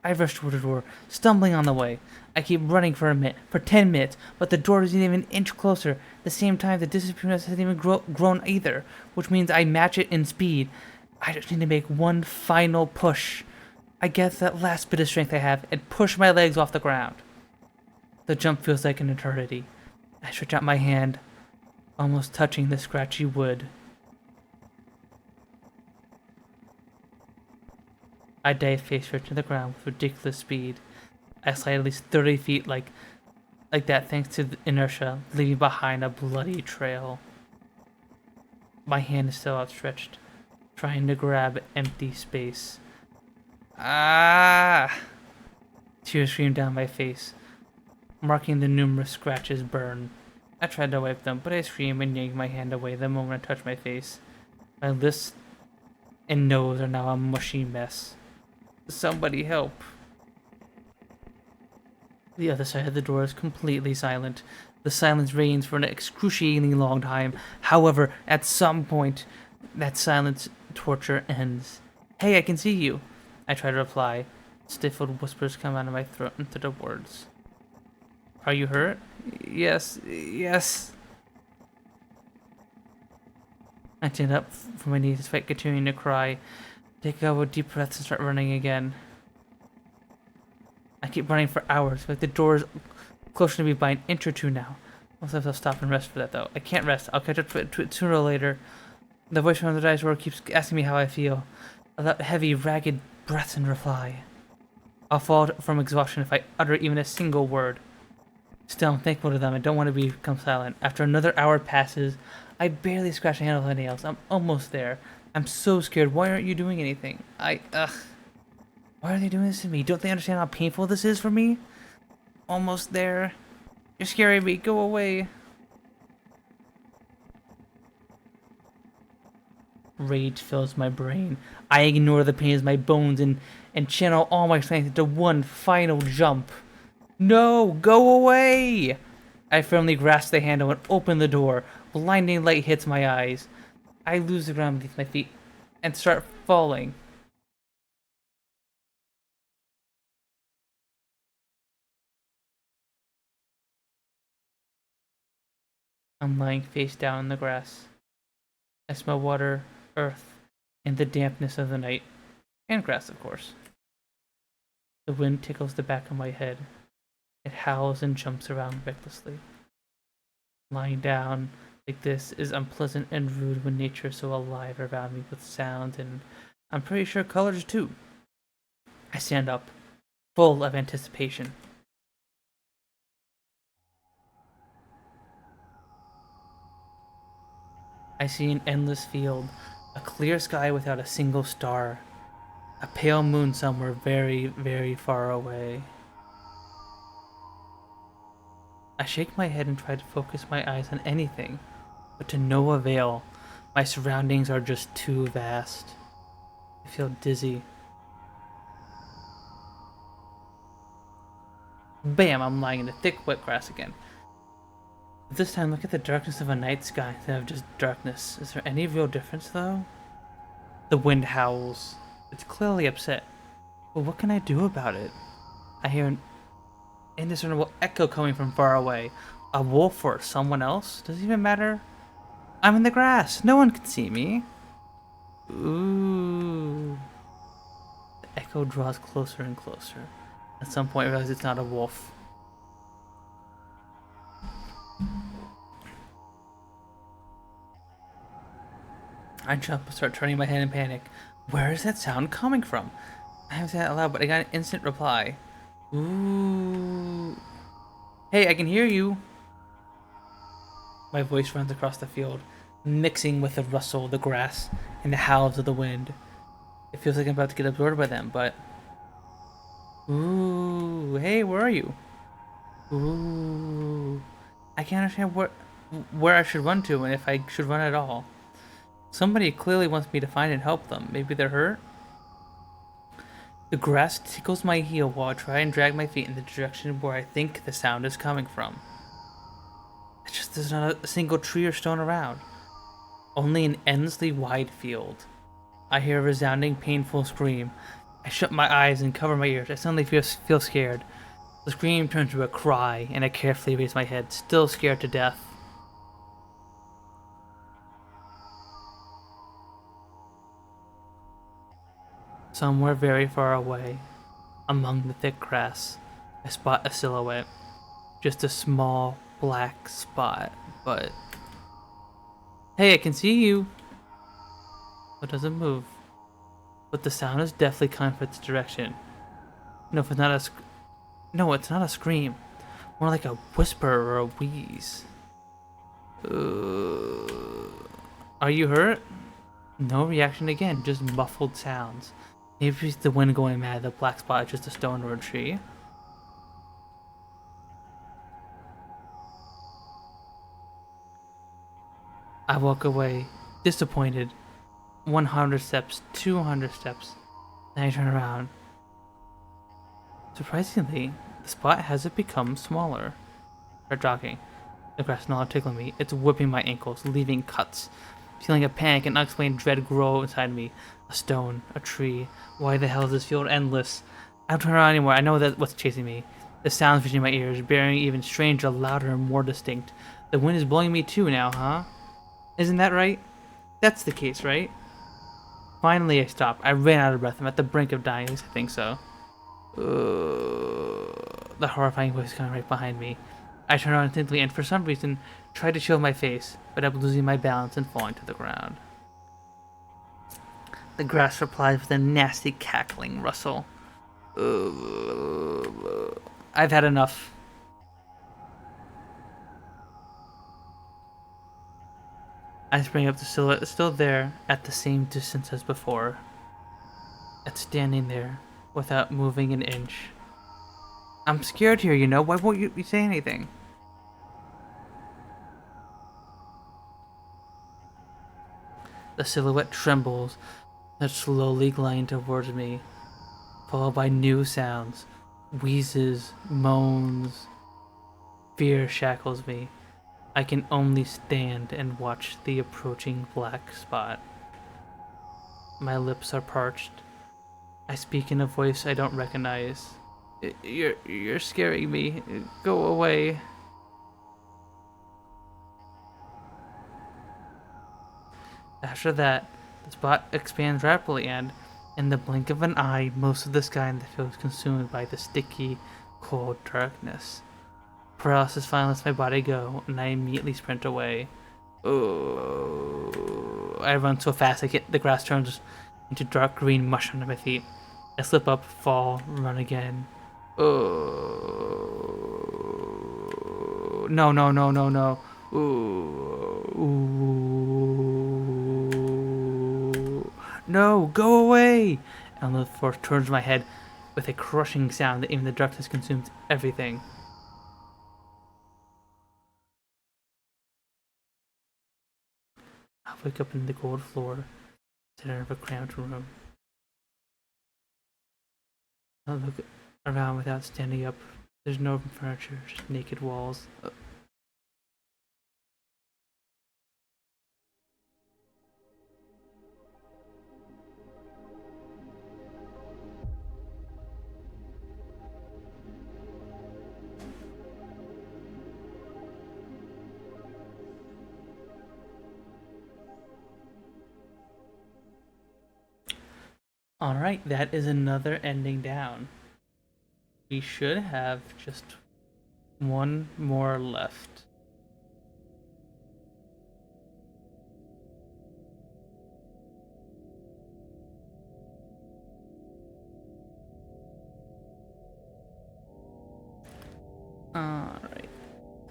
I rush toward the door, stumbling on the way. I keep running for a minute, for 10 minutes, but the door isn't even an inch closer. At the same time, the disappearance hasn't even grown either, which means I match it in speed. I just need to make one final push. I get that last bit of strength I have and push my legs off the ground. The jump feels like an eternity. I stretch out my hand, almost touching the scratchy wood. I dive face first to the ground with ridiculous speed. I slide at least 30 feet like that thanks to the inertia, leaving behind a bloody trail. My hand is still outstretched, trying to grab empty space. Ah! Tears stream down my face, marking the numerous scratches burn. I tried to wipe them, but I scream and yank my hand away the moment I touch my face. My lips and nose are now a mushy mess. Somebody help. The other side of the door is completely silent. The silence reigns for an excruciatingly long time. However, at some point, that silence torture ends. Hey, I can see you. I try to reply. Stifled whispers come out of my throat into the words. Are you hurt? Yes, yes. I stand up from my knees despite continuing to cry. Take a couple deep breaths and start running again. I keep running for hours, like the door is closer to me by an inch or two now. I'll stop and rest for that though. I can't rest. I'll catch up to it sooner or later. The voice from the dice door keeps asking me how I feel. I let heavy, ragged breaths in reply. I'll fall from exhaustion if I utter even a single word. Still, I'm thankful to them. I don't want to become silent. After another hour passes, I barely scratch a handle with my nails. I'm almost there. I'm so scared. Why aren't you doing anything? Why are they doing this to me? Don't they understand how painful this is for me? Almost there. You're scaring me. Go away. Rage fills my brain. I ignore the pain in my bones and channel all my strength into one final jump. No! Go away! I firmly grasp the handle and open the door. Blinding light hits my eyes. I lose the ground beneath my feet and start falling. I'm lying face down in the grass. I smell water, earth, and the dampness of the night. And grass, of course. The wind tickles the back of my head. It howls and jumps around recklessly. Lying down like this is unpleasant and rude when nature is so alive around me with sound and I'm pretty sure colors too. I stand up, full of anticipation. I see an endless field, a clear sky without a single star, a pale moon somewhere very, very far away. I shake my head and try to focus my eyes on anything, but to no avail. My surroundings are just too vast. I feel dizzy. Bam! I'm lying in the thick, wet grass again. This time, look at the darkness of a night sky instead of just darkness. Is there any real difference, though? The wind howls. It's clearly upset. But what can I do about it? I hear an indiscernible echo coming from far away. A wolf or someone else? Does it even matter? I'm in the grass. No one can see me. Ooh. The echo draws closer and closer. At some point, I realize it's not a wolf. I jump and start turning my head in panic. Where is that sound coming from? I haven't said that out loud, but I got an instant reply. Ooh. Hey, I can hear you. My voice runs across the field. mixing with the rustle of the grass and the howls of the wind. It feels like I'm about to get absorbed by them, but... Ooh, hey, where are you? Ooh, I can't understand where I should run to and if I should run at all. Somebody clearly wants me to find and help them. Maybe they're hurt? The grass tickles my heel while I try and drag my feet in the direction where I think the sound is coming from. It's just there's not a single tree or stone around. Only an endlessly wide field. I hear a resounding, painful scream. I shut my eyes and cover my ears. I suddenly feel scared. The scream turns to a cry, and I carefully raise my head, still scared to death. Somewhere very far away, among the thick grass, I spot a silhouette. Just a small, black spot, but... Hey, I can see you! It doesn't move. But the sound is definitely coming from its direction. No, if it's not a No, it's not a scream. More like a whisper or a wheeze. Are you hurt? No reaction again, just muffled sounds. Maybe it's the wind going mad, the black spot is just a stone or a tree. I walk away, disappointed. 100 steps, 200 steps. Then I turn around. Surprisingly, the spot hasn't become smaller. Start jogging. The grass no longer tickling me. It's whipping my ankles, leaving cuts. Feeling a panic and unexplained dread grow inside me. A stone, a tree. Why the hell is this field endless? I don't turn around anymore. I know that what's chasing me. The sounds reaching my ears, bearing even stranger, louder, and more distinct. The wind is blowing me too now, huh? Isn't that right? That's the case, right? Finally, I stop. I ran out of breath. I'm at the brink of dying. At least I think so. The horrifying voice coming right behind me. I turn around instantly and, for some reason, try to shield my face, but I'm losing my balance and falling to the ground. The grass replies with a nasty cackling rustle. I've had enough. I spring up. The silhouette is still there, at the same distance as before. It's standing there, without moving an inch. I'm scared here, you know? Why won't you say anything? The silhouette trembles, then slowly gliding towards me, followed by new sounds. Wheezes, moans. Fear shackles me. I can only stand and watch the approaching black spot. My lips are parched. I speak in a voice I don't recognize. You're scaring me. Go away. After that, the spot expands rapidly and, in the blink of an eye, most of the sky in the field is consumed by the sticky, cold darkness. Paralysis finally lets my body go, and I immediately sprint away. Oh, I run so fast the grass turns into dark green mush under my feet. I slip up, fall, run again. Oh, no, no, no, no, no. Ooh. No, go away! And the force turns my head with a crushing sound that even the darkness consumes everything. I wake up in the cold floor, center of a cramped room. I look around without standing up. There's no furniture, just naked walls. Alright, that is another ending down. We should have just one more left. Alright,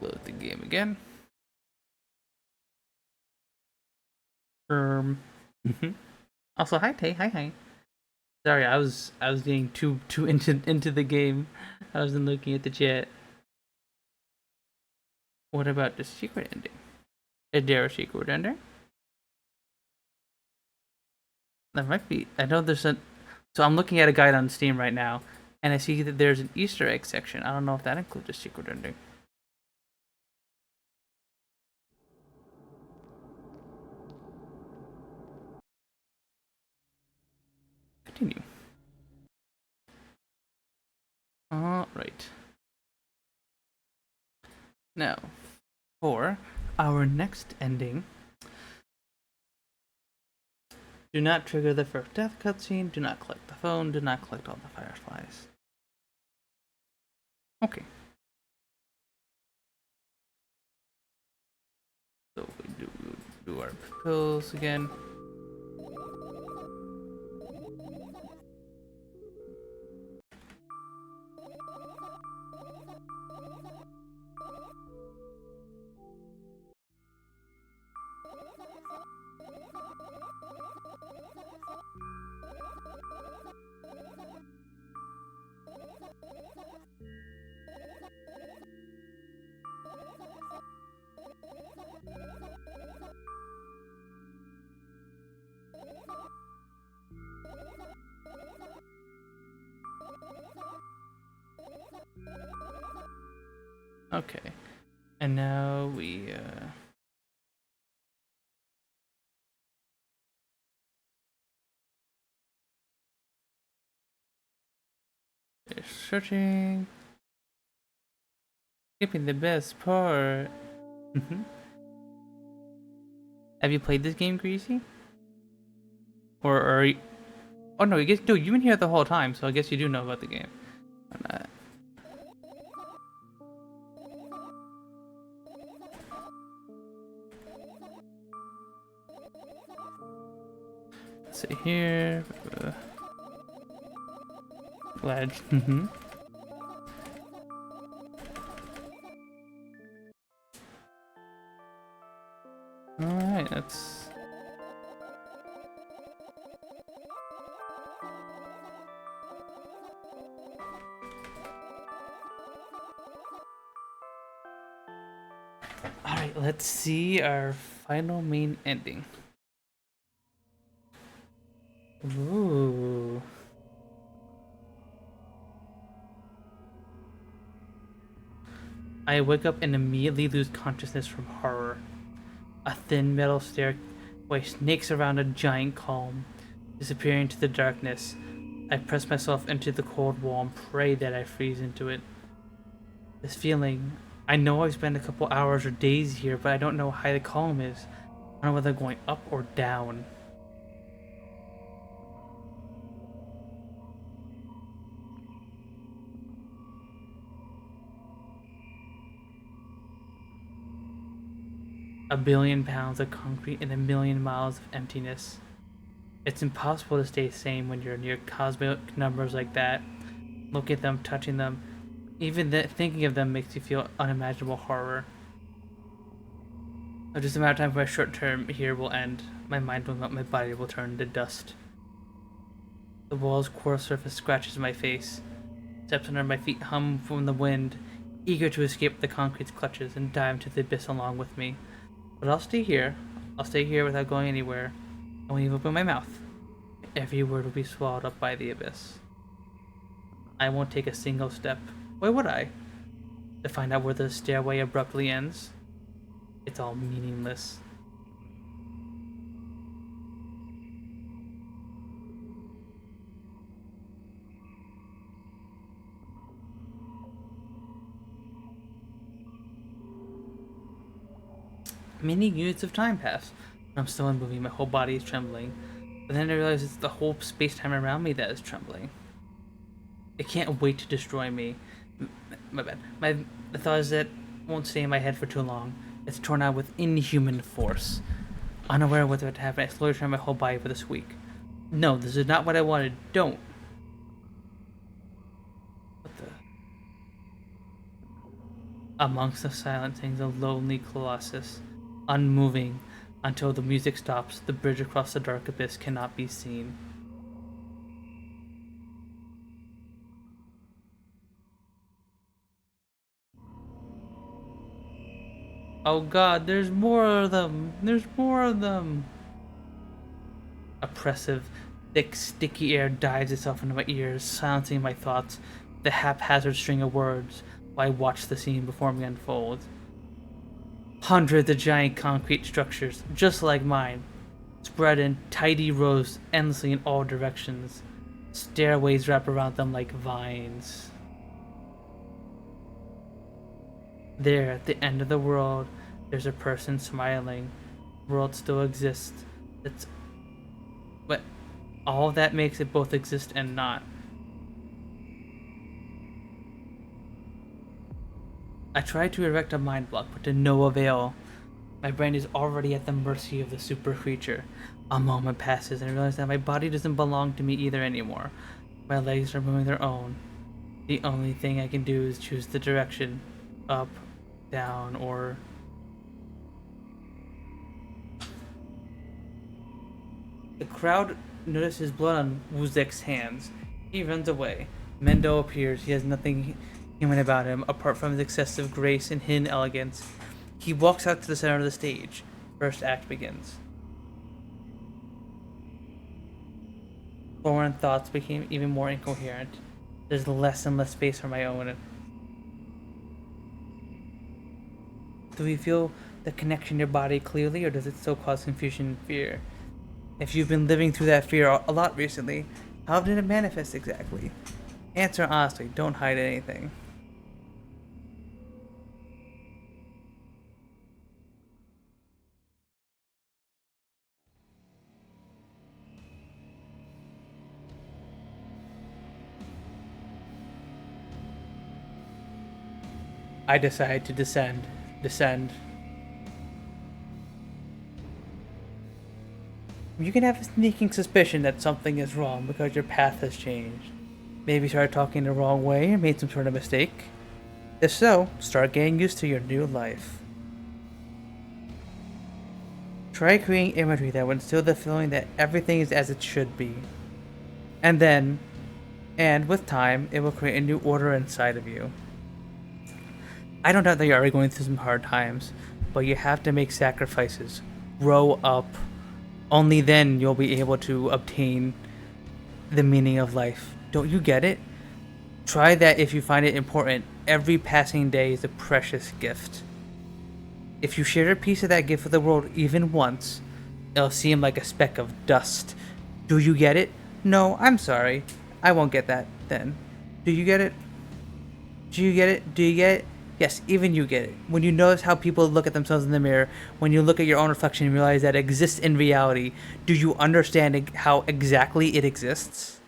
load the game again. Mhm. Also, hi Tay, hi hi. Sorry, I was getting too into the game. I wasn't looking at the chat. What about the secret ending? Is there a secret ending? There might be. I know there's a. So I'm looking at a guide on Steam right now, and I see that there's an Easter egg section. I don't know if that includes a secret ending. Continue. All right. Now, for our next ending, do not trigger the first death cutscene. Do not collect the phone. Do not collect all the fireflies. Okay. So we do our pills again. Okay. And now we are searching. Skipping the best part. Have you played this game, Greasy? Or oh no, I guess no. You've been here the whole time, so I guess you do know about the game. Let's see here. Ledge. All right, that's. All right, let's see our final main ending. Ooh. I wake up and immediately lose consciousness from horror. A thin metal stairway snakes around a giant column, disappearing into the darkness. I press myself into the cold wall and pray that I freeze into it. This feeling, I know I've spent a couple hours or days here, but I don't know how high the column is. I don't know whether I'm going up or down. A billion pounds of concrete and a million miles of emptiness. It's impossible to stay sane when you're near cosmic numbers like that. Look at them, touching them. Even thinking of them makes you feel unimaginable horror. So just a matter of time for my short term here will end. My mind will melt, my body will turn to dust. The wall's coarse surface scratches my face. Steps under my feet hum from the wind, eager to escape the concrete's clutches and dive into the abyss along with me. But I'll stay here. I'll stay here without going anywhere. And when you open my mouth, every word will be swallowed up by the abyss. I won't take a single step. Why would I? To find out where the stairway abruptly ends? It's all meaningless. Many units of time pass. I'm still unmoving, my whole body is trembling. But then I realize it's the whole space time around me that is trembling. It can't wait to destroy me. My bad. The thought is that it won't stay in my head for too long. It's torn out with inhuman force. Unaware of what's about to happen, I slowly turn my whole body with a squeak. No, this is not what I wanted. Don't. What the? Amongst the silent things, a lonely colossus, unmoving, Until the music stops, the bridge across the dark abyss cannot be seen. Oh god, there's more of them! There's more of them! Oppressive, thick, sticky air dives itself into my ears, silencing my thoughts, the haphazard string of words, while I watch the scene before me unfold. Hundreds of giant concrete structures, just like mine, spread in tidy rows endlessly in all directions. Stairways wrap around them like vines. There, at the end of the world, there's a person smiling. The world still exists. It's but all that makes it both exist and not. I tried to erect a mind block, but to no avail. My brain is already at the mercy of the super creature. A moment passes and I realize that my body doesn't belong to me either anymore. My legs are moving their own. The only thing I can do is choose the direction. Up, down, or... The crowd notices blood on Wuzek's hands. He runs away. Mendo appears. He has nothing human about him, apart from his excessive grace and hidden elegance. He walks out to the center of the stage. First act begins. Foreign thoughts became even more incoherent. There's less and less space for my own. Do you feel the connection in your body clearly, or does it still cause confusion and fear? If you've been living through that fear a lot recently, how did it manifest exactly? Answer honestly, don't hide anything. I decide to descend. Descend. You can have a sneaking suspicion that something is wrong because your path has changed. Maybe you started talking the wrong way and made some sort of mistake. If so, start getting used to your new life. Try creating imagery that would instill the feeling that everything is as it should be. And with time, it will create a new order inside of you. I don't doubt that you're already going through some hard times, but you have to make sacrifices. Grow up. Only then you'll be able to obtain the meaning of life. Don't you get it? Try that if you find it important. Every passing day is a precious gift. If you share a piece of that gift with the world even once, it'll seem like a speck of dust. Do you get it? No, I'm sorry. I won't get that then. Do you get it? Do you get it? Do you get it? Yes, even you get it. When you notice how people look at themselves in the mirror, when you look at your own reflection and realize that it exists in reality, do you understand how exactly it exists?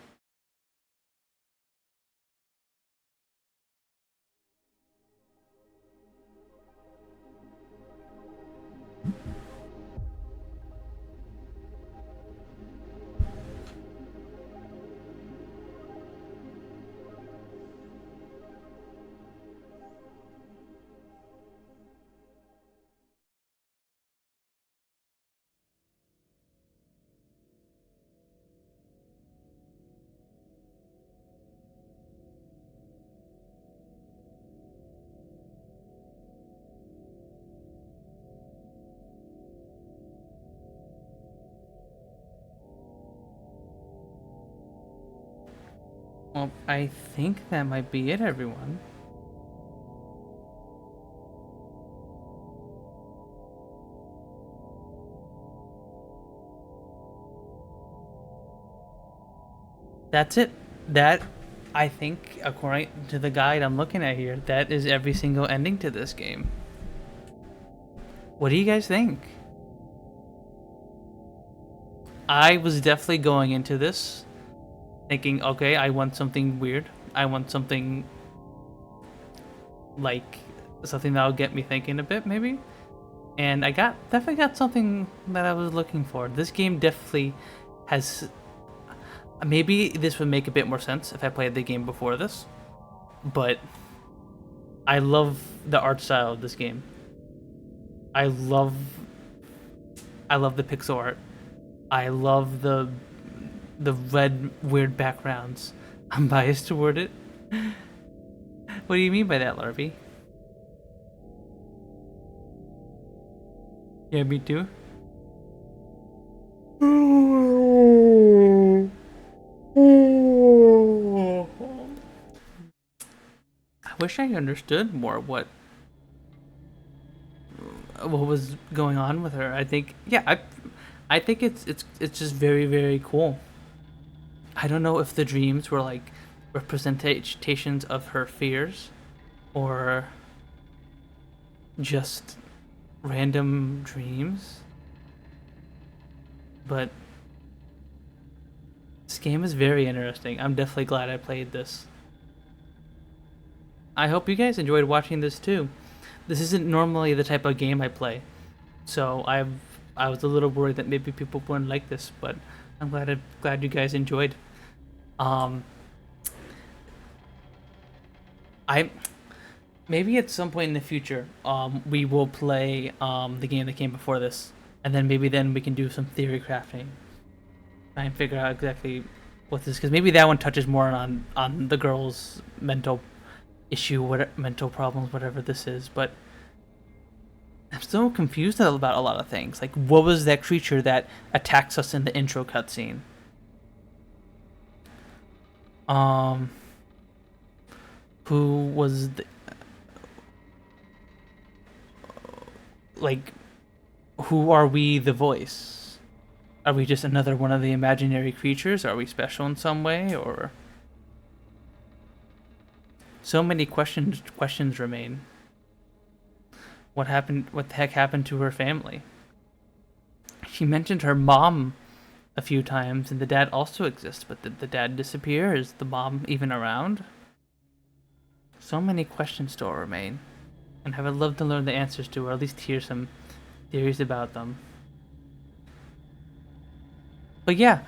Well, I think that might be it, everyone. That's it. That, I think, according to the guide I'm looking at here, that is every single ending to this game. What do you guys think? I was definitely going into this thinking, okay, I want something weird. I want something like something that'll get me thinking a bit, maybe. And I definitely got something that I was looking for. This game definitely has. Maybe this would make a bit more sense if I played the game before this, but I love the art style of this game. I love I love the pixel art. I love the red weird backgrounds. I'm biased toward it. What do you mean by that, Larvy? Yeah, me too. I wish I understood more what was going on with her. I think yeah, I think it's just very very cool. I don't know if the dreams were like representations of her fears or just random dreams. But this game is very interesting. I'm definitely glad I played this. I hope you guys enjoyed watching this too. This isn't normally the type of game I play, so I was a little worried that maybe people wouldn't like this, but I'm glad you guys enjoyed. Um, I maybe at some point in the future, we will play the game that came before this, and then maybe then we can do some theory crafting, try and figure out exactly what this, because maybe that one touches more on the girl's mental issue, what mental problems, whatever this is. But I'm still confused about a lot of things. Like, what was that creature that attacks us in the intro cutscene? Um, who was the, like, who are we the voice? Are we just another one of the imaginary creatures? Are we special in some way, or so many questions remain. What happened? What the heck happened to her family? She mentioned her mom a few times, and the dad also exists, but did the dad disappear? Is the mom even around? So many questions still remain, and I would love to learn the answers to, or at least hear some theories about them. But yeah,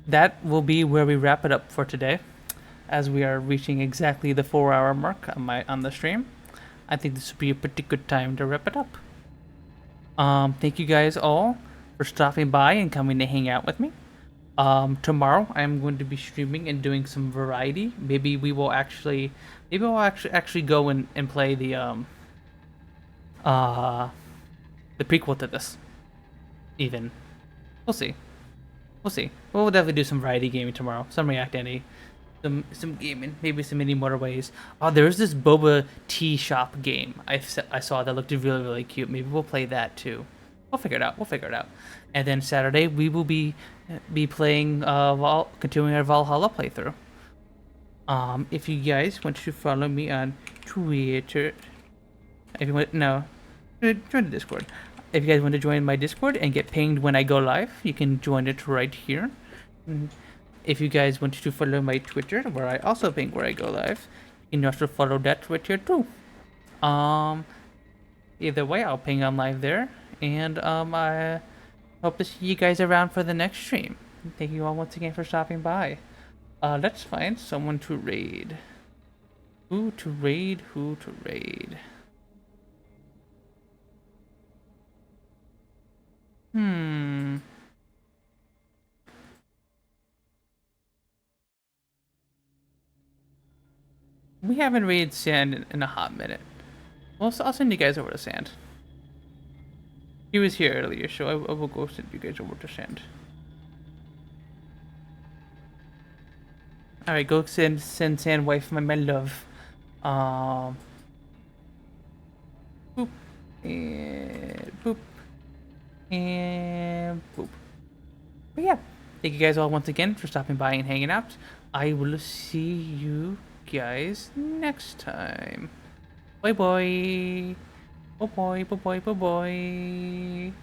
that will be where we wrap it up for today, as we are reaching exactly the 4 hour mark on the stream. I think this would be a pretty good time to wrap it up. Thank you guys all for stopping by and coming to hang out with me. Tomorrow I'm going to be streaming and doing some variety. Maybe I'll actually go and play uh the prequel to this. Even we'll see. We'll see. We'll definitely do some variety gaming tomorrow. Some React Any, some gaming, maybe some mini motorways. Oh, there's this boba tea shop game I saw that looked really really cute. Maybe we'll play that too. We'll figure it out. We'll figure it out. And then Saturday we will be playing continuing our Valhalla playthrough. If you guys want to follow me on Twitter, if you want join the Discord. If you guys want to join my Discord and get pinged when I go live, you can join it right here. If you guys want to follow my Twitter, where I also ping where I go live, you can also follow that Twitter too. Either way, I'll ping on live there, and I hope to see you guys around for the next stream. Thank you all once again for stopping by. Let's find someone to raid. Who to raid? Who to raid? We haven't raided Sand in a hot minute. Well, so I'll send you guys over to Sand. He was here earlier, so I will go send you guys over to Sand. Alright, go send Sand wife my love. Boop. And boop. And boop. But yeah, thank you guys all once again for stopping by and hanging out. I will see you guys next time. Bye bye. Bye bye. Bye bye. Bye bye.